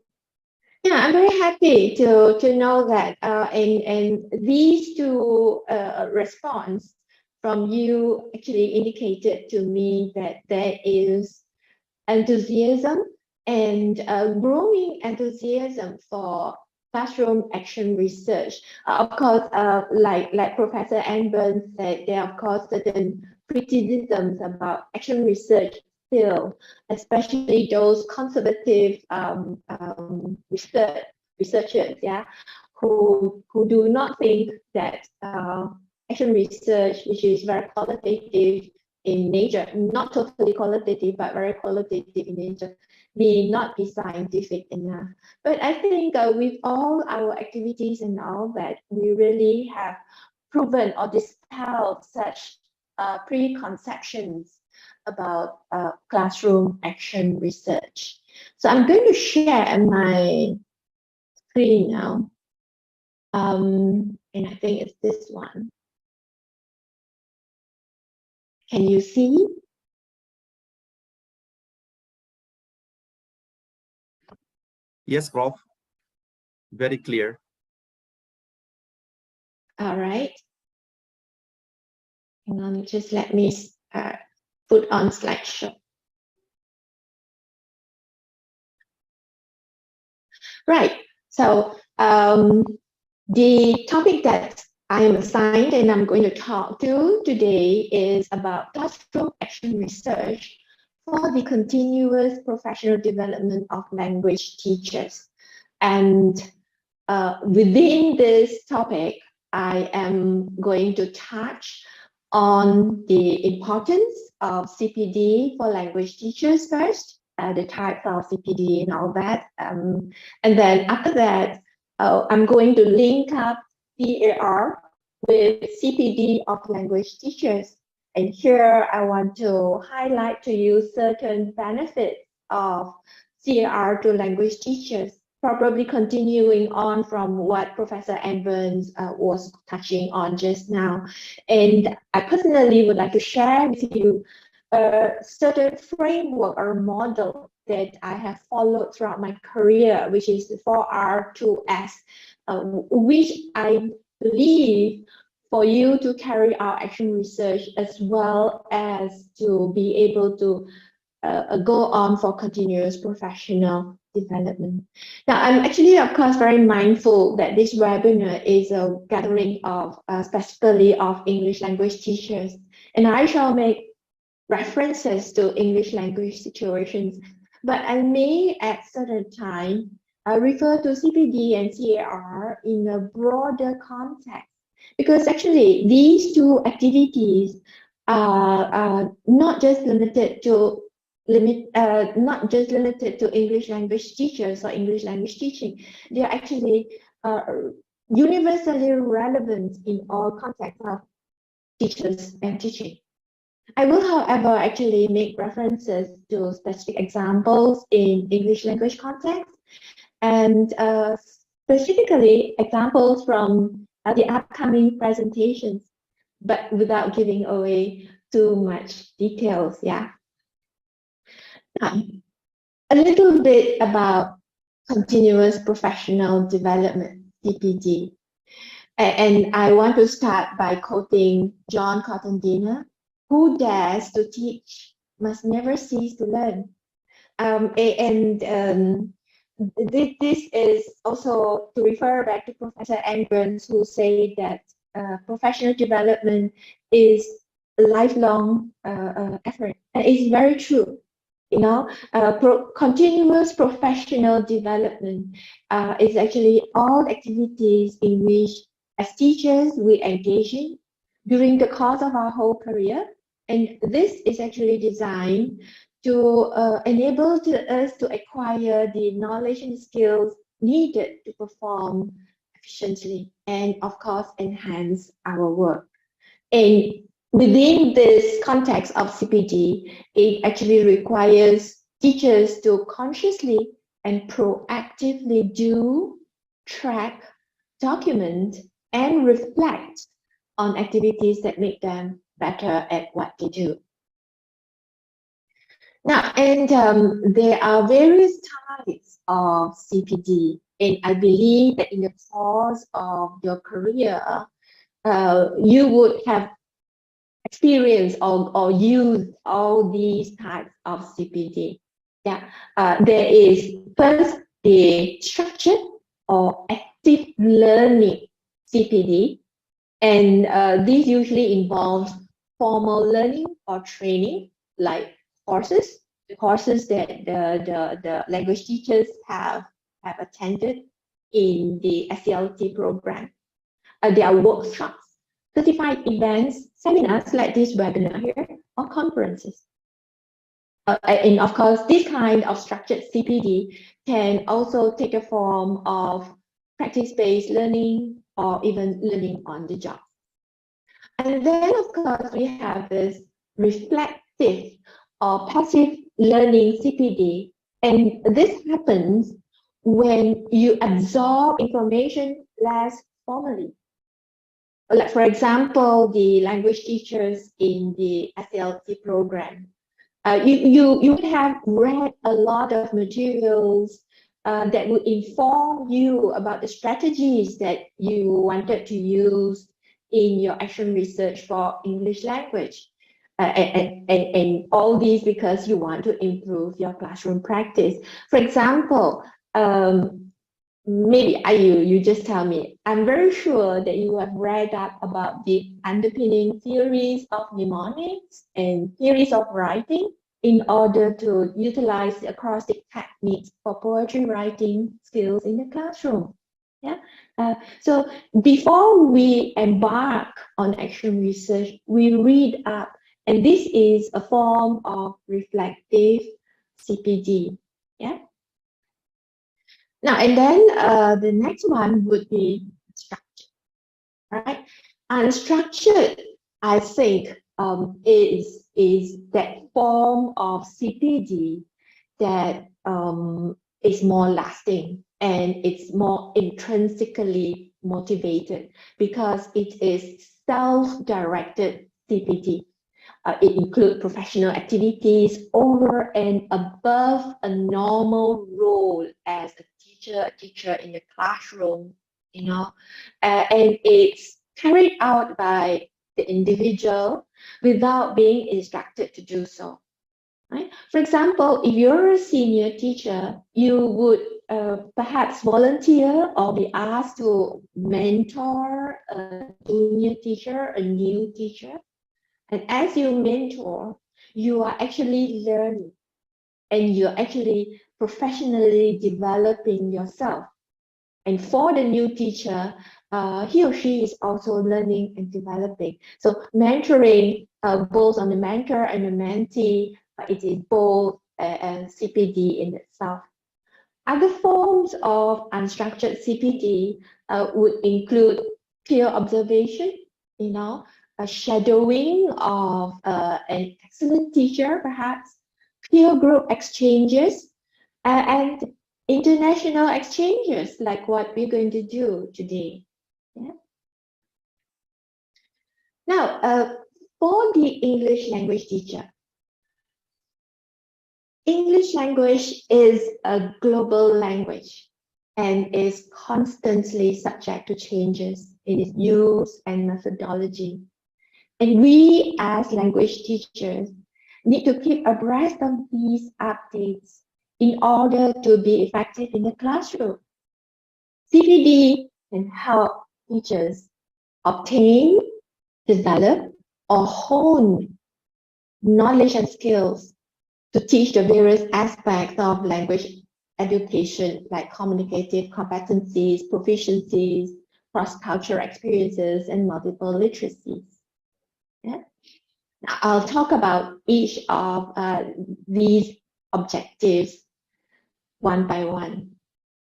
Yeah, I'm very happy to know that. And these two response from you actually indicated to me that there is enthusiasm and growing enthusiasm for classroom action research. Of course, like Professor Anburn said, there are of course certain criticisms about action research still, especially those conservative researchers, yeah, who do not think that action research, which is very qualitative in nature, not totally qualitative, but very qualitative in nature, may not be scientific enough. But I think with all our activities and all that, we really have proven or dispelled such preconceptions about classroom action research. So I'm going to share my screen now. And I think it's this one. Can you see? Yes, Prof. Very clear. All right. Hang on, just let me put on slideshow. Right. So the topic that I am assigned and I'm going to talk to today is about classroom action research for the continuous professional development of language teachers. And within this topic, I am going to touch on the importance of CPD for language teachers first, the types of CPD and all that. And then after that, I'm going to link up CAR with CPD of language teachers. And here I want to highlight to you certain benefits of CAR to language teachers, probably continuing on from what Professor Anburns was touching on just now. And I personally would like to share with you a certain framework or model that I have followed throughout my career, which is the 4R2S, which I believe for you to carry out action research as well as to be able to go on for continuous professional development. Now, I'm actually, of course, very mindful that this webinar is a gathering of specifically of English language teachers, and I shall make references to English language situations, but I may at certain time refer to CPD and CAR in a broader context, because actually these two activities are not just limited to English language teachers or English language teaching. They are actually universally relevant in all contexts of teachers and teaching. I will, however, actually make references to specific examples in English language context, and specifically examples from the upcoming presentations, but without giving away too much details. Yeah. Now, a little bit about continuous professional development, CPD. And I want to start by quoting John Cotton Diener, "Who dares to teach must never cease to learn." This is also to refer back to Professor Engrens, who said that professional development is a lifelong effort. And it's very true. You know, continuous professional development is actually all activities in which, as teachers, we engage in during the course of our whole career. And this is actually designed to enable us to acquire the knowledge and skills needed to perform efficiently and, of course, enhance our work. And within this context of CPD, it actually requires teachers to consciously and proactively do, track, document, and reflect on activities that make them better at what they do. Now, and there are various types of CPD, and I believe that in the course of your career, you would have experienced or used all these types of CPD. Yeah, there is first the structured or active learning CPD, and this usually involves formal learning or training, like courses that the language teachers have attended in the SELT program. There are workshops, certified events, seminars like this webinar here, or conferences. And of course, this kind of structured CPD can also take a form of practice-based learning or even learning on the job. And then, of course, we have this reflective or passive learning CPD. And this happens when you absorb information less formally. Like, for example, the language teachers in the SELT program. You would have read a lot of materials that would inform you about the strategies that you wanted to use in your action research for English language. And all these because you want to improve your classroom practice. For example, maybe you just tell me, I'm very sure that you have read up about the underpinning theories of mnemonics and theories of writing in order to utilize the acrostic techniques for poetry writing skills in the classroom. Yeah. So before we embark on action research, we read up, and this is a form of reflective CPD. Yeah. Now, and then the next one would be structured, right? And structured, I think, is that form of CPD that is more lasting and it's more intrinsically motivated because it is self-directed CPD. It includes professional activities over and above a normal role as a teacher in the classroom, you know, and it's carried out by the individual without being instructed to do so. Right? For example, if you're a senior teacher, you would perhaps volunteer or be asked to mentor a junior teacher, a new teacher. And as you mentor, you are actually learning and you're actually professionally developing yourself. And for the new teacher, he or she is also learning and developing. So mentoring, both on the mentor and the mentee, it is both CPD in itself. Other forms of unstructured CPD would include peer observation, a shadowing of an excellent teacher, perhaps, peer group exchanges, and international exchanges, like what we're going to do today. Yeah. Now, for the English language teacher, English language is a global language and is constantly subject to changes in its use and methodology. And we, as language teachers, need to keep abreast of these updates in order to be effective in the classroom. CPD can help teachers obtain, develop, or hone knowledge and skills to teach the various aspects of language education, like communicative competencies, proficiencies, cross-cultural experiences, and multiple literacies. Yeah. Now, I'll talk about each of these objectives one by one.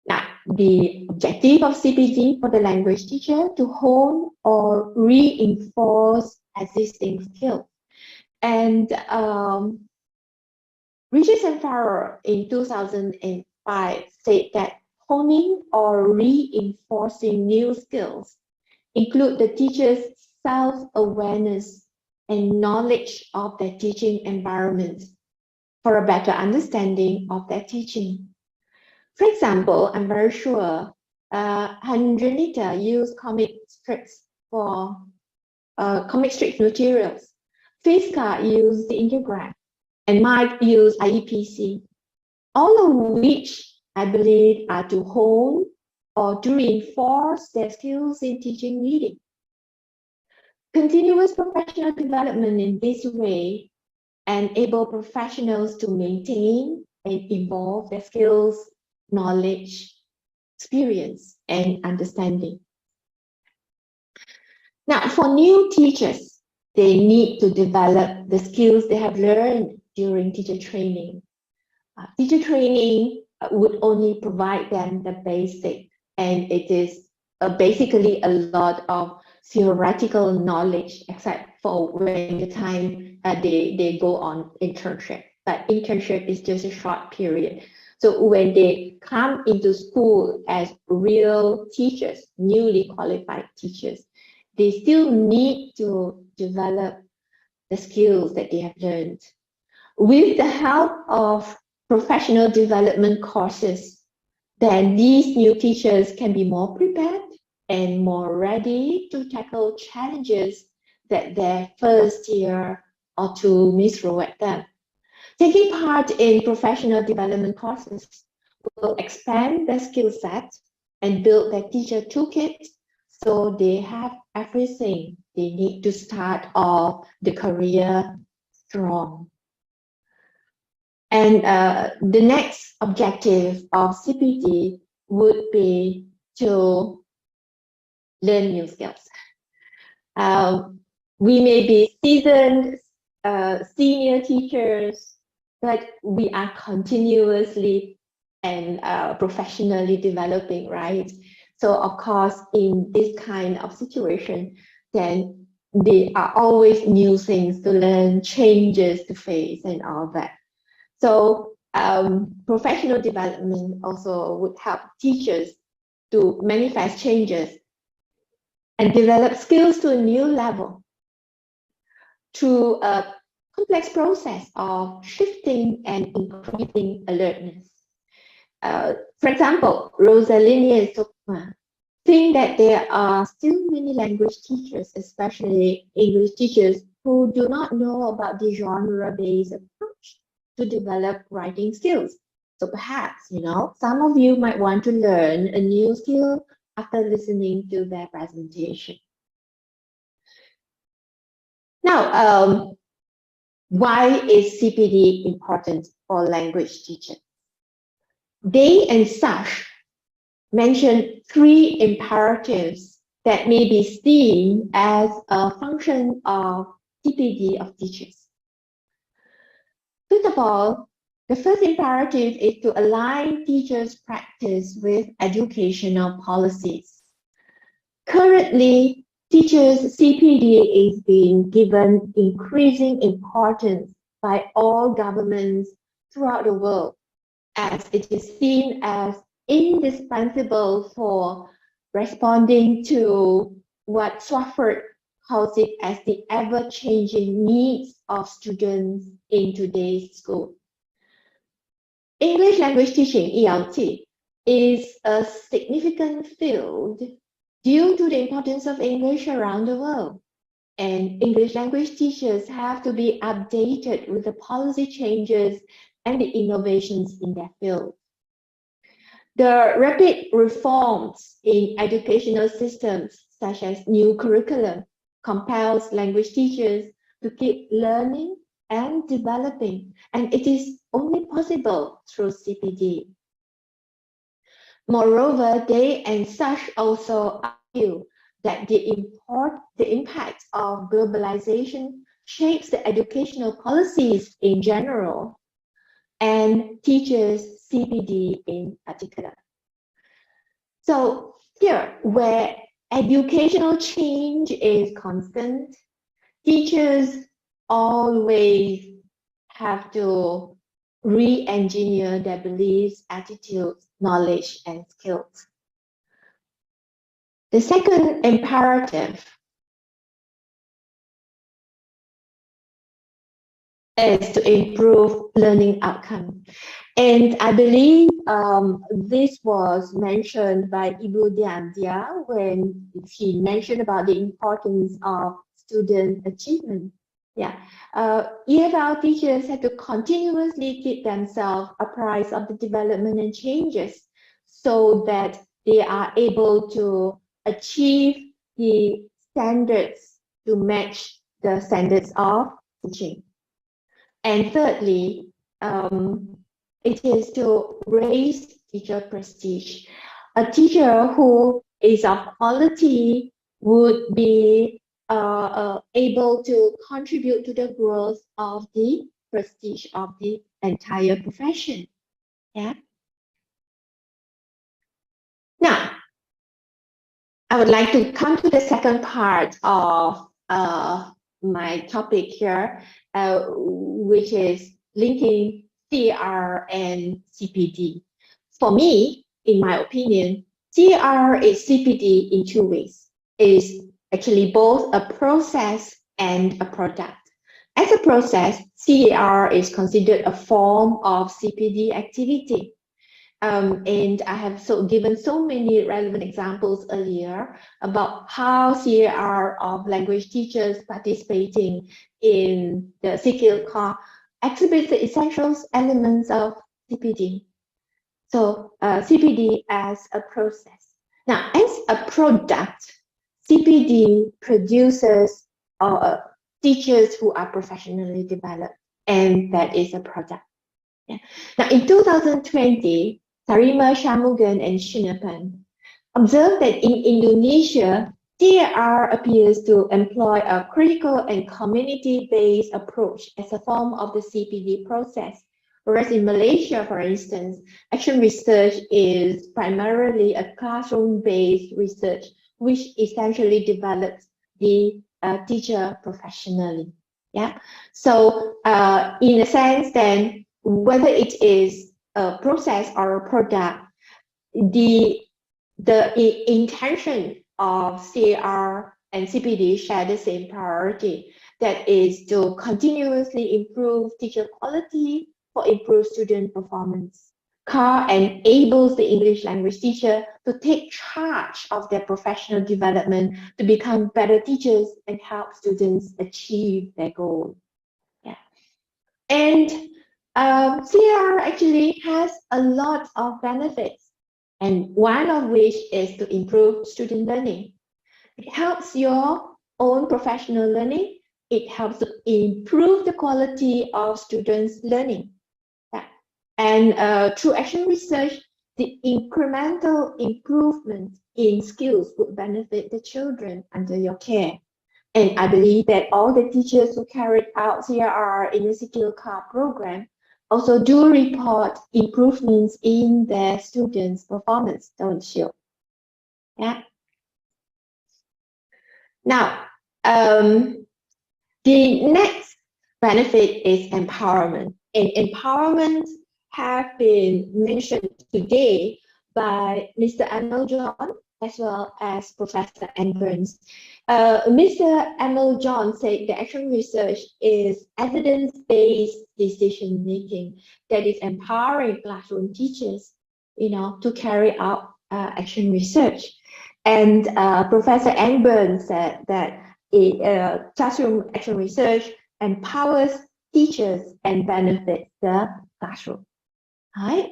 Now, the objective of CPD for the language teacher to hone or reinforce existing skills. And Richards and Farrer in 2005 said that honing or reinforcing new skills include the teacher's self-awareness and knowledge of their teaching environment for a better understanding of their teaching. For example, I'm very sure Handranita used comic strips for comic strip materials. Fiska used the Intergraph, and Mike used IEPC, all of which I believe are to hone or to reinforce their skills in teaching reading. Continuous professional development in this way enable professionals to maintain and evolve their skills, knowledge, experience, and understanding. Now, for new teachers, they need to develop the skills they have learned during teacher training. Teacher training would only provide them the basic, and it is basically a lot of theoretical knowledge, except for when the time they go on internship. But internship is just a short period. So when they come into school as real teachers, newly qualified teachers, they still need to develop the skills that they have learned. With the help of professional development courses, then these new teachers can be more prepared and more ready to tackle challenges that their first year or two may throw at them. Taking part in professional development courses will expand their skill set and build their teacher toolkit, so they have everything they need to start off the career strong. And the next objective of CPD would be to learn new skills. We may be seasoned senior teachers, but we are continuously and professionally developing, right? So of course, in this kind of situation, then there are always new things to learn, changes to face, and all that. So professional development also would help teachers to manifest changes and develop skills to a new level through a complex process of shifting and increasing alertness. For example, Rosaline and Sukma think that there are still many language teachers, especially English teachers, who do not know about the genre-based approach to develop writing skills. So perhaps, some of you might want to learn a new skill after listening to their presentation. Now, why is CPD important for language teachers? They and such mention three imperatives that may be seen as a function of CPD of teachers. First of all, the first imperative is to align teachers' practice with educational policies. Currently, teachers' CPD is being given increasing importance by all governments throughout the world, as it is seen as indispensable for responding to what Swafford calls it as the ever-changing needs of students in today's school. English language teaching, ELT, is a significant field due to the importance of English around the world. And English language teachers have to be updated with the policy changes and the innovations in their field. The rapid reforms in educational systems, such as new curriculum, compels language teachers to keep learning and developing, and it is only possible through CPD. Moreover, they and such also argue that the impact of globalization shapes the educational policies in general, and teachers' CPD in particular. So here, where educational change is constant, teachers always have to re-engineer their beliefs, attitudes, knowledge, and skills. The second imperative is to improve learning outcome. And I believe this was mentioned by Ibu Diandia when she mentioned about the importance of student achievement. Yeah, EFL teachers have to continuously keep themselves apprised of the development and changes so that they are able to achieve the standards to match the standards of teaching. And thirdly, it is to raise teacher prestige. A teacher who is of quality would be able to contribute to the growth of the prestige of the entire profession. Yeah. Now, I would like to come to the second part of my topic here, which is linking CR and CPD. For me, in my opinion, CR is CPD in two ways. It is actually both a process and a product. As a process, CR is considered a form of CPD activity. And I have given so many relevant examples earlier about how CR of language teachers participating in the SEAQIL core exhibits the essential elements of CPD. So CPD as a process. Now, as a product, CPD produces teachers who are professionally developed, and that is a product. Yeah. Now, in 2020, Sarima Shamugan and Shinapan observed that in Indonesia, CR appears to employ a critical and community-based approach as a form of the CPD process, whereas in Malaysia, for instance, action research is primarily a classroom-based research, which essentially develops the teacher professionally. Yeah. So, in a sense, then, whether it is a process or a product, the intention of CR and CPD share the same priority, that is to continuously improve teacher quality for improved student performance. CAR enables the English language teacher to take charge of their professional development to become better teachers and help students achieve their goal. Yeah. And CR actually has a lot of benefits, and one of which is to improve student learning. It helps your own professional learning. It helps to improve the quality of students' learning. Yeah. And through action research, the incremental improvement in skills would benefit the children under your care. And I believe that all the teachers who carried out CRR in the SEAQIL CAR program also do report improvements in their students' performance, don't you? Yeah. Now, the next benefit is empowerment. And empowerment have been mentioned today by Mr. Emil John as well as Professor Ann Burns. Mr. Emil John said the action research is evidence-based decision-making that is empowering classroom teachers, to carry out action research. And Professor Ann Burns said that classroom action research empowers teachers and benefits the classroom. All right.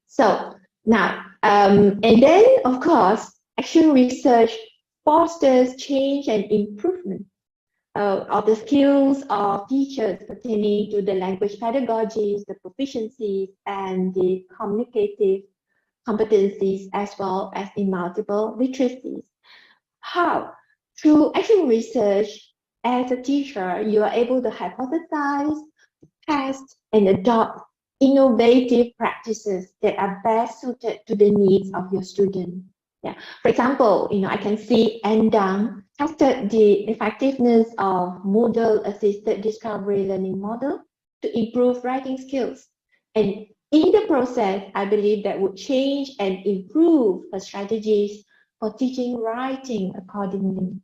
So now, and then of course, action research fosters change and improvement of the skills of teachers pertaining to the language pedagogies, the proficiencies, and the communicative competencies, as well as in multiple literacies. How? Through action research, as a teacher, you are able to hypothesize, test, and adopt innovative practices that are best suited to the needs of your student. Yeah. For example, I can see Endang tested the effectiveness of model-assisted discovery learning model to improve writing skills. And in the process, I believe that would change and improve her strategies for teaching writing accordingly.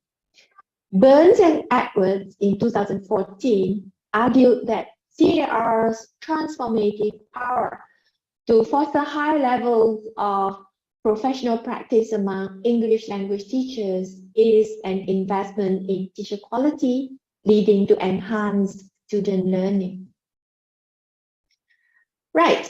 Burns and Edwards in 2014 argued that CAR's transformative power to foster high levels of professional practice among English language teachers is an investment in teacher quality, leading to enhanced student learning. Right.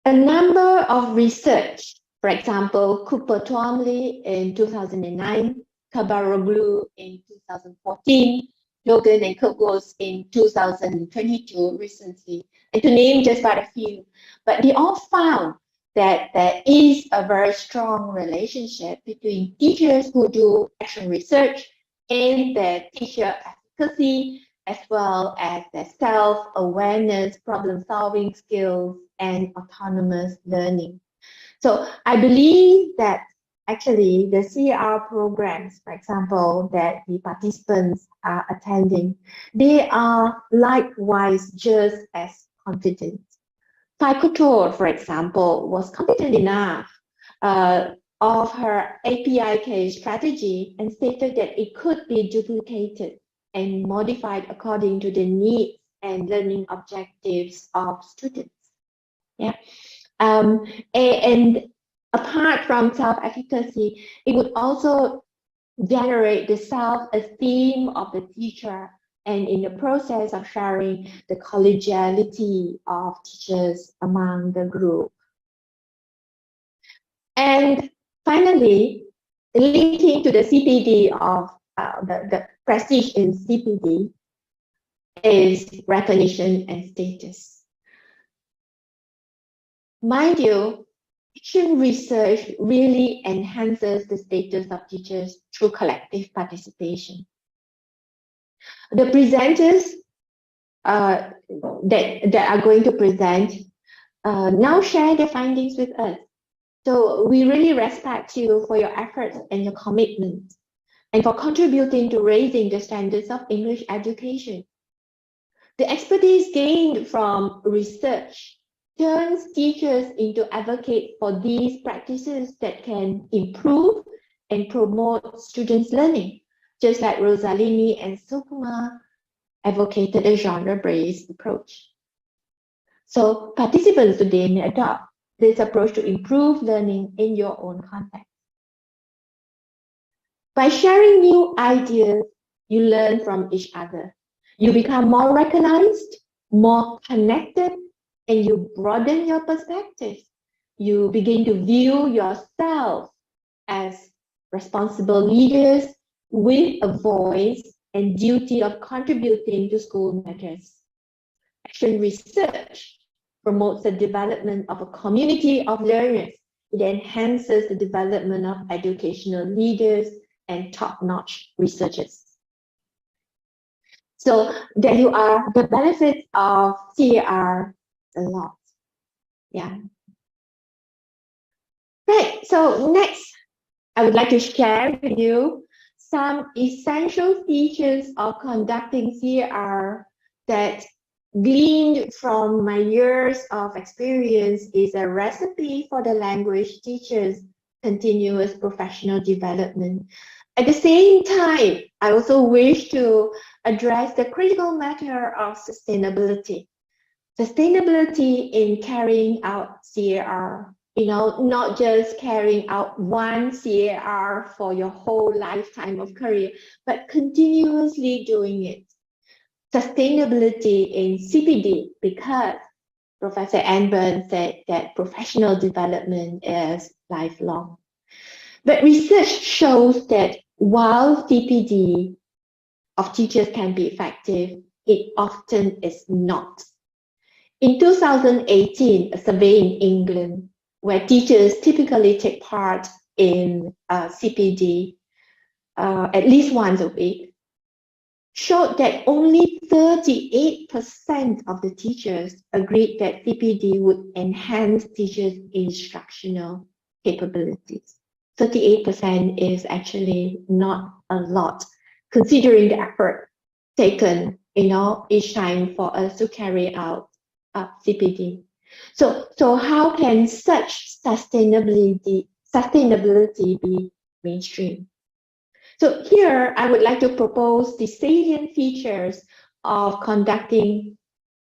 A number of research, for example, Cooper-Twombly in 2009, Kabaroglu in 2014, Logan and Kirkwood in 2022 recently, and to name just but a few. But they all found that there is a very strong relationship between teachers who do action research and their teacher efficacy, as well as their self-awareness, problem-solving skills, and autonomous learning. So I believe that actually the CR programs, for example, that the participants are attending, they are likewise just as confident. Psychotor, for example, was confident enough of her APIK strategy and stated that it could be duplicated and modified according to the needs and learning objectives of students. Yeah. And apart from self-efficacy, it would also generate the self-esteem of the teacher, and in the process of sharing the collegiality of teachers among the group. And finally, linking to the CPD of the prestige in CPD is recognition and status. Mind you, action research really enhances the status of teachers through collective participation. The presenters that are going to present now share their findings with us. So we really respect you for your efforts and your commitment, and for contributing to raising the standards of English education. The expertise gained from research turns teachers into advocates for these practices that can improve and promote students' learning, just like Rosalini and Sukuma advocated a genre-based approach. So participants today may adopt this approach to improve learning in your own context. By sharing new ideas, you learn from each other. You become more recognized, more connected, and you broaden your perspective. You begin to view yourself as responsible leaders with a voice and duty of contributing to school matters. Action research promotes the development of a community of learners. It enhances the development of educational leaders and top-notch researchers. So there you are, the benefits of CAR, a lot. Yeah. Right, so next, I would like to share with you some essential features of conducting CAR that gleaned from my years of experience is a recipe for the language teacher's continuous professional development. At the same time, I also wish to address the critical matter of sustainability. Sustainability in carrying out CAR, not just carrying out one CAR for your whole lifetime of career, but continuously doing it. Sustainability in CPD, because Professor Anburn said that professional development is lifelong. But research shows that while CPD of teachers can be effective, it often is not. In 2018, a survey in England, where teachers typically take part in CPD at least once a week, showed that only 38% of the teachers agreed that CPD would enhance teachers' instructional capabilities. 38% is actually not a lot, considering the effort taken, each time for us to carry out CPD. So how can such sustainability be mainstream? So here, I would like to propose the salient features of conducting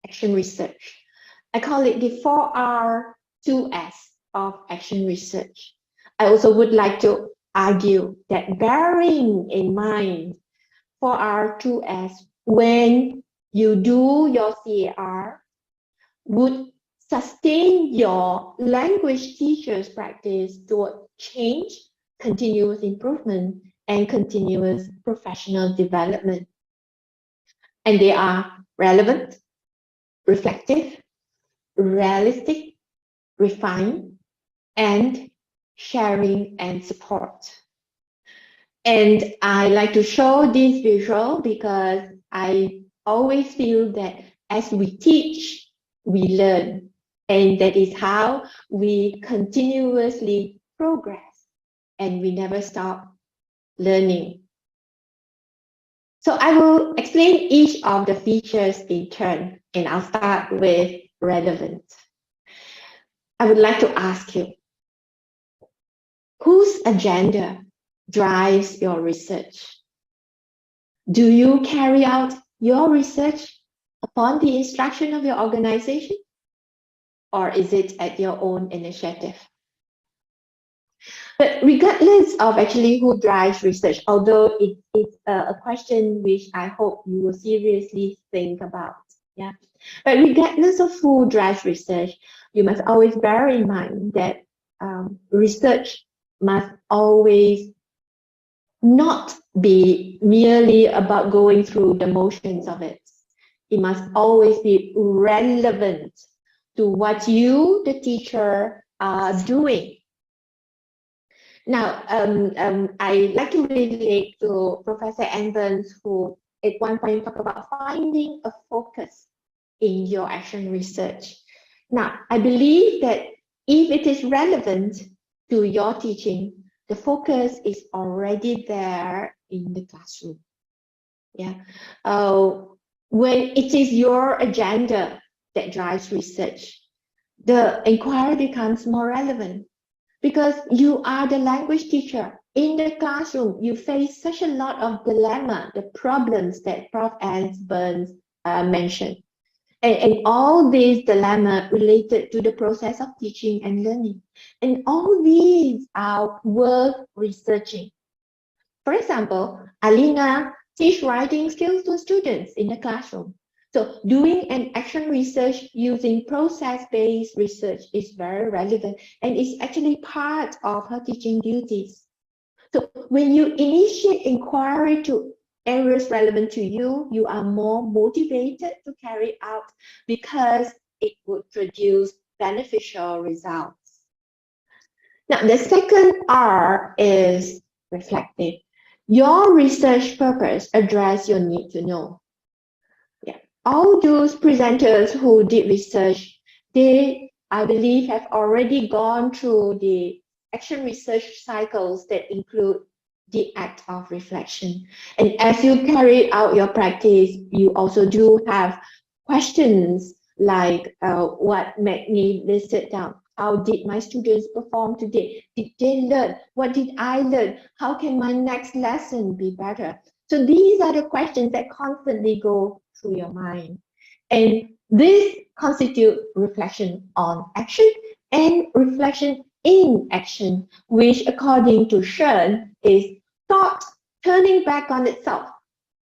action research. I call it the 4R2S of action research. I also would like to argue that bearing in mind 4R2S when you do your CAR would sustain your language teacher's practice toward change, continuous improvement, and continuous professional development. And they are relevant, reflective, realistic, refined, and sharing and support. And I like to show this visual because I always feel that as we teach, we learn. And that is how we continuously progress and we never stop learning. So I will explain each of the features in turn, and I'll start with relevant. I would like to ask you, whose agenda drives your research? Do you carry out your research upon the instruction of your organization? Or is it at your own initiative? But regardless of actually who drives research, although it's a question which I hope you will seriously think about, yeah. But regardless of who drives research, you must always bear in mind that research must always not be merely about going through the motions of it. It must always be relevant to what you, the teacher, are doing. Now, I like to relate to Professor Anburns, who at one point talked about finding a focus in your action research. Now, I believe that if it is relevant to your teaching, the focus is already there in the classroom. Yeah. When it is your agenda that drives research, the inquiry becomes more relevant because you are the language teacher. In the classroom, you face such a lot of dilemma, the problems that Prof. Anburns mentioned. And all these dilemmas related to the process of teaching and learning. And all these are worth researching. For example, Alina teach writing skills to students in the classroom. So doing an action research using process-based research is very relevant and is actually part of her teaching duties. So when you initiate inquiry to areas relevant to you, you are more motivated to carry out because it would produce beneficial results. Now, the second R is reflective. Your research purpose address your need to know. Yeah. All those presenters who did research, they, I believe, have already gone through the action research cycles that include the act of reflection. And as you carry out your practice, you also do have questions like what made me list it down? How did my students perform today? Did they learn? What did I learn? How can my next lesson be better? So these are the questions that constantly go through your mind. And this constitutes reflection on action and reflection in action, which according to Shern is thought turning back on itself,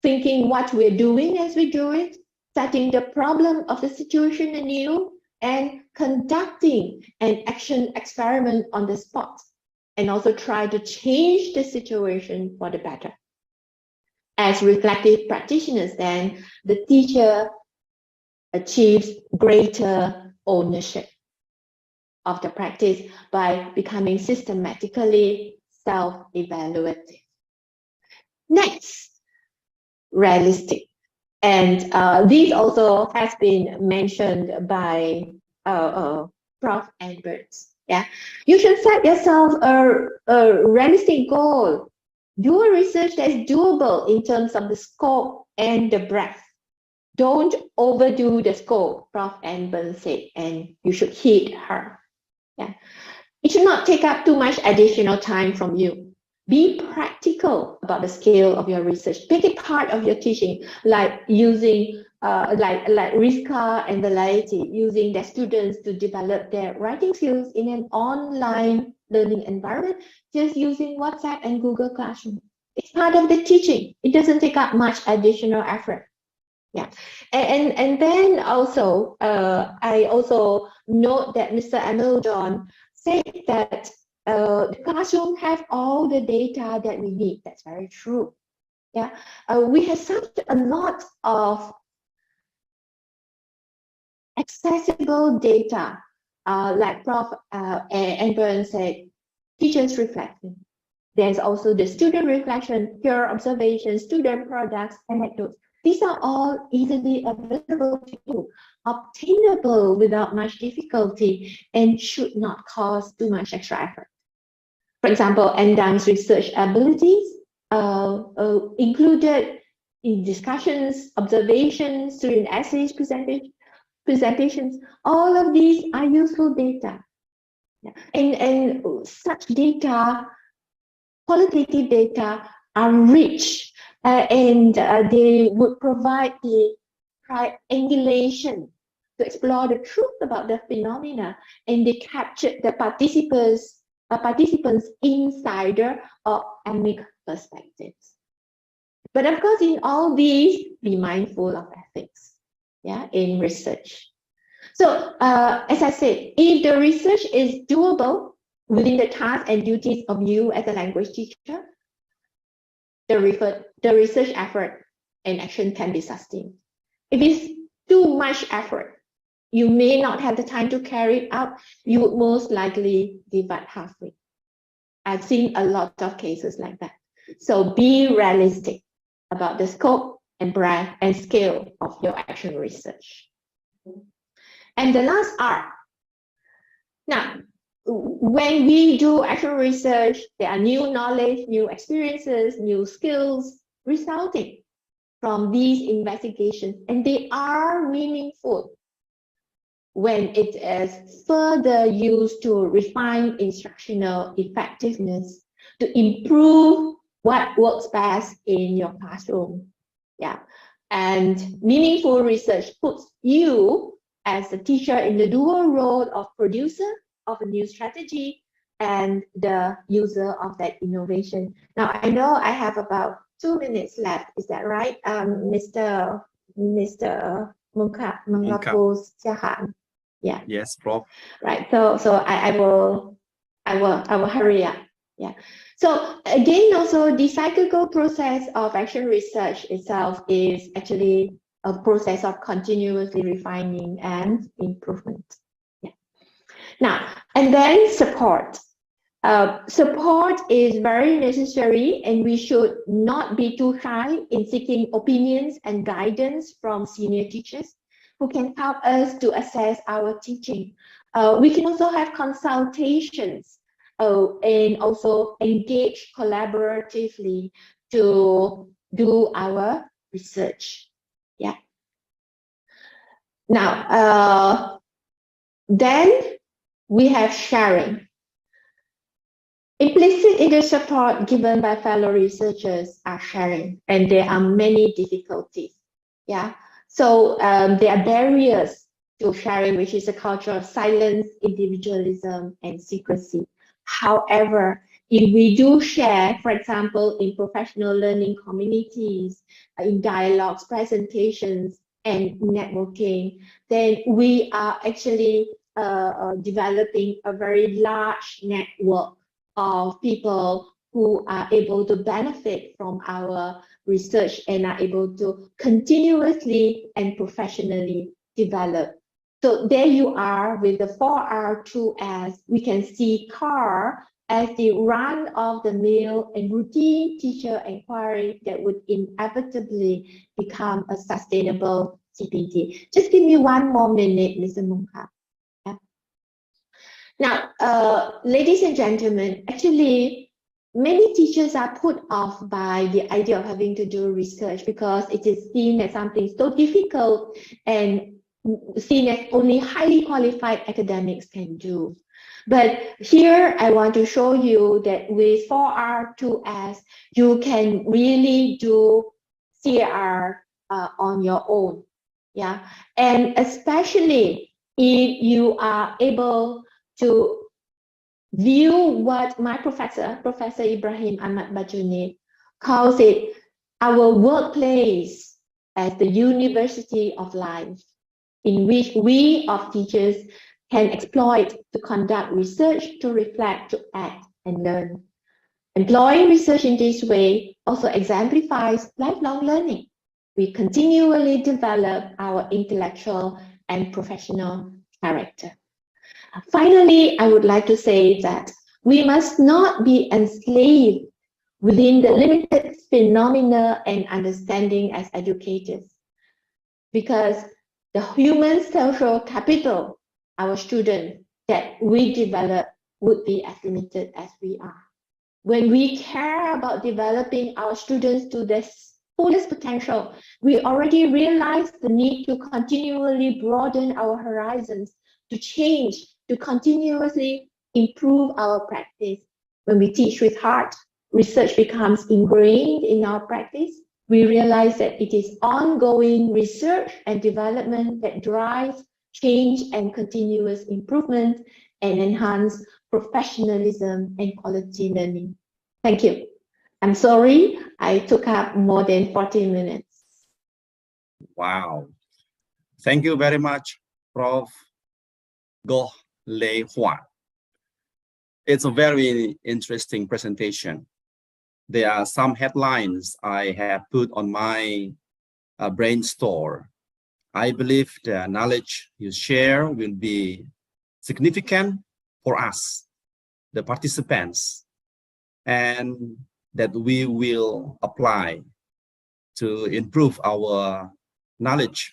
thinking what we're doing as we do it, setting the problem of the situation anew, and conducting an action experiment on the spot, and also try to change the situation for the better. As reflective practitioners, then, the teacher achieves greater ownership of the practice by becoming systematically self-evaluative. Next, realistic. And this also has been mentioned by Prof. Edwards. Yeah, you should set yourself a realistic goal. Do a research that is doable in terms of the scope and the breadth. Don't overdo the scope, Prof. Edwards said, and you should heed her. Yeah, it should not take up too much additional time from you. Be practical about the scale of your research. Make it part of your teaching, like using like Rizka and Validity, using their students to develop their writing skills in an online learning environment, just using WhatsApp and Google Classroom. It's part of the teaching. It doesn't take up much additional effort. Yeah, and then also, I also note that Mr. Amildon said that the classroom have all the data that we need. That's very true. Yeah, we have such a lot of accessible data, like Prof. Edwards said, teachers reflecting. There's also the student reflection, peer observation, student products, anecdotes. These are all easily available to you, obtainable without much difficulty, and should not cost too much extra effort. For example, Endang's research abilities included in discussions, observations, student essays, presentations. All of these are useful data. Yeah. And such data, qualitative data, are rich. And they would provide the triangulation to explore the truth about the phenomena, and they captured the participants' insider or amic perspectives. But of course, in all these, be mindful of ethics, yeah, in research. So, as I said, if the research is doable within the tasks and duties of you as a language teacher, the research effort and action can be sustained. If it's too much effort, you may not have the time to carry it out. You would most likely give up halfway. I've seen a lot of cases like that. So be realistic about the scope and breadth and scale of your action research. And the last R. Now, when we do action research, there are new knowledge, new experiences, new skills resulting from these investigations, and they are meaningful when it is further used to refine instructional effectiveness, to improve what works best in your classroom. Yeah, and meaningful research puts you as a teacher in the dual role of producer of a new strategy and the user of that innovation. Now, I know I have about 2 minutes left. Is that right, Mr. Mungkapus Siahan? Yeah. Yes, Prof. Right. So I will hurry up. Yeah. So again, also the cyclical process of action research itself is actually a process of continuously refining and improvement. Yeah. Now, and then support. Support is very necessary, and we should not be too shy in seeking opinions and guidance from senior teachers who can help us to assess our teaching. We can also have consultations and also engage collaboratively to do our research. Yeah. Now, then we have sharing. Implicit in the support given by fellow researchers are sharing, and there are many difficulties. Yeah. So there are barriers to sharing, which is a culture of silence, individualism, and secrecy. However, if we do share, for example, in professional learning communities, in dialogues, presentations, and networking, then we are actually developing a very large network of people who are able to benefit from our research and are able to continuously and professionally develop. So there you are with the 4R2S. We can see CAR as the run-of-the-mill and routine teacher inquiry that would inevitably become a sustainable CPD. Just give me one more minute, Mr. Mungka. Yeah. Now, ladies and gentlemen, actually, many teachers are put off by the idea of having to do research because it is seen as something so difficult and seen as only highly qualified academics can do. But here I want to show you that with 4R2S, you can really do CR on your own. Yeah, and especially if you are able to view what my professor, Professor Ibrahim Ahmad Bajuni, calls it our workplace as the university of life, in which we of teachers can exploit to conduct research, to reflect, to act, and learn. Employing research in this way also exemplifies lifelong learning. We continually develop our intellectual and professional character. Finally, I would like to say that we must not be enslaved within the limited phenomena and understanding as educators, because the human social capital, our students, that we develop would be as limited as we are. When we care about developing our students to their fullest potential, we already realize the need to continually broaden our horizons, to change, to continuously improve our practice. When we teach with heart, research becomes ingrained in our practice. We realize that it is ongoing research and development that drives change and continuous improvement and enhance professionalism and quality learning. Thank you. I'm sorry I took up more than 40 minutes. Wow. Thank you very much, Prof. Goh Lê Hoa. It's a very interesting presentation. There are some headlines I have put on my brainstorm. I believe the knowledge you share will be significant for us, the participants, and that we will apply to improve our knowledge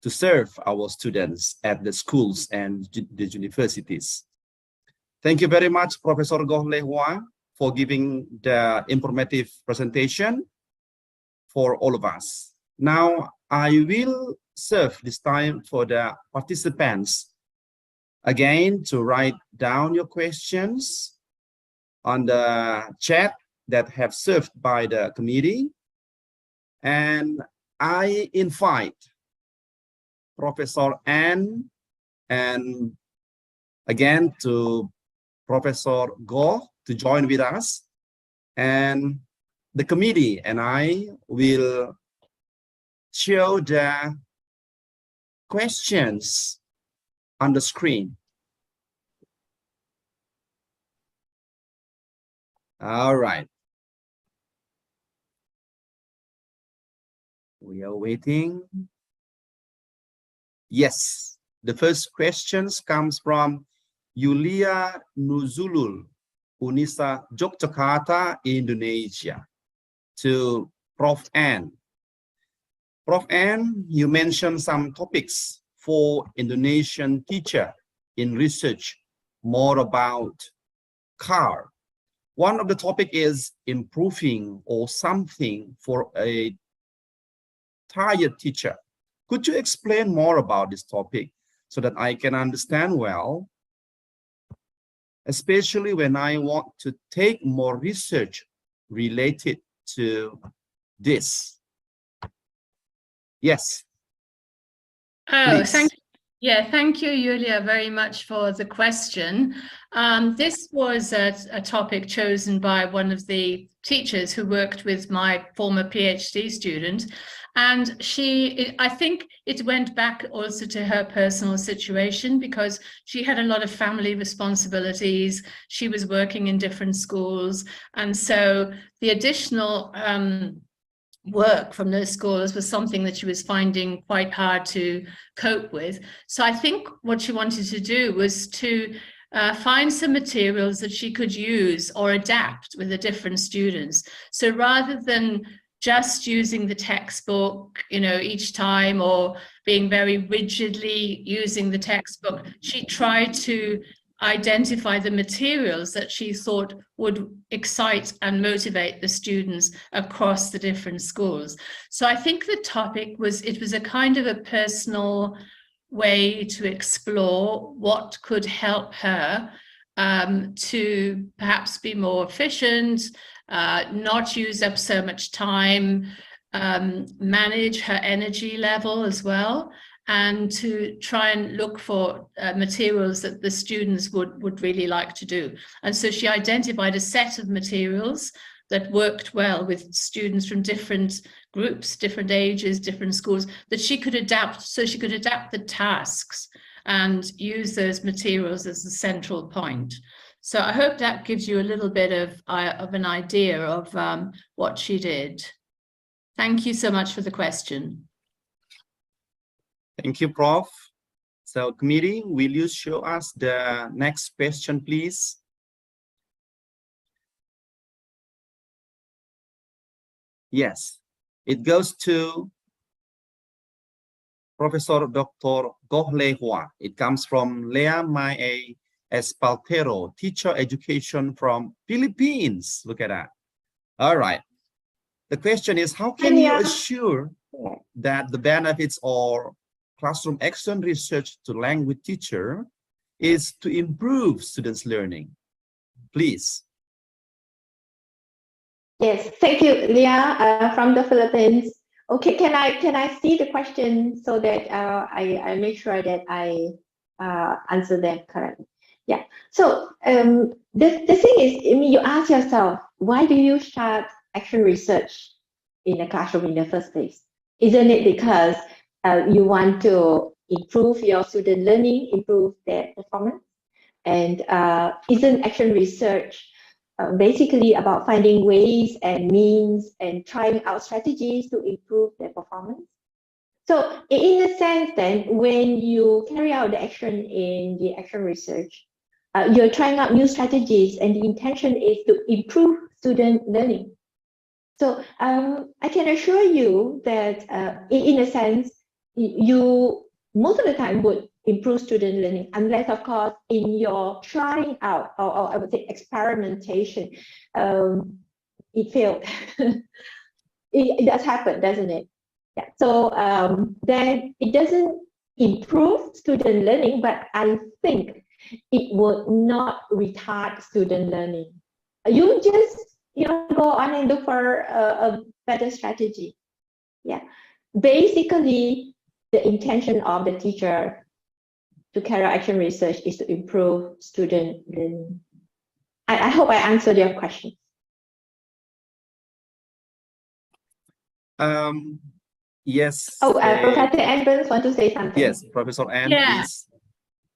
to serve our students at the schools and the universities. Thank you very much, Professor Goh Lê Hoa, for giving the informative presentation for all of us. Now, I will serve this time for the participants again to write down your questions on the chat that have served by the committee. And I invite Professor Ann and again to Professor Goh to join with us, and the committee and I will show the questions on the screen. All right. We are waiting. Yes, the first questions comes from Yulia Nuzulul, Unisa, Yogyakarta, Indonesia, to Prof. Ann. Prof. Ann, you mentioned some topics for Indonesian teacher in research, more about car. One of the topic is improving or something for a tired teacher. Could you explain more about this topic so that I can understand well, especially when I want to take more research related to this? Yes. Oh, Please. thank you, Yulia, very much for the question. This was a topic chosen by one of the teachers who worked with my former PhD student. And I think it went back also to her personal situation, because she had a lot of family responsibilities. She was working in different schools. And so the additional work from those schools was something that she was finding quite hard to cope with. So I think what she wanted to do was to find some materials that she could use or adapt with the different students. So rather than just using the textbook, each time, or being very rigidly using the textbook, she tried to identify the materials that she thought would excite and motivate the students across the different schools. So I think the topic was a kind of a personal way to explore what could help her to perhaps be more efficient, not use up so much time, manage her energy level as well, and to try and look for materials that the students would really like to do. And so she identified a set of materials that worked well with students from different groups, different ages, different schools, that she could adapt, so she could adapt the tasks and use those materials as the central point. So I hope that gives you a little bit of an idea of what she did. Thank you so much for the question. Thank you, Prof. So committee, will you show us the next question, please? Yes, it goes to Professor Dr. Gohle Hua. It comes from Lea Mae Espaltero, teacher education from Philippines. Look at that. All right. The question is, how can you assure that the benefits of classroom action research to language teacher is to improve students' learning? Please. Yes, thank you, Leah, from the Philippines. Okay, can I see the question so that I make sure that I answer them correctly? Yeah. So the thing is, you ask yourself, why do you start action research in a classroom in the first place? Isn't it because you want to improve your student learning, improve their performance? And isn't action research basically about finding ways and means and trying out strategies to improve their performance? So in a sense then, when you carry out the action in the action research, you're trying out new strategies, and the intention is to improve student learning. So I can assure you that in a sense, you most of the time would improve student learning, unless of course in your trying out, or I would say experimentation, it failed. It does happen, doesn't it? Yeah. So then it doesn't improve student learning, but I think it would not retard student learning. You just go on and look for a better strategy. Yeah. Basically, the intention of the teacher to carry out action research is to improve student learning. I hope I answered your question. Yes. Oh, Professor Ann want to say something. Yes, Professor Ann, please.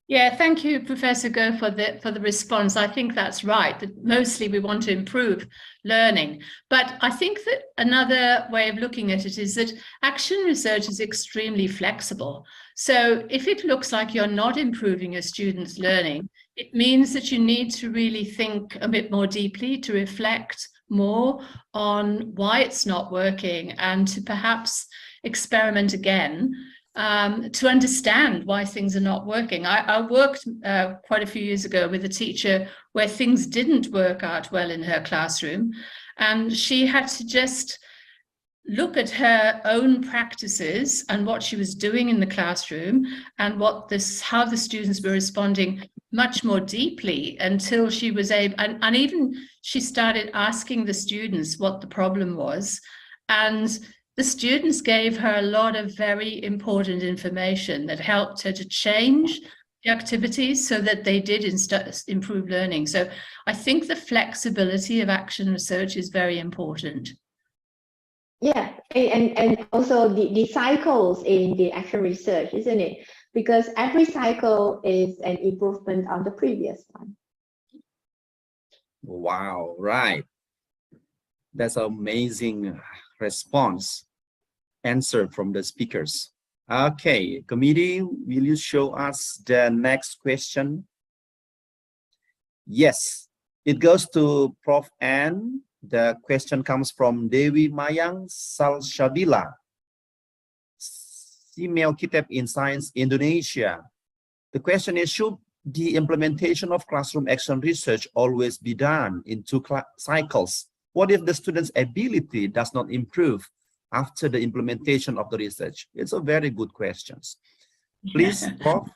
Yeah, thank you, Professor Go, for the response. I think that's right, that mostly we want to improve learning. But I think that another way of looking at it is that action research is extremely flexible. So if it looks like you're not improving your students' learning, it means that you need to really think a bit more deeply, to reflect more on why it's not working, and to perhaps experiment again. To understand why things are not working. I worked quite a few years ago with a teacher where things didn't work out well in her classroom, and she had to just look at her own practices and what she was doing in the classroom and how the students were responding much more deeply, until she was able, and even she started asking the students what the problem was, and the students gave her a lot of very important information that helped her to change the activities so that they did improve learning. So I think the flexibility of action research is very important. Yeah, and also the cycles in the action research, isn't it? Because every cycle is an improvement on the previous one. Wow, right. That's an amazing response, answer from the speakers. Okay, committee, will you show us the next question? Yes, it goes to Prof. Ann. The question comes from Dewi Mayang Salshabila, Female Kitab in Science Indonesia. The question is, should the implementation of classroom action research always be done in 2 cycles? What if the student's ability does not improve after the implementation of the research? It's a very good question. Please, Prof.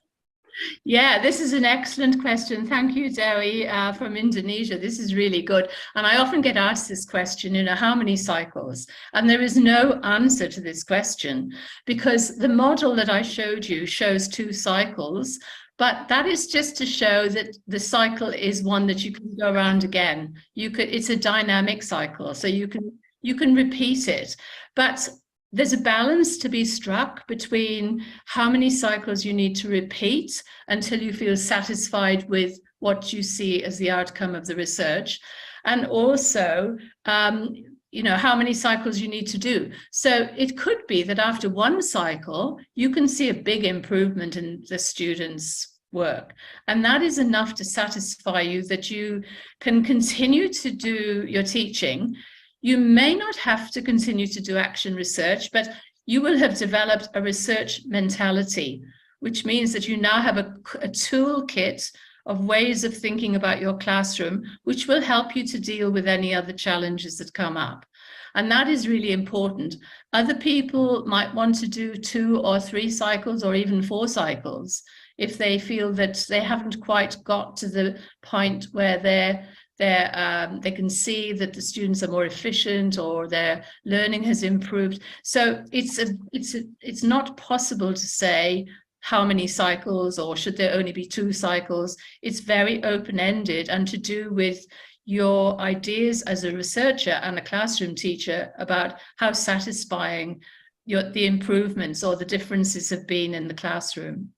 Yeah, this is an excellent question. Thank you, Dewi, from Indonesia. This is really good. And I often get asked this question, how many cycles? And there is no answer to this question, because the model that I showed you shows 2 cycles, but that is just to show that the cycle is one that you can go around again. It's a dynamic cycle, so you can repeat it. But there's a balance to be struck between how many cycles you need to repeat until you feel satisfied with what you see as the outcome of the research, and also how many cycles you need to do. So it could be that after 1 cycle, you can see a big improvement in the students' work. And that is enough to satisfy you that you can continue to do your teaching. You may not have to continue to do action research, but you will have developed a research mentality, which means that you now have a toolkit of ways of thinking about your classroom, which will help you to deal with any other challenges that come up. And that is really important. Other people might want to do 2 or 3 cycles or even 4 cycles if they feel that they haven't quite got to the point where they can see that the students are more efficient or their learning has improved. So it's not possible to say how many cycles or should there only be 2 cycles. It's very open-ended and to do with your ideas as a researcher and a classroom teacher about how satisfying the improvements or the differences have been in the classroom.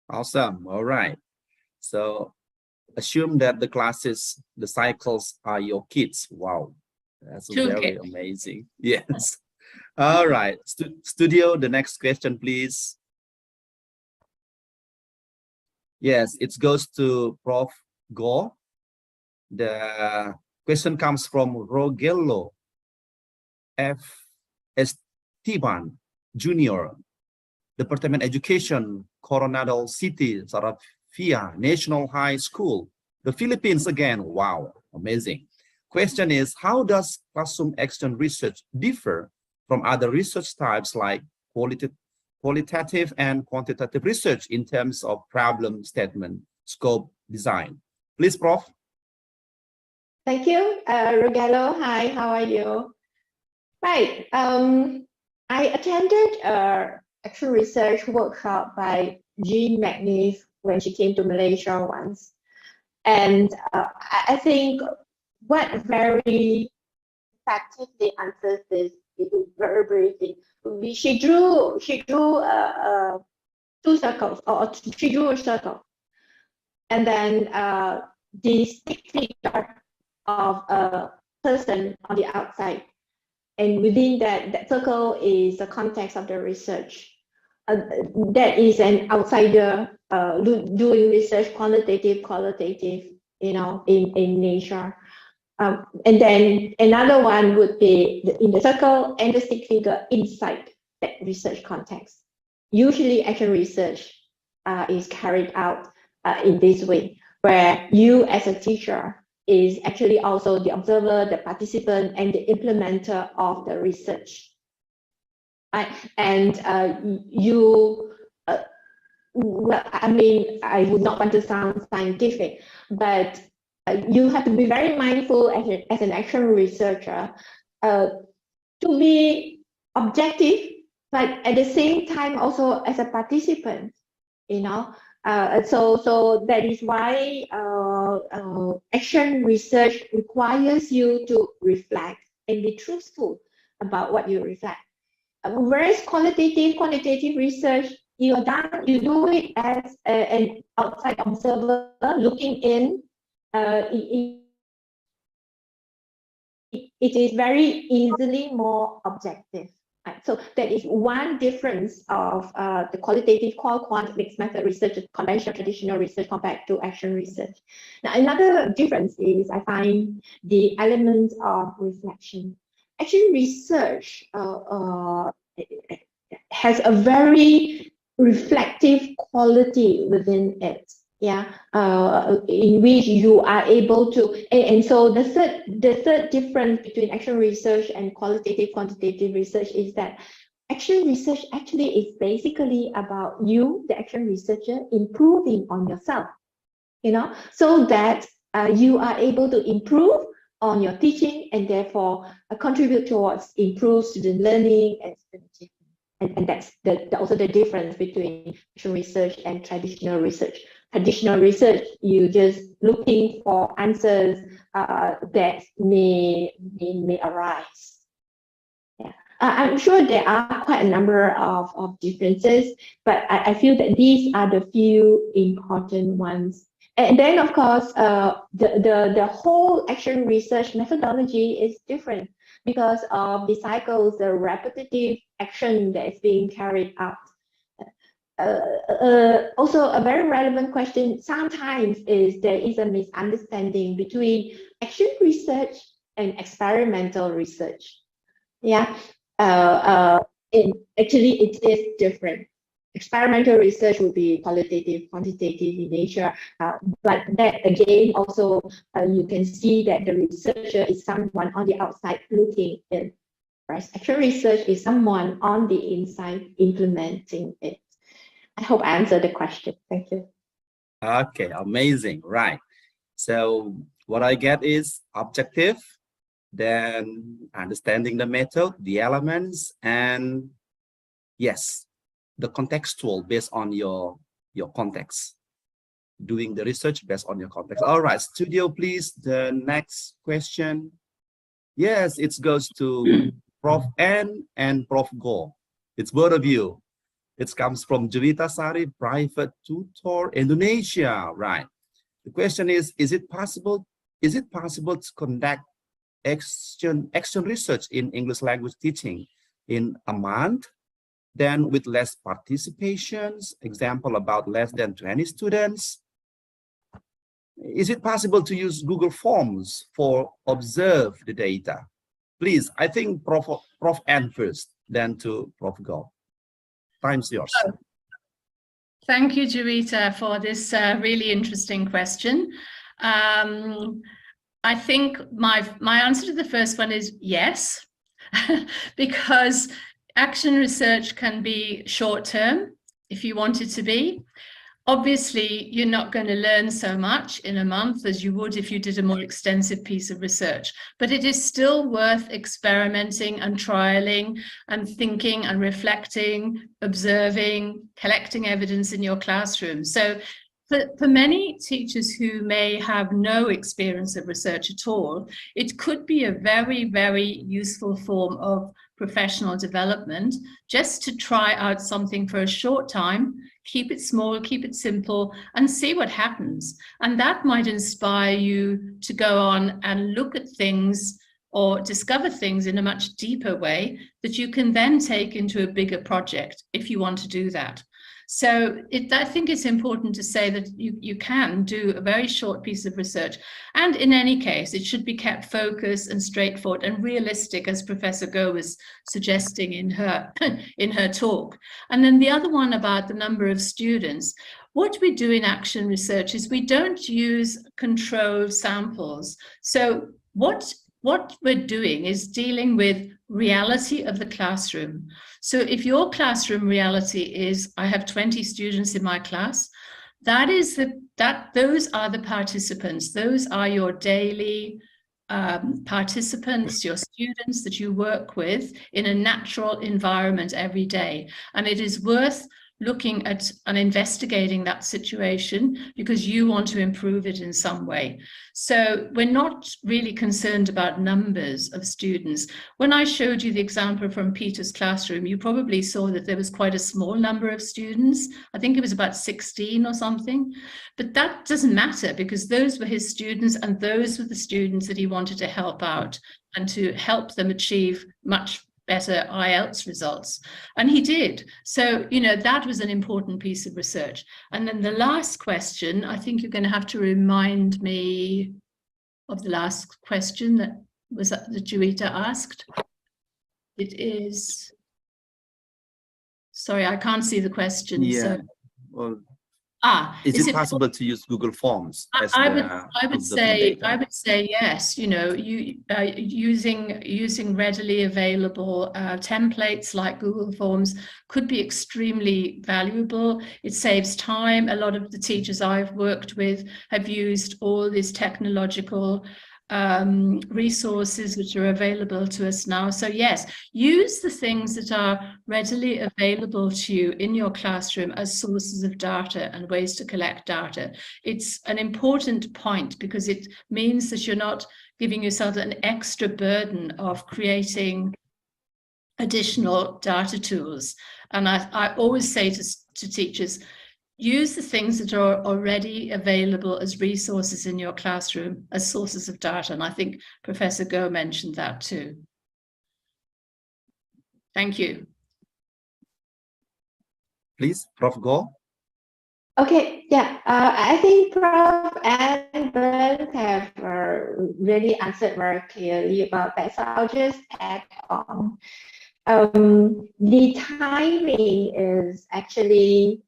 Awesome. All right. So assume that the cycles are your kids. Wow. That's very amazing. Yes. All right. Studio, the next question, please. Yes, it goes to Prof. Go. The question comes from Rogelio F. Esteban Jr., Department Education, Coronado City, Saravia National High School, the Philippines again. Wow, amazing. Question is, how does classroom action research differ from other research types like qualitative and quantitative research in terms of problem statement, scope, design? Please, Prof. Thank you, Rogelio. Hi, how are you? Right. I attended an action research workshop by Jean McNiff when she came to Malaysia once. And I think what very effectively answers this is very briefly. She drew two circles or she drew a circle. And then the stick figure of a person on the outside. And within that circle is the context of the research. That is an outsider doing research, qualitative, in nature. And then another one would be in the circle and the stick figure inside that research context. Usually action research is carried out in this way, where you as a teacher is actually also the observer, the participant, and the implementer of the research. And well, I mean, I would not want to sound scientific, but you have to be very mindful as an action researcher to be objective, but at the same time also as a participant, So that is why action research requires you to reflect and be truthful about what you reflect. Whereas quantitative research, you do it as an outside observer looking in. It is very easily more objective. Right? So that is one difference of the qualitative quant mixed method research, conventional traditional research compared to action research. Now, another difference is I find the element of reflection. Action research has a very reflective quality within it. In which you are able to, and so the third difference between action research and quantitative research is that action research actually is basically about you, the action researcher, improving on yourself, so that you are able to improve on your teaching and therefore contribute towards improved student learning and student achievement. And that's also the difference between action research and traditional research. Traditional research, you're just looking for answers that may arise. I'm sure there are quite a number of differences, but I feel that these are the few important ones. And then, of course, the whole action research methodology is different because of the cycles, the repetitive action that is being carried out. Also, a very relevant question sometimes is there is a misunderstanding between action research and experimental research. Actually, it is different. Experimental research would be qualitative, quantitative in nature, but that again also you can see that the researcher is someone on the outside looking in. Right? Action research is someone on the inside implementing it. I hope I answered the question. Thank you. Okay, amazing. Right. So what I get is objective, then understanding the method, the elements, and yes, the contextual based on your context. Doing the research based on your context. All right, studio, please. The next question. Yes, it goes to Prof. N and Prof. Go. It's both of you. It comes from Juwita Sari, private tutor, Indonesia. Right. The question is it possible to conduct action research in English language teaching in a month, then with less participations, example about less than 20 students? Is it possible to use Google Forms for observe the data? Please, I think Prof. N first, then to Prof. Go. Time's yours. Thank you, Juwita, for this really interesting question. I think my answer to the first one is yes, because action research can be short-term if you want it to be. Obviously, you're not going to learn so much in a month as you would if you did a more extensive piece of research, but it is still worth experimenting and trialing and thinking and reflecting, observing, collecting evidence in your classroom. So for many teachers who may have no experience of research at all, it could be a very, very useful form of professional development just to try out something for a short time, keep it small, keep it simple, and see what happens. And that might inspire you to go on and look at things or discover things in a much deeper way that you can then take into a bigger project if you want to do that. So I think it's important to say that you can do a very short piece of research. And in any case, it should be kept focused and straightforward and realistic, as Professor Go was suggesting in her, in her talk. And then the other one about the number of students. What we do in action research is we don't use controlled samples. So what we're doing is dealing with reality of the classroom. So if your classroom reality is, I have 20 students in my class, those are the participants. Those are your daily participants, your students that you work with in a natural environment every day. And it is worth looking at and investigating that situation because you want to improve it in some way. So we're not really concerned about numbers of students. When I showed you the example from Peter's classroom, you probably saw that there was quite a small number of students. I think it was about 16 or something, but that doesn't matter because those were his students and those were the students that he wanted to help out and to help them achieve much better IELTS results. And he did. So, you know, that was an important piece of research. And then the last question, I think you're going to have to remind me of the last question that Juita asked. It is, sorry, I can't see the question. Yeah, so. well, Is it possible to use Google Forms? I would say yes. You know, using readily available templates like Google Forms could be extremely valuable. It saves time. A lot of the teachers I've worked with have used all these technological resources which are available to us now. So yes, use the things that are readily available to you in your classroom as sources of data and ways to collect data. It's an important point because it means that you're not giving yourself an extra burden of creating additional data tools. And I always say to teachers, use the things that are already available as resources in your classroom as sources of data. And I think Professor Go mentioned that too. Thank you. Please, Prof. Go. Okay, yeah, I think Prof and Ben have really answered very clearly about that. So I'll just add on. The timing is actually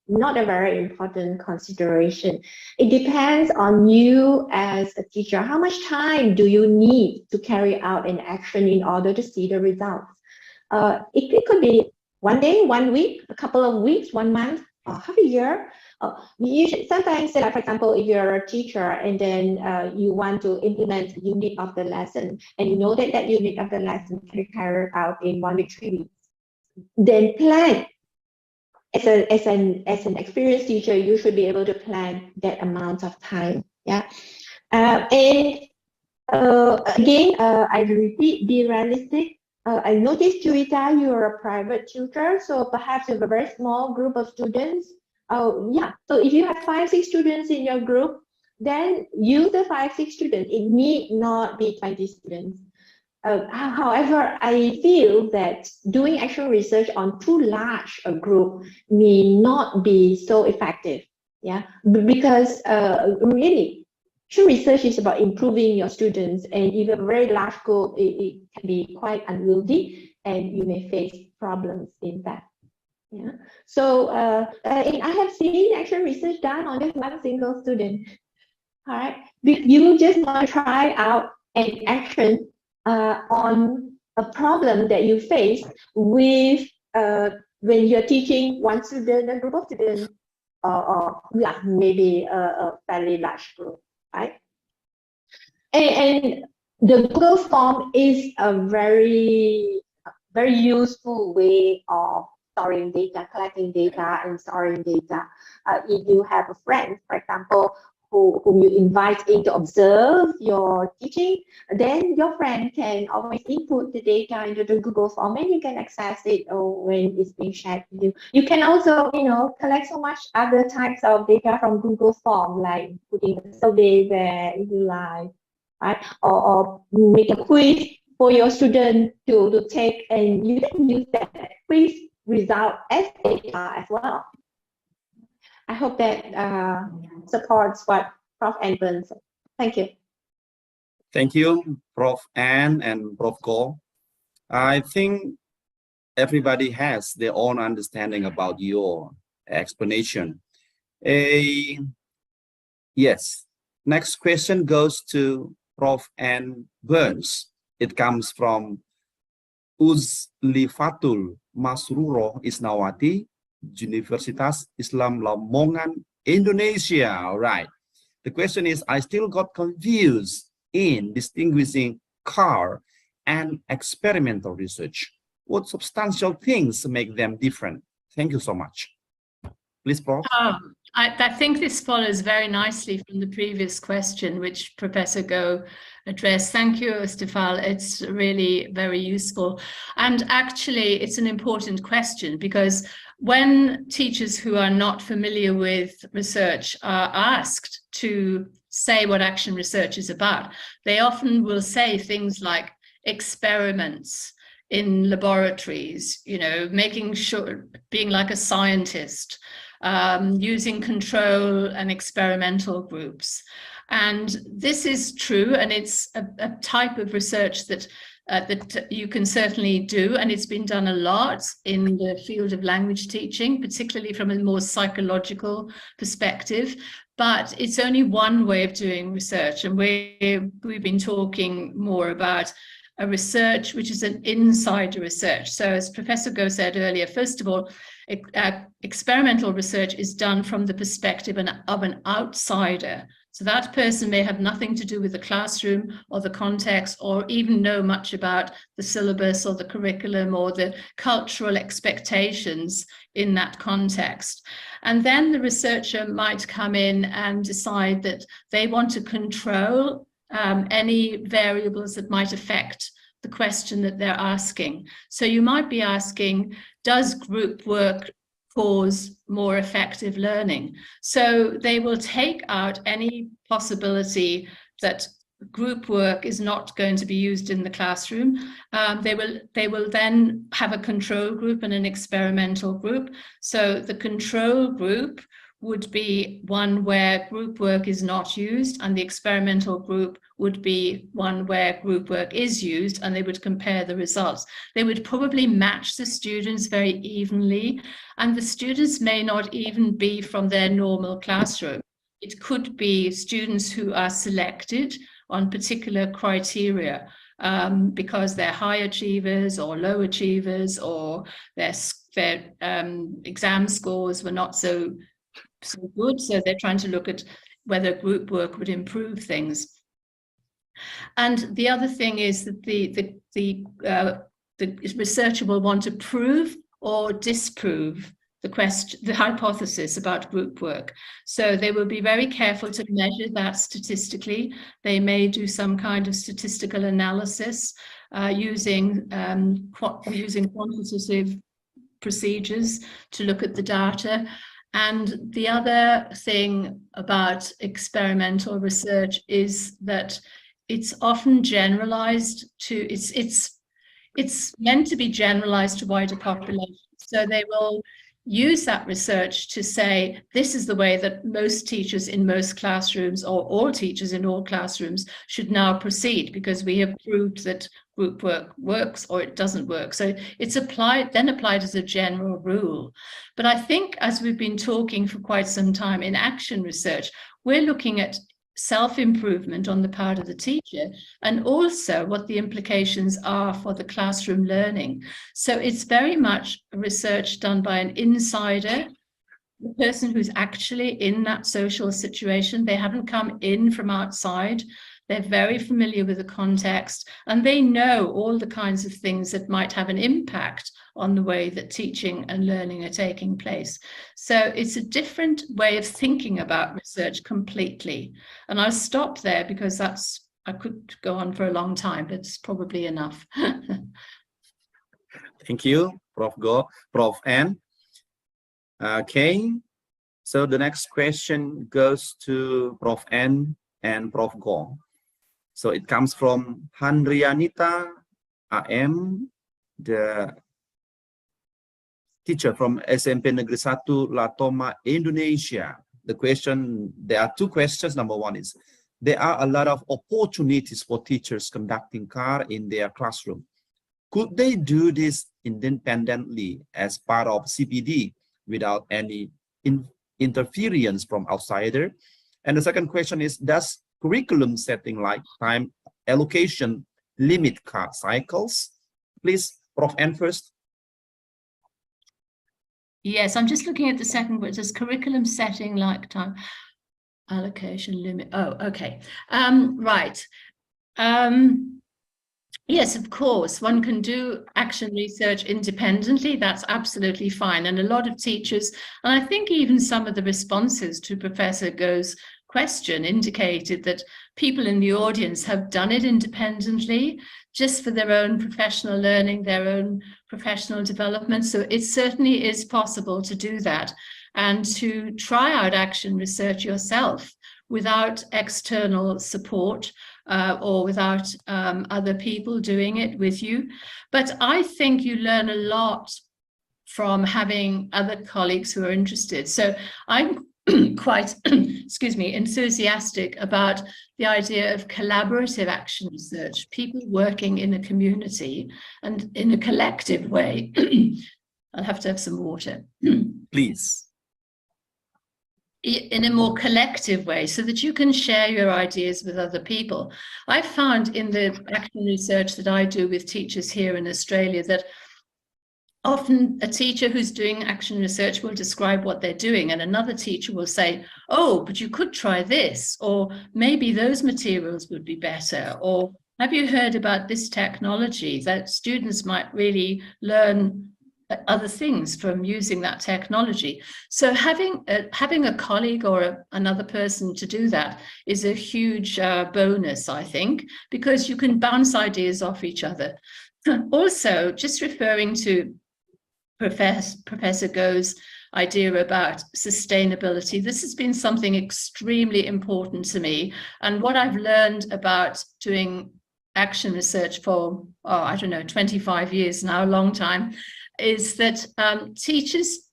not a very important consideration. It depends on you as a teacher. How much time do you need to carry out an action in order to see the results? It could be 1 day, 1 week, a couple of weeks, 1 month, or half a year. Sometimes, for example, if you're a teacher and then you want to implement a unit of the lesson, and you know that that unit of the lesson can be carried out in 1 week, 3 weeks, then plan. As an experienced teacher, you should be able to plan that amount of time. Yeah, again, I repeat, be realistic. I noticed, Juita, you're a private tutor, so perhaps you have a very small group of students. Yeah, so if you have 5-6 students in your group, then use the 5-6 students. It need not be 20 students. However, I feel that doing actual research on too large a group may not be so effective. Yeah, because really, true research is about improving your students, and if a very large group, it can be quite unwieldy, and you may face problems in that. Yeah. So and I have seen actual research done on just one single student. All right, you just want to try out an action on a problem that you face with when you're teaching one student, a group of students, or yeah, maybe a fairly large group, right? And the Google form is a very useful way of storing data, collecting data, and storing data. If you have a friend, for example, whom you invite in to observe your teaching, then your friend can always input the data into the Google form and you can access it when it's being shared with you. You can also, collect so much other types of data from Google form, like putting a survey there if you like, right? Or make a quiz for your student to take, and you can use that quiz result as data as well. I hope that supports what Prof. Ann said. Thank you. Thank you, Prof. Ann and Prof. Go. I think everybody has their own understanding about your explanation. Yes. Next question goes to Prof. Ann Burns. It comes from Uzlifatul Masruro Isnawati, Universitas Islam Lamongan, Indonesia. All right. The question is, I still got confused in distinguishing car and experimental research. What substantial things make them different? Thank you so much. Please, Prof. I think this follows very nicely from the previous question, which Professor Go addressed. Thank you, Stefan. It's really very useful. And actually, it's an important question because when teachers who are not familiar with research are asked to say what action research is about, they often will say things like experiments in laboratories, making sure, being like a scientist, using control and experimental groups. And this is true, and it's a type of research that you can certainly do, and it's been done a lot in the field of language teaching, particularly from a more psychological perspective. But it's only one way of doing research, and we've been talking more about a research which is an insider research. So as Professor Go said earlier, first of all, experimental research is done from the perspective of an outsider. So that person may have nothing to do with the classroom or the context, or even know much about the syllabus or the curriculum or the cultural expectations in that context. And then the researcher might come in and decide that they want to control any variables that might affect the question that they're asking. So you might be asking, does group work cause more effective learning? So they will take out any possibility that group work is not going to be used in the classroom. They will then have a control group and an experimental group. So the control group would be one where group work is not used, and the experimental group would be one where group work is used, and they would compare the results. They would probably match the students very evenly, and the students may not even be from their normal classroom. It could be students who are selected on particular criteria because they're high achievers or low achievers, or their exam scores were not so good, so they're trying to look at whether group work would improve things. And the other thing is that the researcher will want to prove or disprove the hypothesis about group work. So they will be very careful to measure that statistically. They may do some kind of statistical analysis using quantitative procedures to look at the data. And the other thing about experimental research is that it's often generalized to, it's meant to be generalized to wider populations. So they will use that research to say, this is the way that most teachers in most classrooms, or all teachers in all classrooms, should now proceed, because we have proved that group work works or it doesn't work. So it's applied as a general rule. But I think, as we've been talking for quite some time in action research, we're looking at self-improvement on the part of the teacher, and also what the implications are for the classroom learning. So it's very much research done by an insider, the person who's actually in that social situation. They haven't come in from outside. They're very familiar with the context, and they know all the kinds of things that might have an impact on the way that teaching and learning are taking place. So it's a different way of thinking about research completely. And I'll stop there because I could go on for a long time, but it's probably enough. Thank you, Prof. N. Okay, so the next question goes to Prof. N and Prof. Go. So it comes from Handrianita AM, the teacher from SMP Negeri 1 Latoma, Indonesia. There are two questions. Number one is, there are a lot of opportunities for teachers conducting CAR in their classroom. Could they do this independently as part of CPD without any interference from outsider? And the second question is, does curriculum setting like time allocation limit CAR cycles? Please, Prof. N first. Yes, I'm just looking at the second one. Does curriculum setting like time allocation limit? Oh, okay. Right. Yes, of course, one can do action research independently. That's absolutely fine. And a lot of teachers, and I think even some of the responses to Professor Go's question indicated that people in the audience have done it independently, just for their own professional learning, their own professional development. So it certainly is possible to do that and to try out action research yourself without external support or without other people doing it with you. But I think you learn a lot from having other colleagues who are interested. So I'm quite, excuse me, enthusiastic about the idea of collaborative action research, people working in a community and in a collective way. I'll have to have some water. Please. In a more collective way, so that you can share your ideas with other people. I found in the action research that I do with teachers here in Australia that often a teacher who's doing action research will describe what they're doing, and another teacher will say, oh, but you could try this, or maybe those materials would be better, or have you heard about this technology that students might really learn other things from using that technology. So having a colleague or another person to do that is a huge bonus, I think, because you can bounce ideas off each other. Also, just referring to Professor Go's idea about sustainability, this has been something extremely important to me. And what I've learned about doing action research for, I don't know, 25 years now, a long time, is that teachers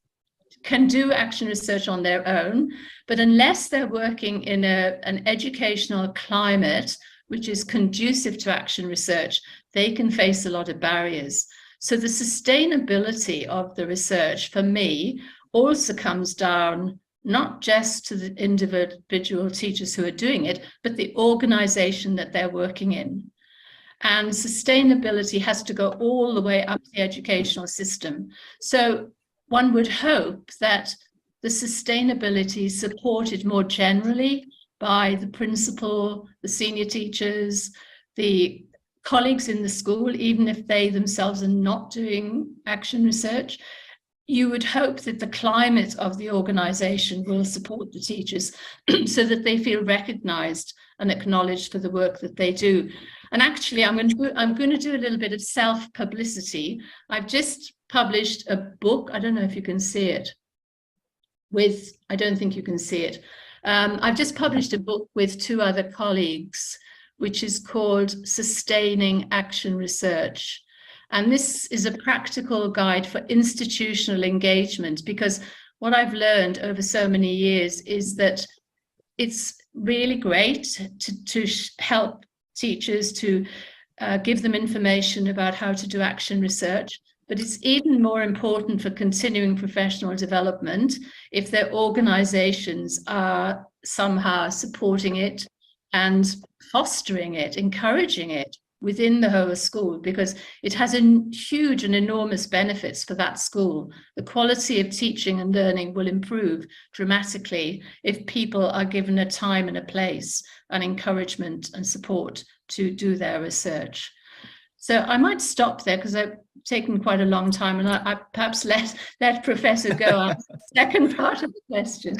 can do action research on their own, but unless they're working in an educational climate which is conducive to action research, they can face a lot of barriers. So the sustainability of the research, for me, also comes down not just to the individual teachers who are doing it, but the organization that they're working in. And sustainability has to go all the way up the educational system. So one would hope that the sustainability is supported more generally by the principal, the senior teachers, the colleagues in the school, even if they themselves are not doing action research. You would hope that the climate of the organization will support the teachers so that they feel recognized and acknowledged for the work that they do. And actually, I'm going to do a little bit of self-publicity. I've just published a book. I don't know if you can see it. I don't think you can see it. I've just published a book with two other colleagues, which is called Sustaining Action Research. And this is a practical guide for institutional engagement, because what I've learned over so many years is that it's really great to help teachers, to give them information about how to do action research, but it's even more important for continuing professional development if their organizations are somehow supporting it and fostering it, encouraging it, within the whole school, because it has a huge and enormous benefits for that school. The quality of teaching and learning will improve dramatically if people are given a time and a place and encouragement and support to do their research. So I might stop there because I've taken quite a long time, and I perhaps let Professor go on the second part of the question.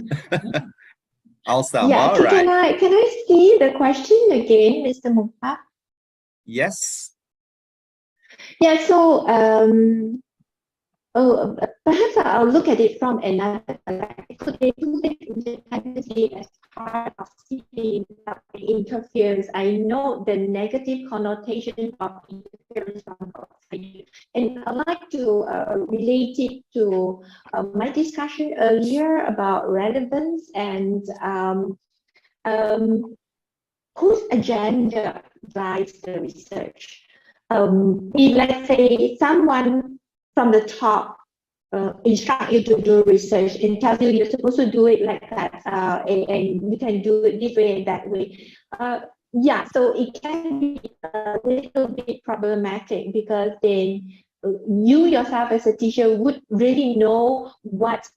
Awesome. Yeah, All right. Can I see the question again, Mr. Mukhtar? Yes. Yeah, so perhaps I'll look at it from another perspective. Could they do it independently as part of seeking without interference? I know the negative connotation of interference from outside, and I'd like to relate it to my discussion earlier about relevance and whose agenda drives the research. If, let's say, someone from the top instruct you to do research and tell you you're supposed to do it like that, and you can do it this way and that way. Yeah, so it can be a little bit problematic, because then you yourself as a teacher would really know what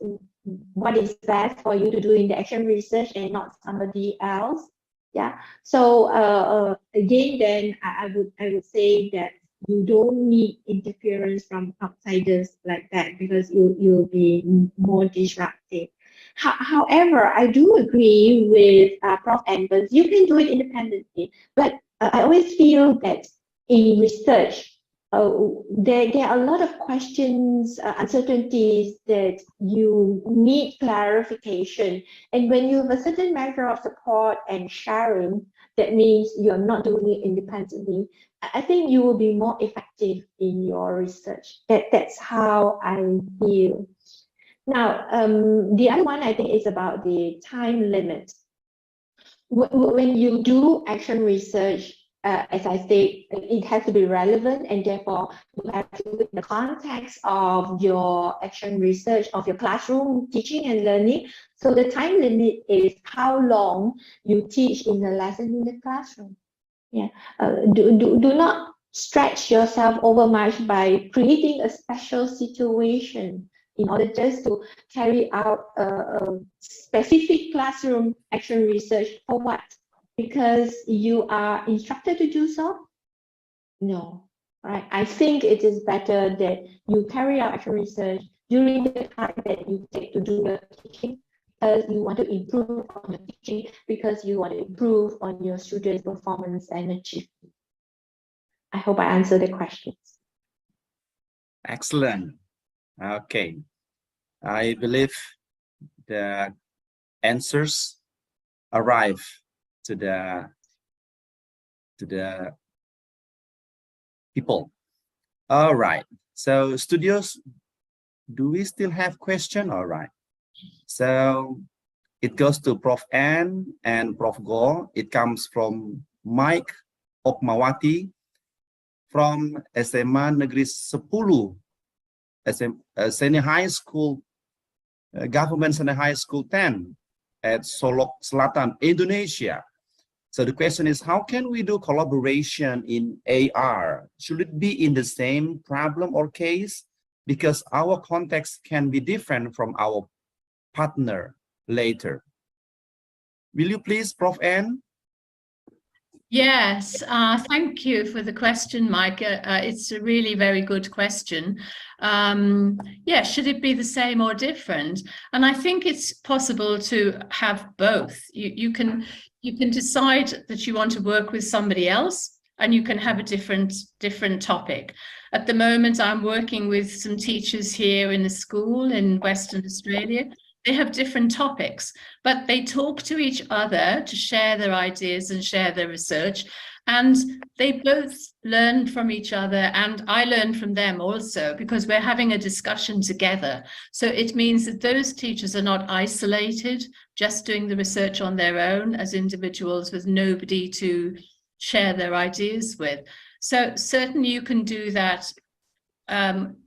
is best for you to do in the action research and not somebody else. Yeah. So again, then I would say that you don't need interference from outsiders like that, because you'll be more disruptive. However, I do agree with Prof. Anvers. You can do it independently, but I always feel that in research, there are a lot of questions, uncertainties that you need clarification. And when you have a certain measure of support and sharing, that means you're not doing it independently, I think you will be more effective in your research. That's how I feel. Now, the other one I think is about the time limit. When you do action research, as I say, it has to be relevant, and therefore you have to do it in the context of your action research, of your classroom teaching and learning. So the time limit is how long you teach in the lesson in the classroom. Yeah, do not stretch yourself over much by creating a special situation in order just to carry out a specific classroom action research. For what? Because you are instructed to do so? No, right? I think it is better that you carry out action research during the time that you take to do your teaching, because you want to improve on your teaching, because you want to improve on your students' performance and achievement. I hope I answered the questions. Excellent. Okay. I believe the answers arrive to the people. All right. So studios, do we still have question? All right. So it goes to Prof. Ann and Prof. Go. It comes from Mike Opmawati from SMA Negeri 10, Senior High School, Government Senior High School 10 at Solok Selatan, Indonesia. So the question is, how can we do collaboration in AR? Should it be in the same problem or case? Because our context can be different from our partner later. Will you please, Prof. Ann? Yes, thank you for the question, Mike. It's a really very good question. Yeah, should it be the same or different? And I think it's possible to have both. You can decide that you want to work with somebody else, and you can have a different topic. At the moment, I'm working with some teachers here in a school in Western Australia. They have different topics, but they talk to each other to share their ideas and share their research. And they both learn from each other, and I learn from them also, because we're having a discussion together. So it means that those teachers are not isolated, just doing the research on their own as individuals with nobody to share their ideas with. So certainly you can do that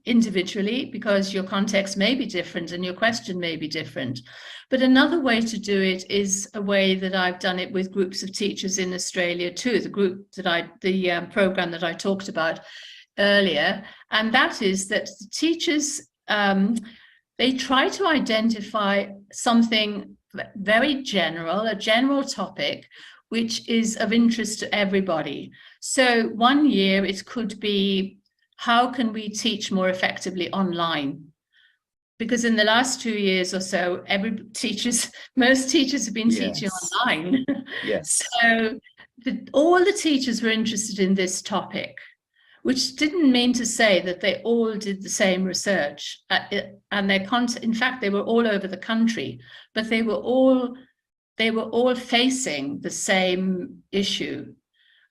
individually, because your context may be different and your question may be different. But another way to do it is a way that I've done it with groups of teachers in Australia too, the program that I talked about earlier. And that is that the teachers, they try to identify something very general, a general topic, which is of interest to everybody. So one year it could be, how can we teach more effectively online? Because in the last 2 years or so, most teachers have been teaching online. Yes. So all the teachers were interested in this topic, which didn't mean to say that they all did the same research. And in fact, they were all over the country, but they were all facing the same issue.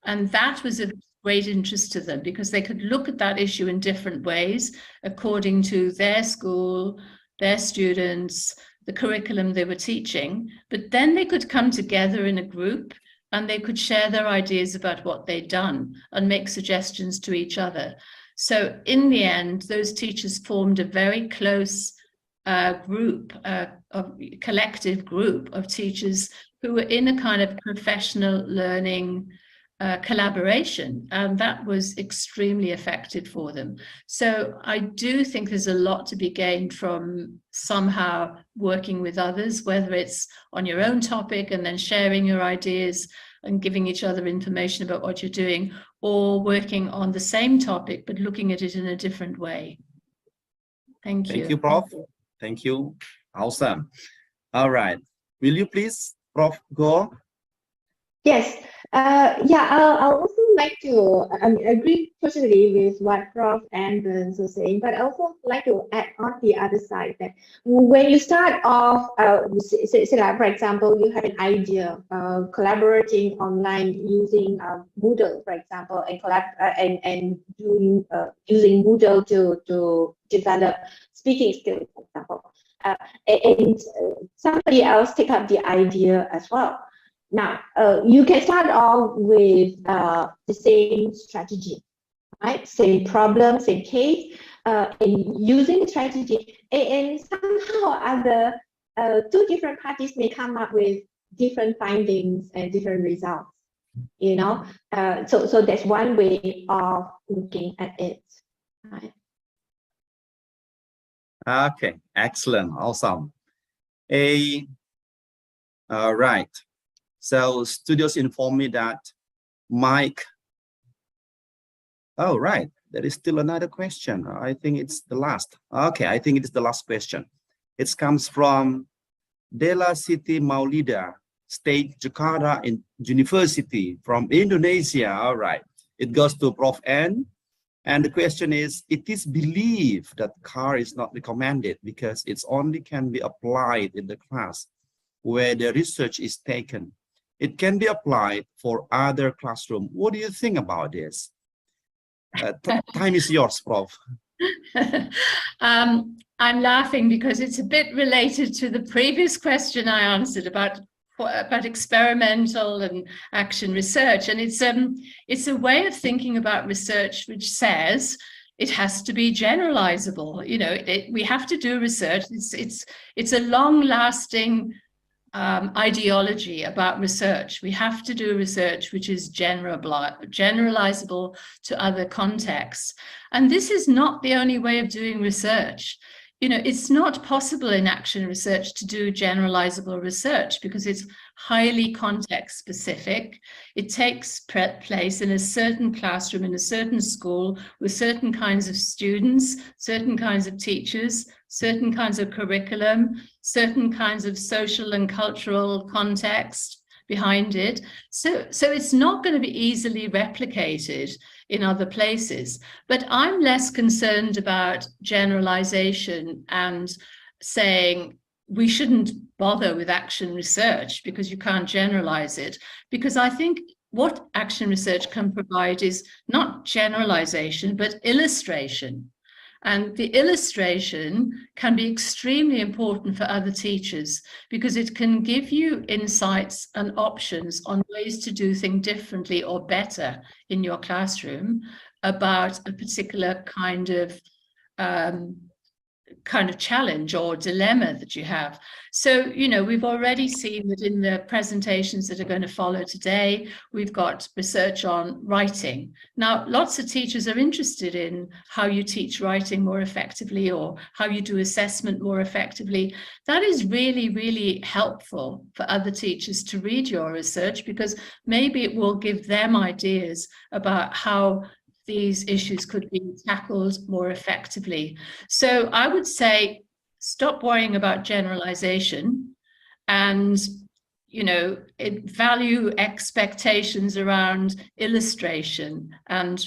And that was of great interest to them, because they could look at that issue in different ways according to their school, their students, the curriculum they were teaching. But then they could come together in a group and they could share their ideas about what they'd done and make suggestions to each other. So in the end, those teachers formed a very close collective group of teachers who were in a kind of professional learning collaboration, and that was extremely effective for them. So I do think there's a lot to be gained from somehow working with others, whether it's on your own topic and then sharing your ideas and giving each other information about what you're doing, or working on the same topic but looking at it in a different way. Thank you. Thank you, Prof. Thank you. Awesome. All right. Will you please, Prof, go? Yes. I'll also like to agree totally with what Prof. Andrews was saying, but I also like to add on the other side that when you start off, say like, for example, you have an idea collaborating online using Moodle, for example, and using Moodle to develop speaking skills, for example, and somebody else take up the idea as well. Now, you can start off with the same strategy, right? Same problem, same case, and using the strategy, and somehow other two different parties may come up with different findings and different results, you know? So that's one way of looking at it, right? Okay, excellent, awesome. All right. So studios inform me that Mike. Oh, right. There is still another question. I think it's the last. Okay, I think it is the last question. It comes from Dela Siti Maulida, State Jakarta University from Indonesia. All right. It goes to Prof. N. And the question is, it is believed that CAR is not recommended because it's only can be applied in the class where the research is taken. It can be applied for other classroom. What do you think about this? Time is yours, Prof. I'm laughing because it's a bit related to the previous question I answered about experimental and action research. And it's a way of thinking about research which says it has to be generalizable. You know, we have to do research. It's a long-lasting ideology about research. We have to do research which is generalizable to other contexts. And this is not the only way of doing research. You know, it's not possible in action research to do generalizable research because it's highly context specific. It takes place in a certain classroom, in a certain school, with certain kinds of students, certain kinds of teachers, certain kinds of curriculum, certain kinds of social and cultural context behind it. So it's not going to be easily replicated in other places. But I'm less concerned about generalization and saying we shouldn't bother with action research because you can't generalize it, because I think what action research can provide is not generalization, but illustration. And the illustration can be extremely important for other teachers because it can give you insights and options on ways to do things differently or better in your classroom about a particular kind of challenge or dilemma that you have. So, you know, we've already seen that in the presentations that are going to follow today, we've got research on writing. Now, lots of teachers are interested in how you teach writing more effectively or how you do assessment more effectively. That is really, really helpful for other teachers to read your research because maybe it will give them ideas about how these issues could be tackled more effectively. So I would say, stop worrying about generalization and, you know, value expectations around illustration and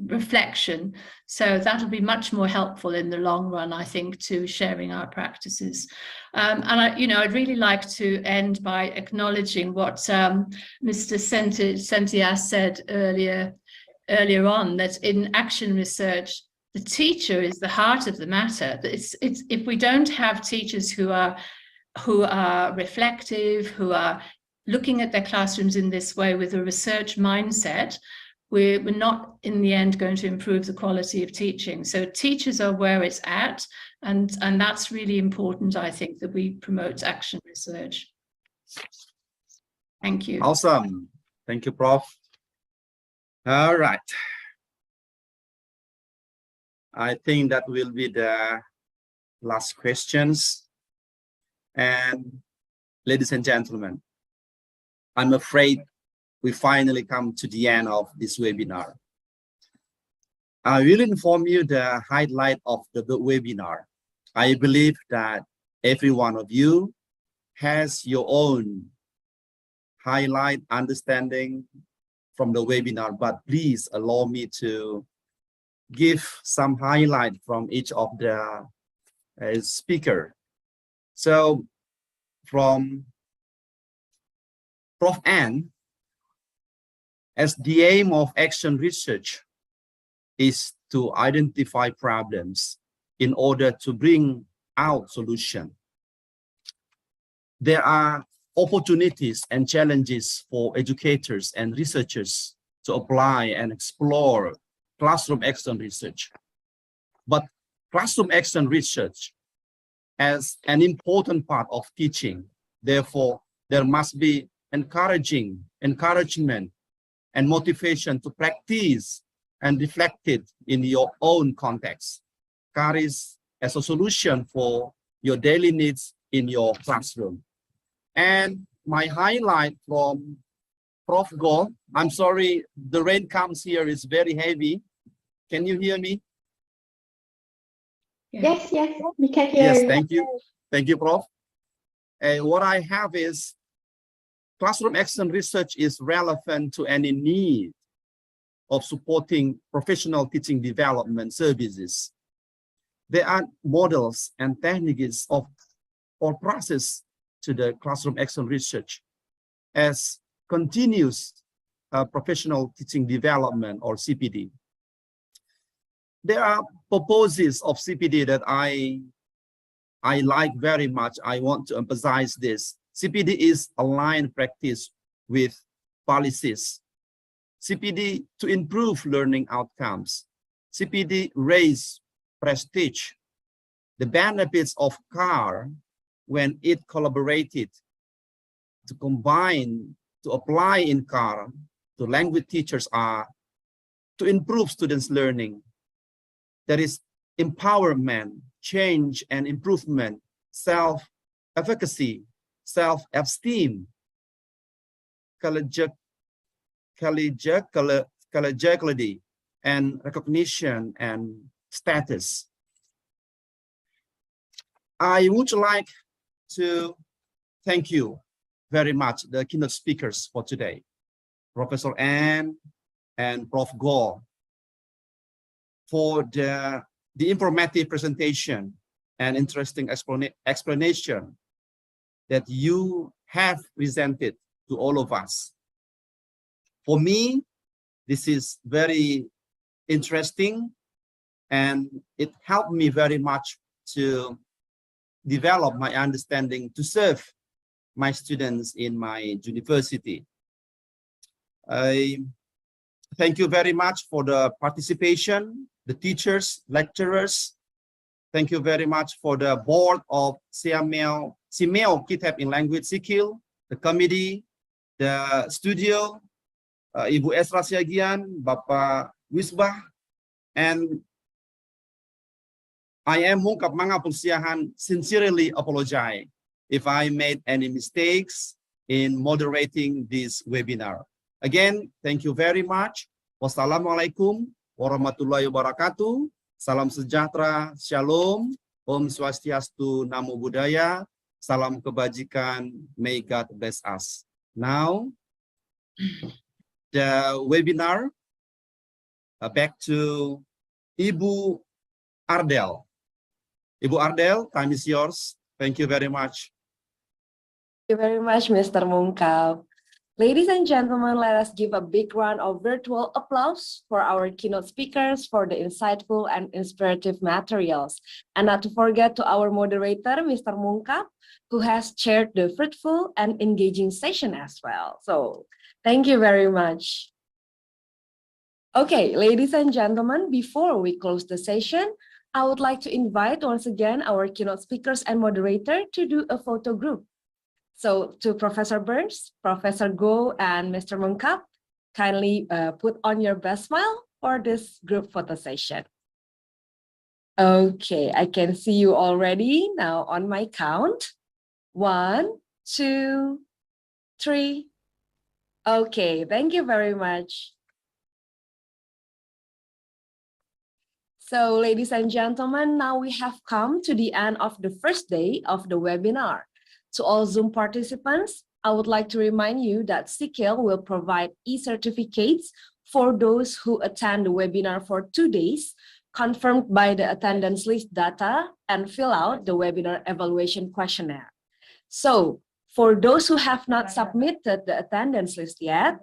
reflection. So that'll be much more helpful in the long run, I think, to sharing our practices. And I'd really like to end by acknowledging what Mr. Sentia said earlier on, that in action research, the teacher is the heart of the matter. It's if we don't have teachers who are reflective, who are looking at their classrooms in this way with a research mindset, we're not in the end going to improve the quality of teaching. So teachers are where it's at, and that's really important, I think, that we promote action research. Thank you. Awesome. Thank you, Prof. All right. I think that will be the last questions. And ladies and gentlemen, I'm afraid we finally come to the end of this webinar. I will inform you the highlight of the webinar. I believe that every one of you has your own highlight understanding from the webinar, but please allow me to give some highlight from each of the speaker. So from Prof. Ann, as the aim of action research is to identify problems in order to bring out solution. There are opportunities and challenges for educators and researchers to apply and explore classroom action research. But classroom action research as an important part of teaching, therefore, there must be encouragement and motivation to practice and reflect it in your own context, carries as a solution for your daily needs in your classroom. And my highlight from Prof. Go, I'm sorry, the rain comes here is very heavy. Can you hear me? Yes, we can hear you. Yes, thank you. Thank you, Prof. And what I have is classroom action research is relevant to any need of supporting professional teaching development services. There are models and techniques of or process to the classroom action research as continuous professional teaching development, or CPD. There are purposes of CPD that I like very much. I want to emphasize this. CPD is aligned practice with policies. CPD to improve learning outcomes. CPD raise prestige. The benefits of CAR when it collaborated to combine, to apply in CAR to language teachers are to improve students' learning. There is empowerment, change and improvement, self-efficacy, self-esteem, collegiality, and recognition and status. I would like to thank you very much, the keynote speakers for today, Professor Ann and Prof. Go, for the informative presentation and interesting explanation that you have presented to all of us. For me, this is very interesting and it helped me very much to develop my understanding to serve my students in my university. I thank you very much for the participation, the teachers, lecturers. Thank you very much for the board of SEAQIL in language SEAQIL, the committee, the studio, Ibu Esra Siagian, Bapak Wisbah, and I am mengungkap mangapun sincerely apologize if I made any mistakes in moderating this webinar. Again, thank you very much. Wassalamualaikum warahmatullahi wabarakatuh. Salam sejahtera, shalom, Om Swastiastu, Namo Buddhaya, salam kebajikan, may God bless us. Now, the webinar, back to Ibu Ardel. Ibu Ardel, time is yours. Thank you very much. Thank you very much, Mr. Mungkap. Ladies and gentlemen, let us give a big round of virtual applause for our keynote speakers for the insightful and inspirative materials. And not to forget to our moderator, Mr. Mungkap, who has chaired the fruitful and engaging session as well. So thank you very much. Okay, ladies and gentlemen, before we close the session, I would like to invite once again our keynote speakers and moderator to do a photo group. So to Professor Burns, Professor Go, and Mr. Mungkap, kindly put on your best smile for this group photo session. Okay, I can see you already. Now on my count, 1, 2, 3. Okay, thank you very much. So ladies and gentlemen, now we have come to the end of the first day of the webinar. To all Zoom participants, I would like to remind you that SEAQIL will provide e-certificates for those who attend the webinar for 2 days, confirmed by the attendance list data, and fill out the webinar evaluation questionnaire. So for those who have not submitted the attendance list yet,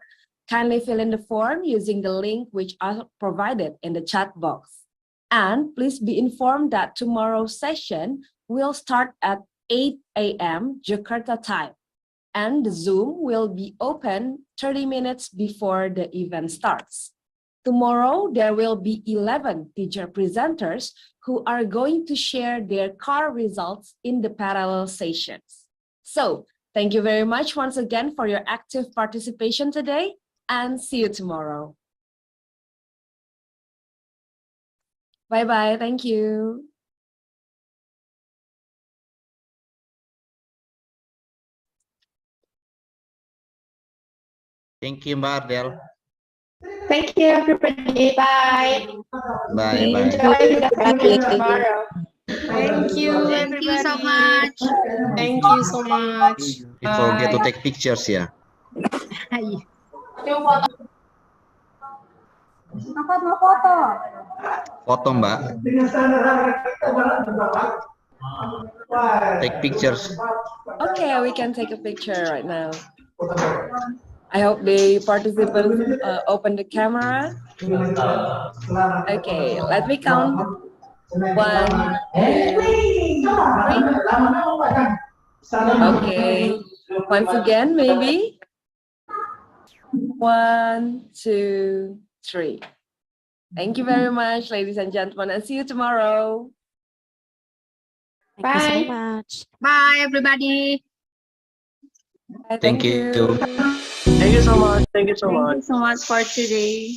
kindly fill in the form using the link which are provided in the chat box. And please be informed that tomorrow's session will start at 8 a.m. Jakarta time, and the Zoom will be open 30 minutes before the event starts. Tomorrow, there will be 11 teacher presenters who are going to share their car results in the parallel sessions. So, thank you very much once again for your active participation today, and see you tomorrow. Bye-bye, thank you. Thank you, Mbak Ardel. Thank you, everybody. Bye. Bye. Enjoy the webinar tomorrow. Thank you, everybody. Thank you so much. Thank you so much. Don't forget to take pictures ya. Dapat mau foto. Foto, Mbak. Take pictures. Okay, we can take a picture right now. I hope the participants open the camera. Okay, let me count. 1, 2, 3. Okay, once again, maybe. 1, 2, 3. Thank you very much, ladies and gentlemen, and see you tomorrow. Bye. Thank you so much. Bye, everybody. Bye, Thank you. Thank you so much. Thank you so much. Thank you so much for today.